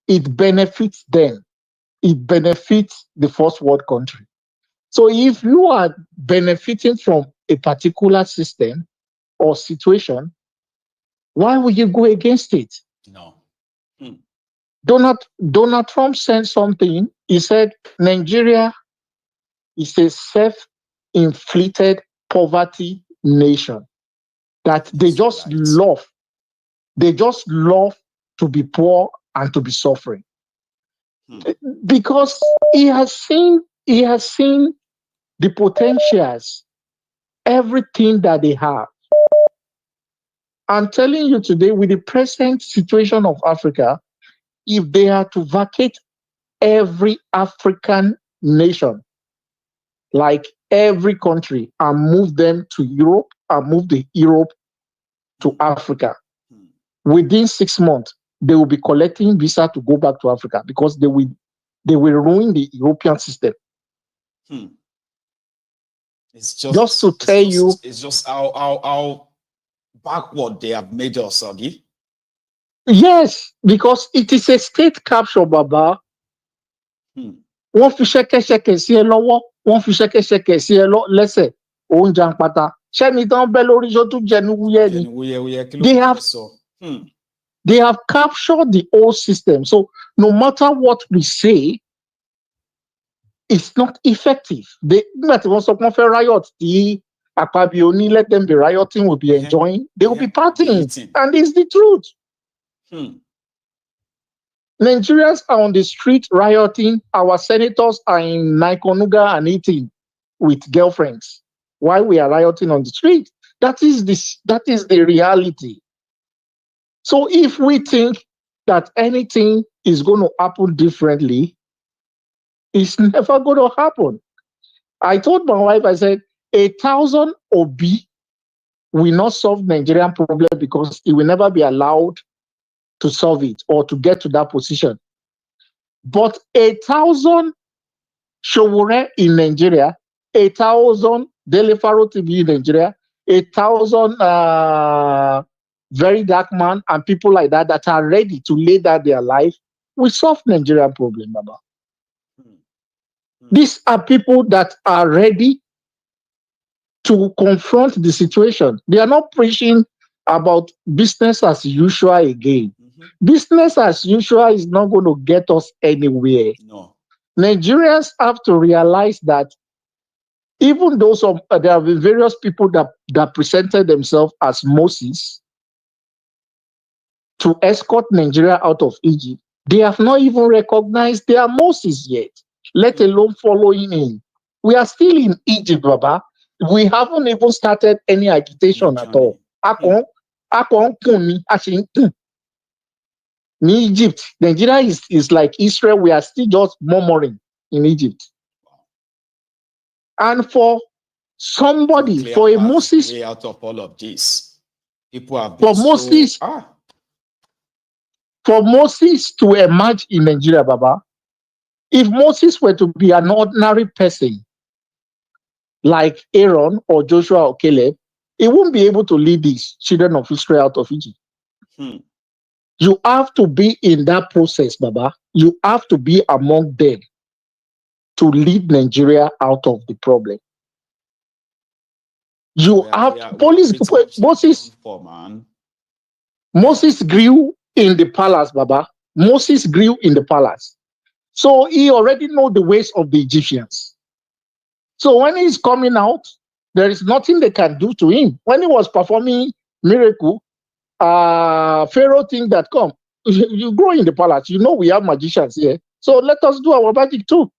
it benefits them. It benefits the first world country. So if you are benefiting from a particular system or situation, why would you go against it? No. Donald Trump said something. He said, Nigeria is a self-inflicted poverty nation. That they just love. They just love to be poor and to be suffering. Because he has seen the potentials, everything that they have. I'm telling you today, with the present situation of Africa, if they are to vacate every African nation, like every country, and move them to Europe, and move the Europe to Africa, within 6 months, they will be collecting visa to go back to Africa because they will ruin the European system. It's just to tell you, it's just how backward they have made us, Agi. Yes, because it is a state capture, Baba. Wọ́n fi ṣẹ́kẹ́ṣẹkẹ̀ sí ẹ lọ́wọ́, wọ́n fi ṣẹ́kẹ́ṣẹkẹ̀ sí ẹ lẹ́sẹ̀, oúnjẹ àpáta. Ṣẹ́ni tán bẹ́ lórí iṣó tún jẹnu wúyẹ́ ni. They have captured the whole system. So no matter what we say, it's not effective. Nígbà tí wọ́n sọ pé wọ́n fẹ́ riot tí Akpabio ní let them be rioting, will be enjoying, they will be partying. And it's the truth. Nigerians are on the street rioting. Our senators are in Naikonuga and eating with girlfriends while we are rioting on the street. That is the reality. So if we think that anything is going to happen differently, it's never going to happen. I told my wife, I said, 1,000 OB will not solve Nigerian problem because it will never be allowed to solve it or to get to that position. But 1,000 Showore in Nigeria, 1,000 Delefaro TV in Nigeria, 1,000 Very Dark Man and people like that that are ready to lay down their life will solve Nigerian problem, Baba. These are people that are ready to confront the situation. They are not preaching about business as usual again. Business as usual is not going to get us anywhere. No. Nigerians have to realize that even though there have been various people that presented themselves as Moses to escort Nigeria out of Egypt, they have not even recognized they are Moses yet, let alone following him. We are still in Egypt, Baba. We haven't even started any agitation at all. In Egypt, Nigeria is like Israel. We are still just murmuring in Egypt. And for somebody, for a Moses, way out of all of this, people have for Moses, for Moses to emerge in Nigeria, Baba, if Moses were to be an ordinary person like Aaron or Joshua or Caleb, he won't be able to lead these children of Israel out of Egypt. You have to be in that process, Baba. You have to be among them to lead Nigeria out of the problem. Moses grew in the palace, Baba. Moses grew in the palace. So he already knows the ways of the Egyptians. So when he's coming out, there is nothing they can do to him. When he was performing miracle, Pharaoh think that, come, you grow in the palace. You know we have magicians here. So let us do our magic too.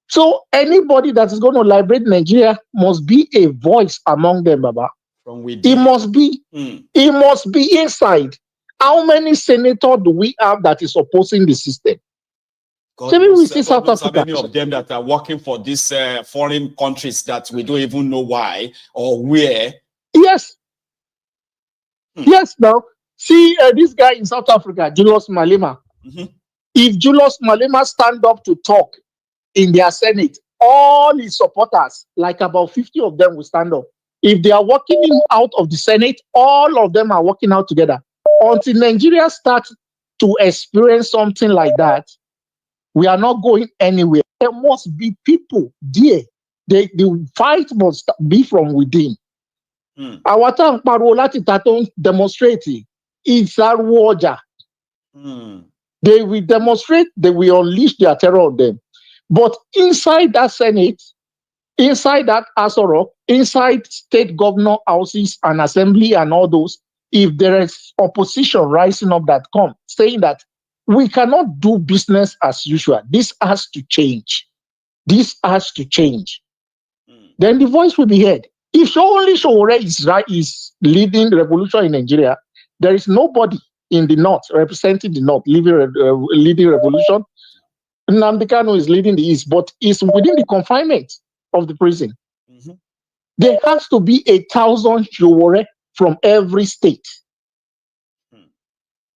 So anybody that is going to liberate Nigeria must be a voice among them, Baba. From within. It must be. It must be inside. How many senators do we have that is opposing the system? God knows, God knows how many of them that are working for these foreign countries that we don't even know why or where. Yes. Yes, now, see this guy in South Africa, Julius Malema. If Julius Malema stand up to talk in their Senate, all his supporters, like about 50 of them will stand up. If they are walking him out of the Senate, all of them are walking out together. Until Nigeria starts to experience something like that, we are not going anywhere. There must be people there. The fight must be from within. Our time parolati taton demonstrating. It's our warja. They will demonstrate, they will unleash their terror on them. But inside that Senate, inside that Asoro, inside state governor houses and assembly and all those, if there is opposition rising up that come saying that we cannot do business as usual, this has to change. This has to change. Then the voice will be heard. If only Sowore is leading revolution in Nigeria, there is nobody in the north representing the north leading revolution. Nnamdi Kanu is leading the east, but it's within the confinement of the prison. There has to be 1,000 Sowore from every state.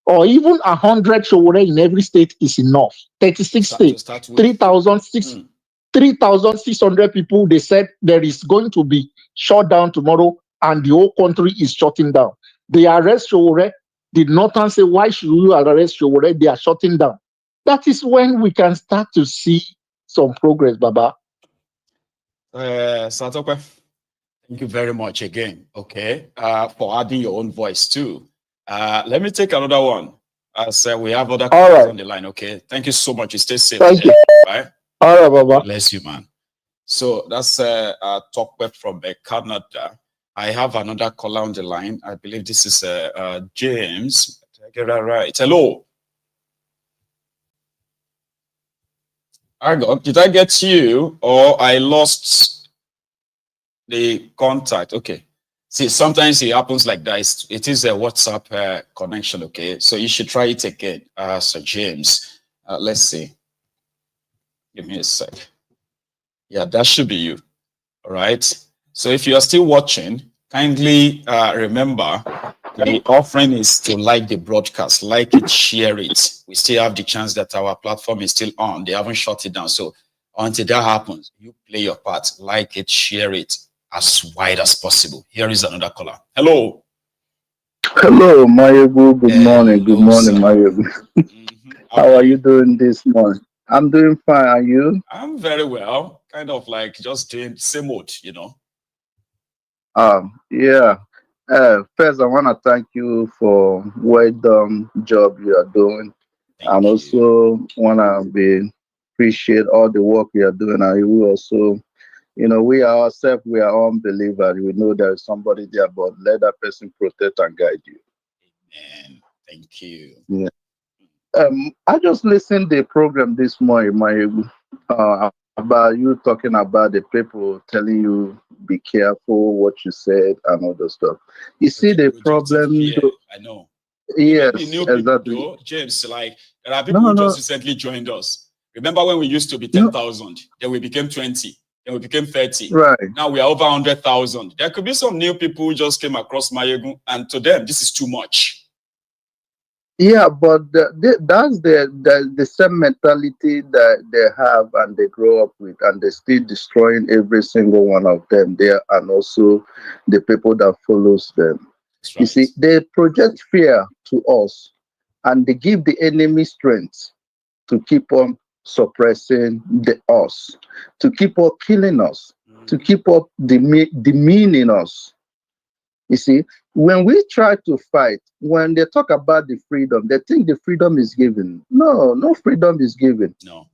Or even 100 Sowore in every state is enough. 36 states, 3,600 people, they said there is going to be shut down tomorrow and the whole country is shutting down. They arrest Sowore. The Northern say, why should you arrest Sowore? They are shutting down. That is when we can start to see some progress, Baba. Satope, thank you very much again, okay, for adding your own voice too. Let me take another one as we have other callers on the line, okay? Thank you so much. You stay safe. Thank you. Right? All right, Baba. Bless you, man. So that's Talk Web from Canada. I have another caller on the line. I believe this is James. Did I get that right? Hello. Did I get you or I lost the contact? Okay. See, sometimes it happens like that. It is a WhatsApp connection, okay? So you should try it again, Sir James. Let's see. Give me a sec. Yeah, that should be you. All right. So if you are still watching, kindly remember the offering is to like the broadcast, like it, share it. We still have the chance that our platform is still on. They haven't shut it down. So until that happens, you play your part, like it, share it as wide as possible. Here is another caller. Hello. Hello, Mayebu. Good morning. Good morning, Mayebu. How are you doing this morning? I'm doing fine. Are you? I'm very well. Kind of like just doing same old, you know. Yeah. First, I want to thank you for well done job you are doing, and also want to appreciate all the work you are doing. And we also, you know, we ourselves, we are unbelievers. We know there is somebody there, but let that person protect and guide you. Amen. Thank you. Yeah. I just listened to the program this morning, about you talking about the people telling you be careful what you said and all the stuff. You see the problem. I know. Yes, exactly. People, James, like there are people who just recently joined us. Remember when we used to be 10,000, then we became 20, then we became 30. Right. Now we are over 100,000. There could be some new people who just came across Mayegun, and to them this is too much. Yeah, but that's the same mentality that they have and they grow up with, and they're still destroying every single one of them there, and also the people that follows them. Right. You see, they project fear to us, and they give the enemy strength to keep on suppressing us, to keep on killing us, to keep up demeaning us. You see, when we try to fight, when they talk about the freedom, they think the freedom is given. No freedom is given. No.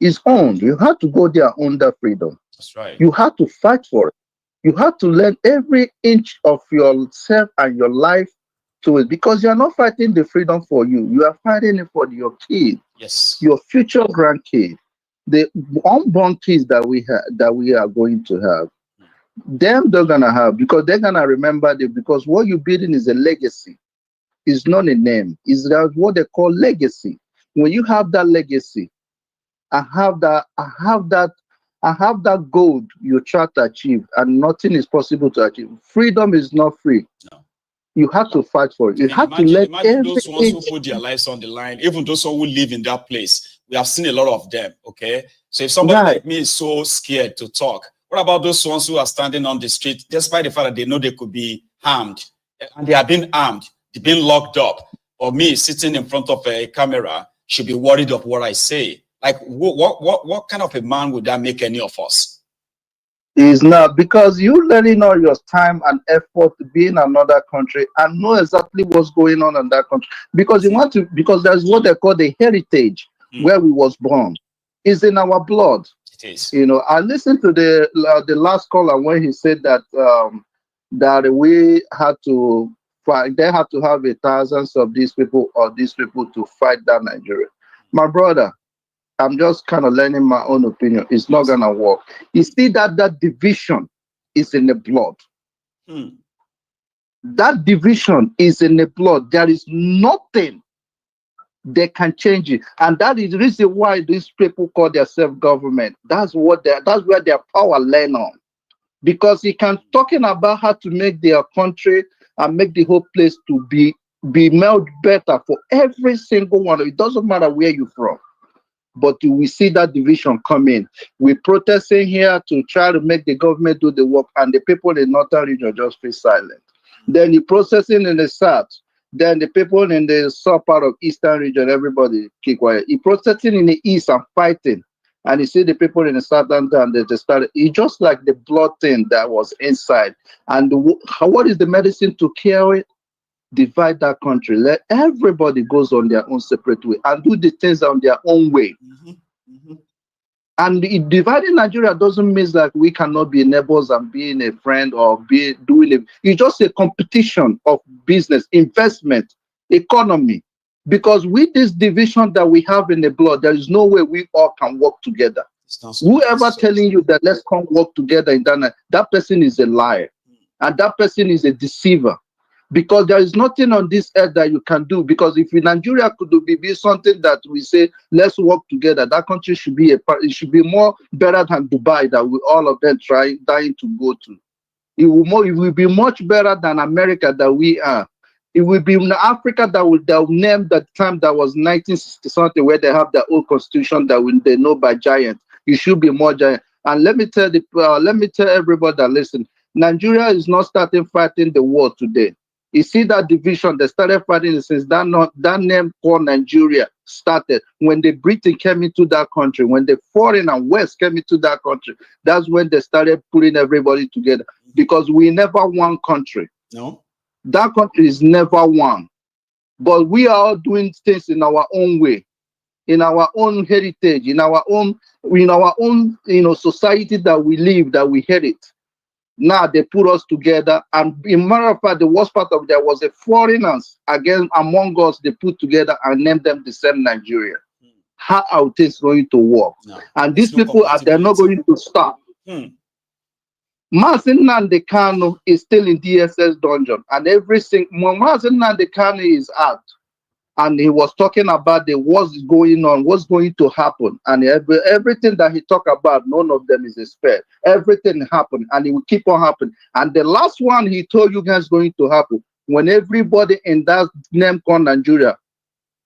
It's owned. You have to go there under freedom. That's right. You have to fight for it. You have to learn every inch of yourself and your life to it, because you're not fighting the freedom for you. You are fighting it for your kid. Yes. Your future grandkid. the unborn kids that we are going to have, them they're gonna have, because they're gonna remember them, because what you're building is a legacy. It's not a name. It's what they call legacy. When you have that legacy, I have that goal you try to achieve, and nothing is possible to achieve. Freedom is not free. No. You have to fight for it. You have to let imagine those ones who put their lives on the line, even those who live in that place. We have seen a lot of them. Okay, so if somebody like me is so scared to talk, what about those ones who are standing on the street, despite the fact that they know they could be harmed, and they are being armed, they're being locked up? Or me sitting in front of a camera should be worried of what I say? Like, what kind of a man would that make any of us? Is not, because you letting all your time and effort to be in another country and know exactly what's going on in that country, because you want to, because there's what they call the heritage where we was born. Is in our blood. It is. You know, I listened to the last caller when he said that that we had to fight, they had to have thousands of these people or these people to fight that Nigeria. My brother, I'm just kind of learning my own opinion. It's not gonna work. You see that division is in the blood. That division is in the blood. There is nothing they can change it, and that is the reason why these people call themselves government. That's where their power lay on, because he can talking about how to make their country and make the whole place to be made better for every single one. It doesn't matter where you're from. But we see that division coming. We're protesting here to try to make the government do the work, and the people in the northern region just stay silent. Then the processing in the south, then the people in the south part of eastern region, everybody keep quiet. He protesting in the east and fighting, and you see the people in the southern town, they just started. It's just like the blood thing that was inside. And what is the medicine to cure it? Divide that country. Let everybody goes on their own separate way and do the things on their own way. And dividing Nigeria doesn't mean that we cannot be neighbors and being a friend or doing it. It's just a competition of business, investment, economy. Because with this division that we have in the blood, there is no way we all can work together. Whoever telling you that let's come work together in that person is a liar, and that person is a deceiver. Because there is nothing on this earth that you can do. Because if in Nigeria could be something that we say, let's work together, that country should be it should be more better than Dubai that we all of them dying to go to. It will be much better than America that we are. It will be in Africa that will name the time that was 1960 something, where they have their own constitution that they know by giant. It should be more giant. And let me tell everybody that listen, Nigeria is not starting fighting the war today. You see that division, they started fighting since that name called Nigeria started. When the Britain came into that country, when the foreign and West came into that country, that's when they started putting everybody together. Because we never one country. No. That country is never one. But we are all doing things in our own way, in our own heritage, in our own society that we live, that we inherit. Now they put us together, and in matter of fact, the worst part of there was a foreigners again among us. They put together and named them the same Nigeria. How are things going to work? No, and these people they're not going to stop. Mazi Nnamdi Kanu is still in DSS dungeon, and everything. Mazi Nnamdi Kanu is out, and he was talking about what's going on, what's going to happen, and everything that he talked about, none of them is a spare. Everything happened, and it will keep on happening. And the last one he told you guys going to happen, when everybody in that name called Nigeria,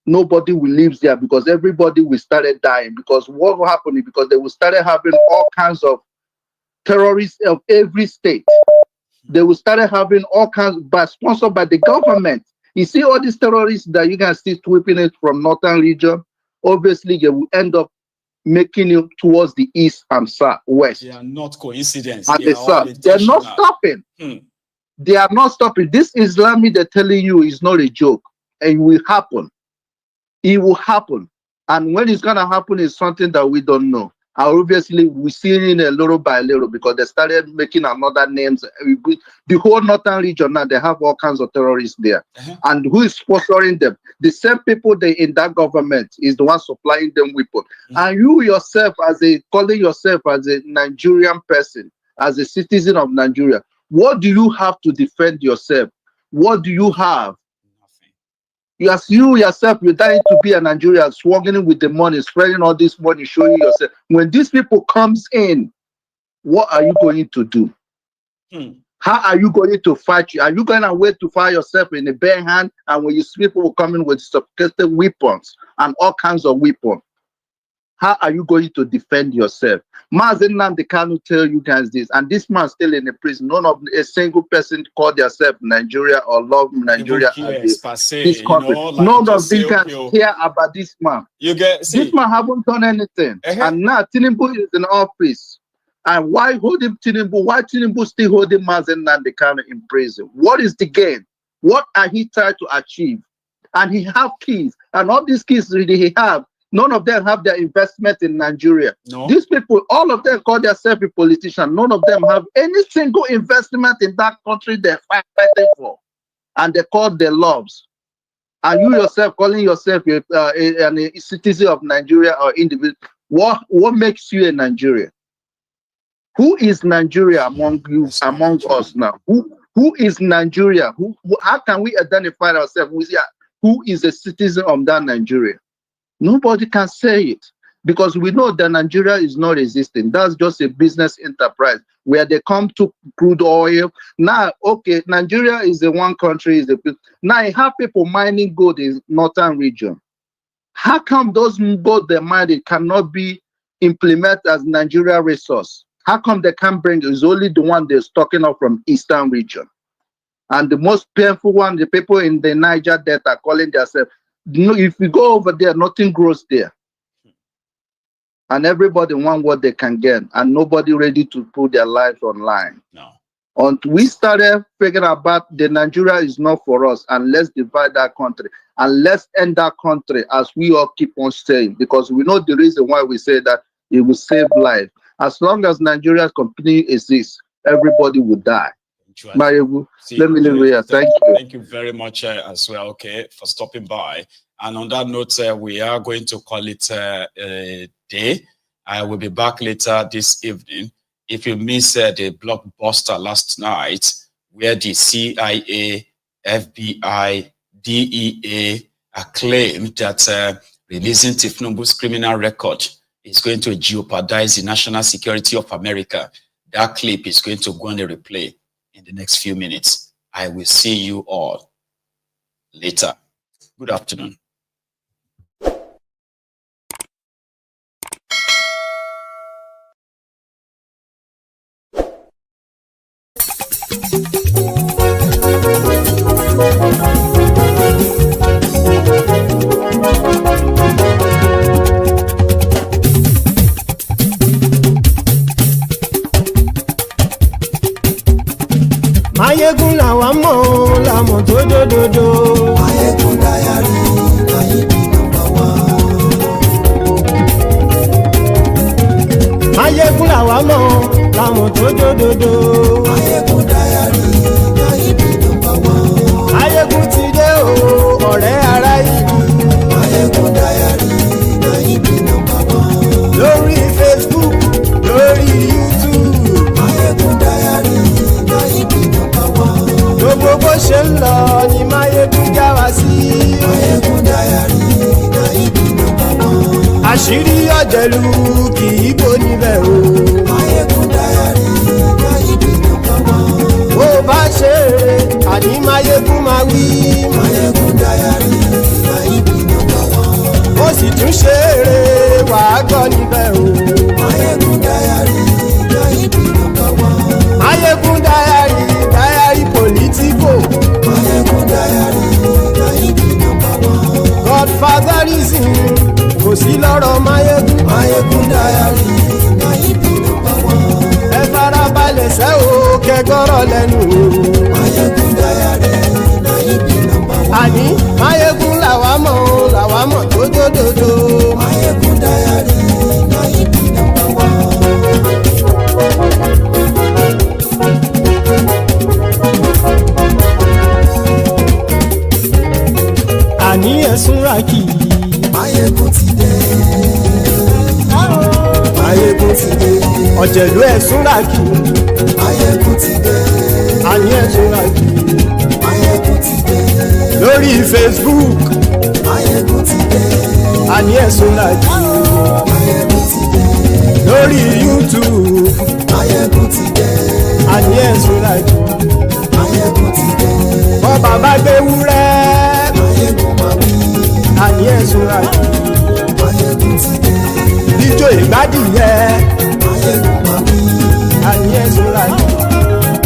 nobody will live there, because everybody will start dying. Because what will happen is because they will start having all kinds of terrorists of every state. They will start having all kinds, sponsored by the government. You see all these terrorists that you can see sweeping it from northern region, obviously they will end up making it towards the east and south, west. They are not coincidence. And the south. They're not stopping. They are not stopping. This Islamic they're telling you is not a joke. And it will happen. It will happen. And when it's gonna happen is something that we don't know. Obviously, we're seeing it little by little because they started making another names. The whole northern region now, they have all kinds of terrorists there. And who is sponsoring them? The same people in that government is the one supplying them weapons. And you yourself, calling yourself as a Nigerian person, as a citizen of Nigeria, what do you have to defend yourself? What do you have? As you yourself, you're dying to be a Nigerian, struggling with the money, spreading all this money, showing yourself. When these people comes in, what are you going to do? How are you going to fight? Are you going to wait to fight yourself in a bare hand? And when you see people coming with sophisticated weapons and all kinds of weapons, how are you going to defend yourself? Mazen Nnamdi Kanu tell you guys this, and this man still in the prison. None of a single person called themselves Nigeria or love Nigeria. This country. None of them can care about this man. This man haven't done anything, and now Tinubu is in office. And why hold him Tinubu? Why Tinubu still holding Mazen Nnamdi Kanu in prison? What is the gain? What are he trying to achieve? And he have keys, and all these keys really he have. None of them have their investment in Nigeria. No. These people, all of them call themselves a politician. None of them have any single investment in that country they're fighting for. And they call their loves. And you yourself, calling yourself a citizen of Nigeria or individual, what makes you a Nigerian? Who is Nigeria among you, among us now? Who is Nigeria? How can we identify ourselves? Who is a citizen of that Nigeria? Nobody can say it because we know that Nigeria is not existing. That's just a business enterprise where they come to crude oil. Now, okay, Nigeria is the one country. Now you have people mining gold in northern region. How come those gold they mined cannot be implemented as Nigeria resource? How come they can't bring it? It's only the one they're stocking up from eastern region. And the most painful one, the people in the Niger Delta are calling themselves. No, if you go over there, nothing grows there. And everybody want what they can get, and nobody ready to put their lives online. No. Until we started figuring about the Nigeria is not for us, and let's divide that country, and let's end that country as we all keep on saying, because we know the reason why we say that it will save life. As long as Nigeria continue to exist, everybody will die. Let me leave here. Thank you. Thank you very much as well, okay, for stopping by. And on that note, we are going to call it a day. I will be back later this evening. If you miss the blockbuster last night, where the CIA, FBI, DEA acclaimed that releasing thiefnubu's criminal record is going to jeopardize the national security of America, that clip is going to go on the replay in the next few minutes. I will see you all later. Good afternoon. Mayegun làwa mọ̀ làmọ̀ tó dòdòdò. Mayegun dayari Nayibi #1. Mayegun làwa mọ̀ làmọ̀ tó dòdòdò. Mayegun dayari Nayibi #1. Mayegun ti dé o ọ̀rẹ́ ara ìlú. Mayegun dayari Nayibi #1. Lórí Facebook, lórí YouTube. Mayegun dayari Nayibi #1. Gbogbo bó ṣe ń lọ ni Mayegun já wa sí. Mayegun dayari Nayibi #1. Àṣírí ọ̀jẹ̀lú kì í bò níbẹ̀ o. Mayegun dayari Nayibi #1. Bó bá ṣe eré àní Mayegun máa wí. Mayegun dayari Nayibi #1. Ó sì tún ṣe eré wàá gbọ́ níbẹ̀ o. Mayegun dayari Nayibi #1. Mayegun dayari political. Mayegun dayari Nayibi #1. Godfatherism kò sí lọ́rọ̀ Mayegun. Mayegun dayari Nayibi #1. Ẹ farabalẹ̀ sẹ́ o kẹgọ́rọ̀ lẹ́nu o. Mayegun dayari Nayibi #1. Àní Mayegun làwa mọ̀ tó dòdòdò. Mayegun dayari Nayibi #1. àní ẹ̀sùn ràkì. Máyégún ti dé. Máyégún ti dé. Ọ̀jẹ̀lú ẹ̀sùn ràkì. Máyégún ti dé. Àní ẹ̀sùn ràkì. Máyégún ti dé. Lórí Facebook. Máyégún ti dé. Àní ẹ̀sùn ràkì. Máyégún ti dé. Lórí YouTube. Máyégún ti dé. Àní ẹ̀sùn ràkì. Máyégún ti dé. Wọ́n bàbá gbé wúrẹ́. Máyégún máa wí. Àní ẹ̀sùn ràkì. Máyégún ti dé. Ijó ìgbádìyẹ. Máyégún máa wí. Àní ẹ̀sùn ràkì.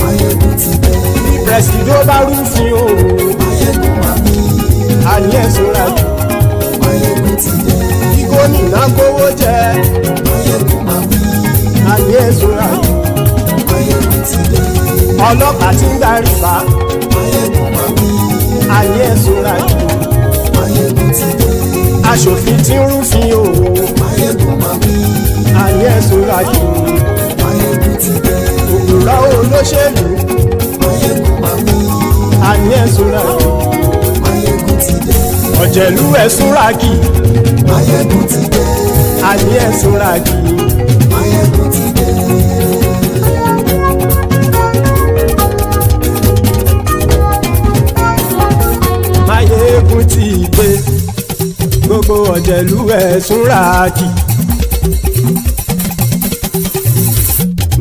Máyégún ti dé. Presido bá rúfin o. Máyégún máa wí. Àní ẹ̀sùn ràkì. Máyégún ti dé. Kí gómìnà kówó jẹ. Máyégún máa wí. Àní ẹ̀sùn ràkì. Máyégún ti dé. Ọlọ́pàá tí ń darí bá. Máyégún máa wí. Àní ẹ̀sùn ràkì. Máyégún ti dé. Aṣòfin tí ń rúfin o. Máyégún máa wí. Àní ẹ̀sùn ràkì. Máyégún ti dé. Òpùrọ́ olóṣèlú. Máyégún máa wí. Àní ẹ̀sùn ràkì. Máyégún ti dé. Ọ̀jẹ̀lú ẹ̀sùn ràkì. Máyégún ti dé. Àní ẹ̀sùn ràkì. Máyégún ti dé. Máyégún ti dé. Gbogbo ọ̀jẹ̀lú ẹ̀sùn ràkì.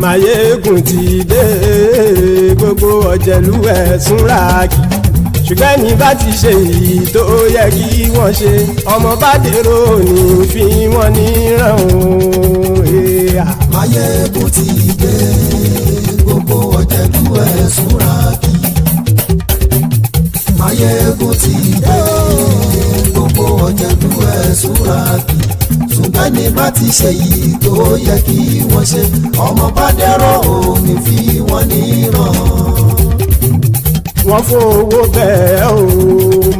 Máyégún ti dé. Gbogbo ọ̀jẹ̀lú ẹ̀sùn ràkì. Ṣùgbọ́n ẹni bá ti ṣe èyí tó yẹ kí wọ́n ṣe, ọmọ bá dèrò ní fi wọ́n níran o. Máyégún ti dé. Gbogbo ọ̀jẹ̀lú ẹ̀sùn ràkì. Máyégún ti dé. Gbogbo ọ̀jẹ̀lú ẹ̀sùn ràkì. Ṣùgbọ́n ẹni bá ti ṣe èyí tó yẹ kí wọ́n ṣe, ọmọ bá dèrò ní fi wọ́n níran. Wọ́n fowó bẹ́ẹ̀ o,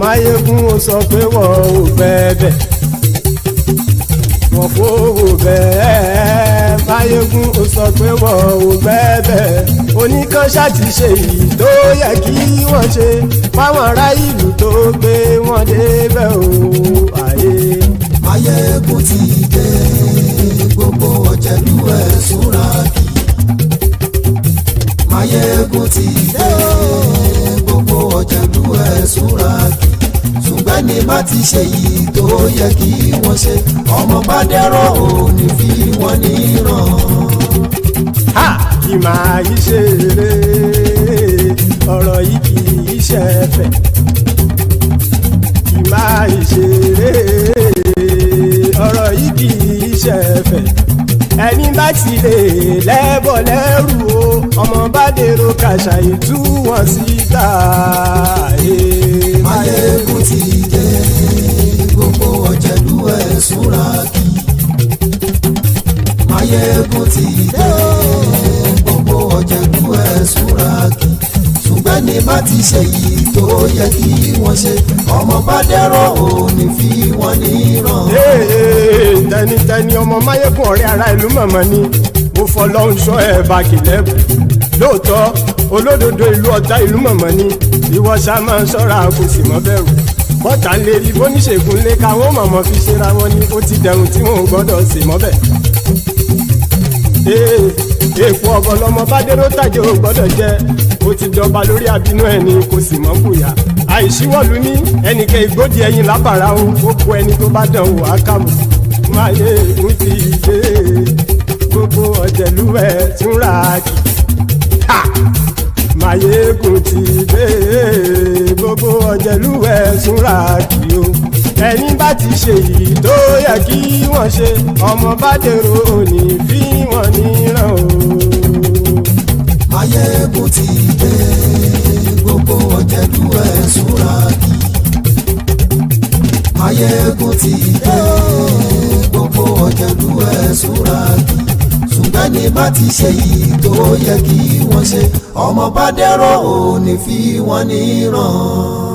Máyégún ó sọ pé wọ́n ò bẹ́ẹ̀. Wọ́n fowó bẹ́ẹ̀, Máyégún ó sọ pé wọ́n ò bẹ́ẹ̀. Oníkan ṣáàtì ṣe èyí tó yẹ kí wọ́n ṣe fáwọn ará ìlú tó gbé wọn débẹ̀ o. Máyégún ti dé. Gbogbo ọ̀jẹ̀lú ẹ̀sùn ràkì. Máyégún ti dé. Gbogbo ọ̀jẹ̀lú ẹ̀sùn ràkì. Ṣùgbọ́n ní bá ti ṣe yìí tó yẹ kí wọ́n ṣe, ọmọ bá dẹ́rọ̀ ò ní fi wọ́n níran. Kì máa yí ṣe eré, ọ̀rọ̀ yìí kì í ṣe ẹ̀fẹ̀. Kì máa yí ṣe eré, ọ̀rọ̀ yìí kì í ṣe ẹ̀fẹ̀. Ẹni bá ti lè lẹ́bọ̀ lẹ́rù o, ọmọ bá dèrò kàṣàyè tú wọn síta. Máyégún ti dé. Gbogbo ọ̀jẹ̀lú ẹ̀sùn ràkì. Máyégún ti dé. Gbogbo ọ̀jẹ̀lú ẹ̀sùn ràkì. Ṣùgbọ́n ní bá ti ṣe yìí tó yẹ kí wọ́n ṣe, ọmọ bá dẹ́rọ̀ ò ní fi wọ́n níran. Tẹnitẹni ọmọ Máyégún ọ̀rẹ́ ara ìlú mọ̀mọ́ ni mo fọlọ́hún ṣọ́ ẹ̀ bá kìlẹ́bù. Lóòótọ́ olódodo ìlú ọ̀tá ìlú mọ̀mọ́ ni ìwọ ṣá máa ń ṣọ́ra kò sì mọ́ bẹ̀rù. Bọ́tà ń lè rí bóníṣègùn lé káwọn mọ̀mọ́ fi ṣera wọn ni ó ti dẹrùn tí wọn ò gbọ́dọ̀ sè mọ́bẹ̀. Èèpo ọ̀bọ lọmọ bá dérò tàjẹ́ ò gbọ́dọ̀ jẹ́, ó ti dọba lórí àbínú ẹni kò sì mọ́ bùyà. Àìsíwọ́lu ní ẹnìkẹ́ ìgbódì ẹyin lábàrá o, ó kó ẹni tó bá dán wò á kàmù. Máyégún ti dé. Gbogbo ọ̀jẹ̀lú ẹ̀sùn ràkì. Máyégún ti dé. Gbogbo ọ̀jẹ̀lú ẹ̀sùn ràkì o. Ẹni bá ti ṣe èyí tó yẹ kí wọ́n ṣe, ọmọ bá dèrò òní fi wọ́n níran o. Máyégún ti dé. Gbogbo ọ̀jẹ̀lú ẹ̀sùn ràkì. Máyégún ti dé. Gbogbo ọ̀jẹ̀lú ẹ̀sùn ràkì. Ṣùgbọ́n ní bá ti ṣe yìí tó yẹ kí wọ́n ṣe, ọmọ bá dẹ́rọ̀ ò ní fi wọ́n níran.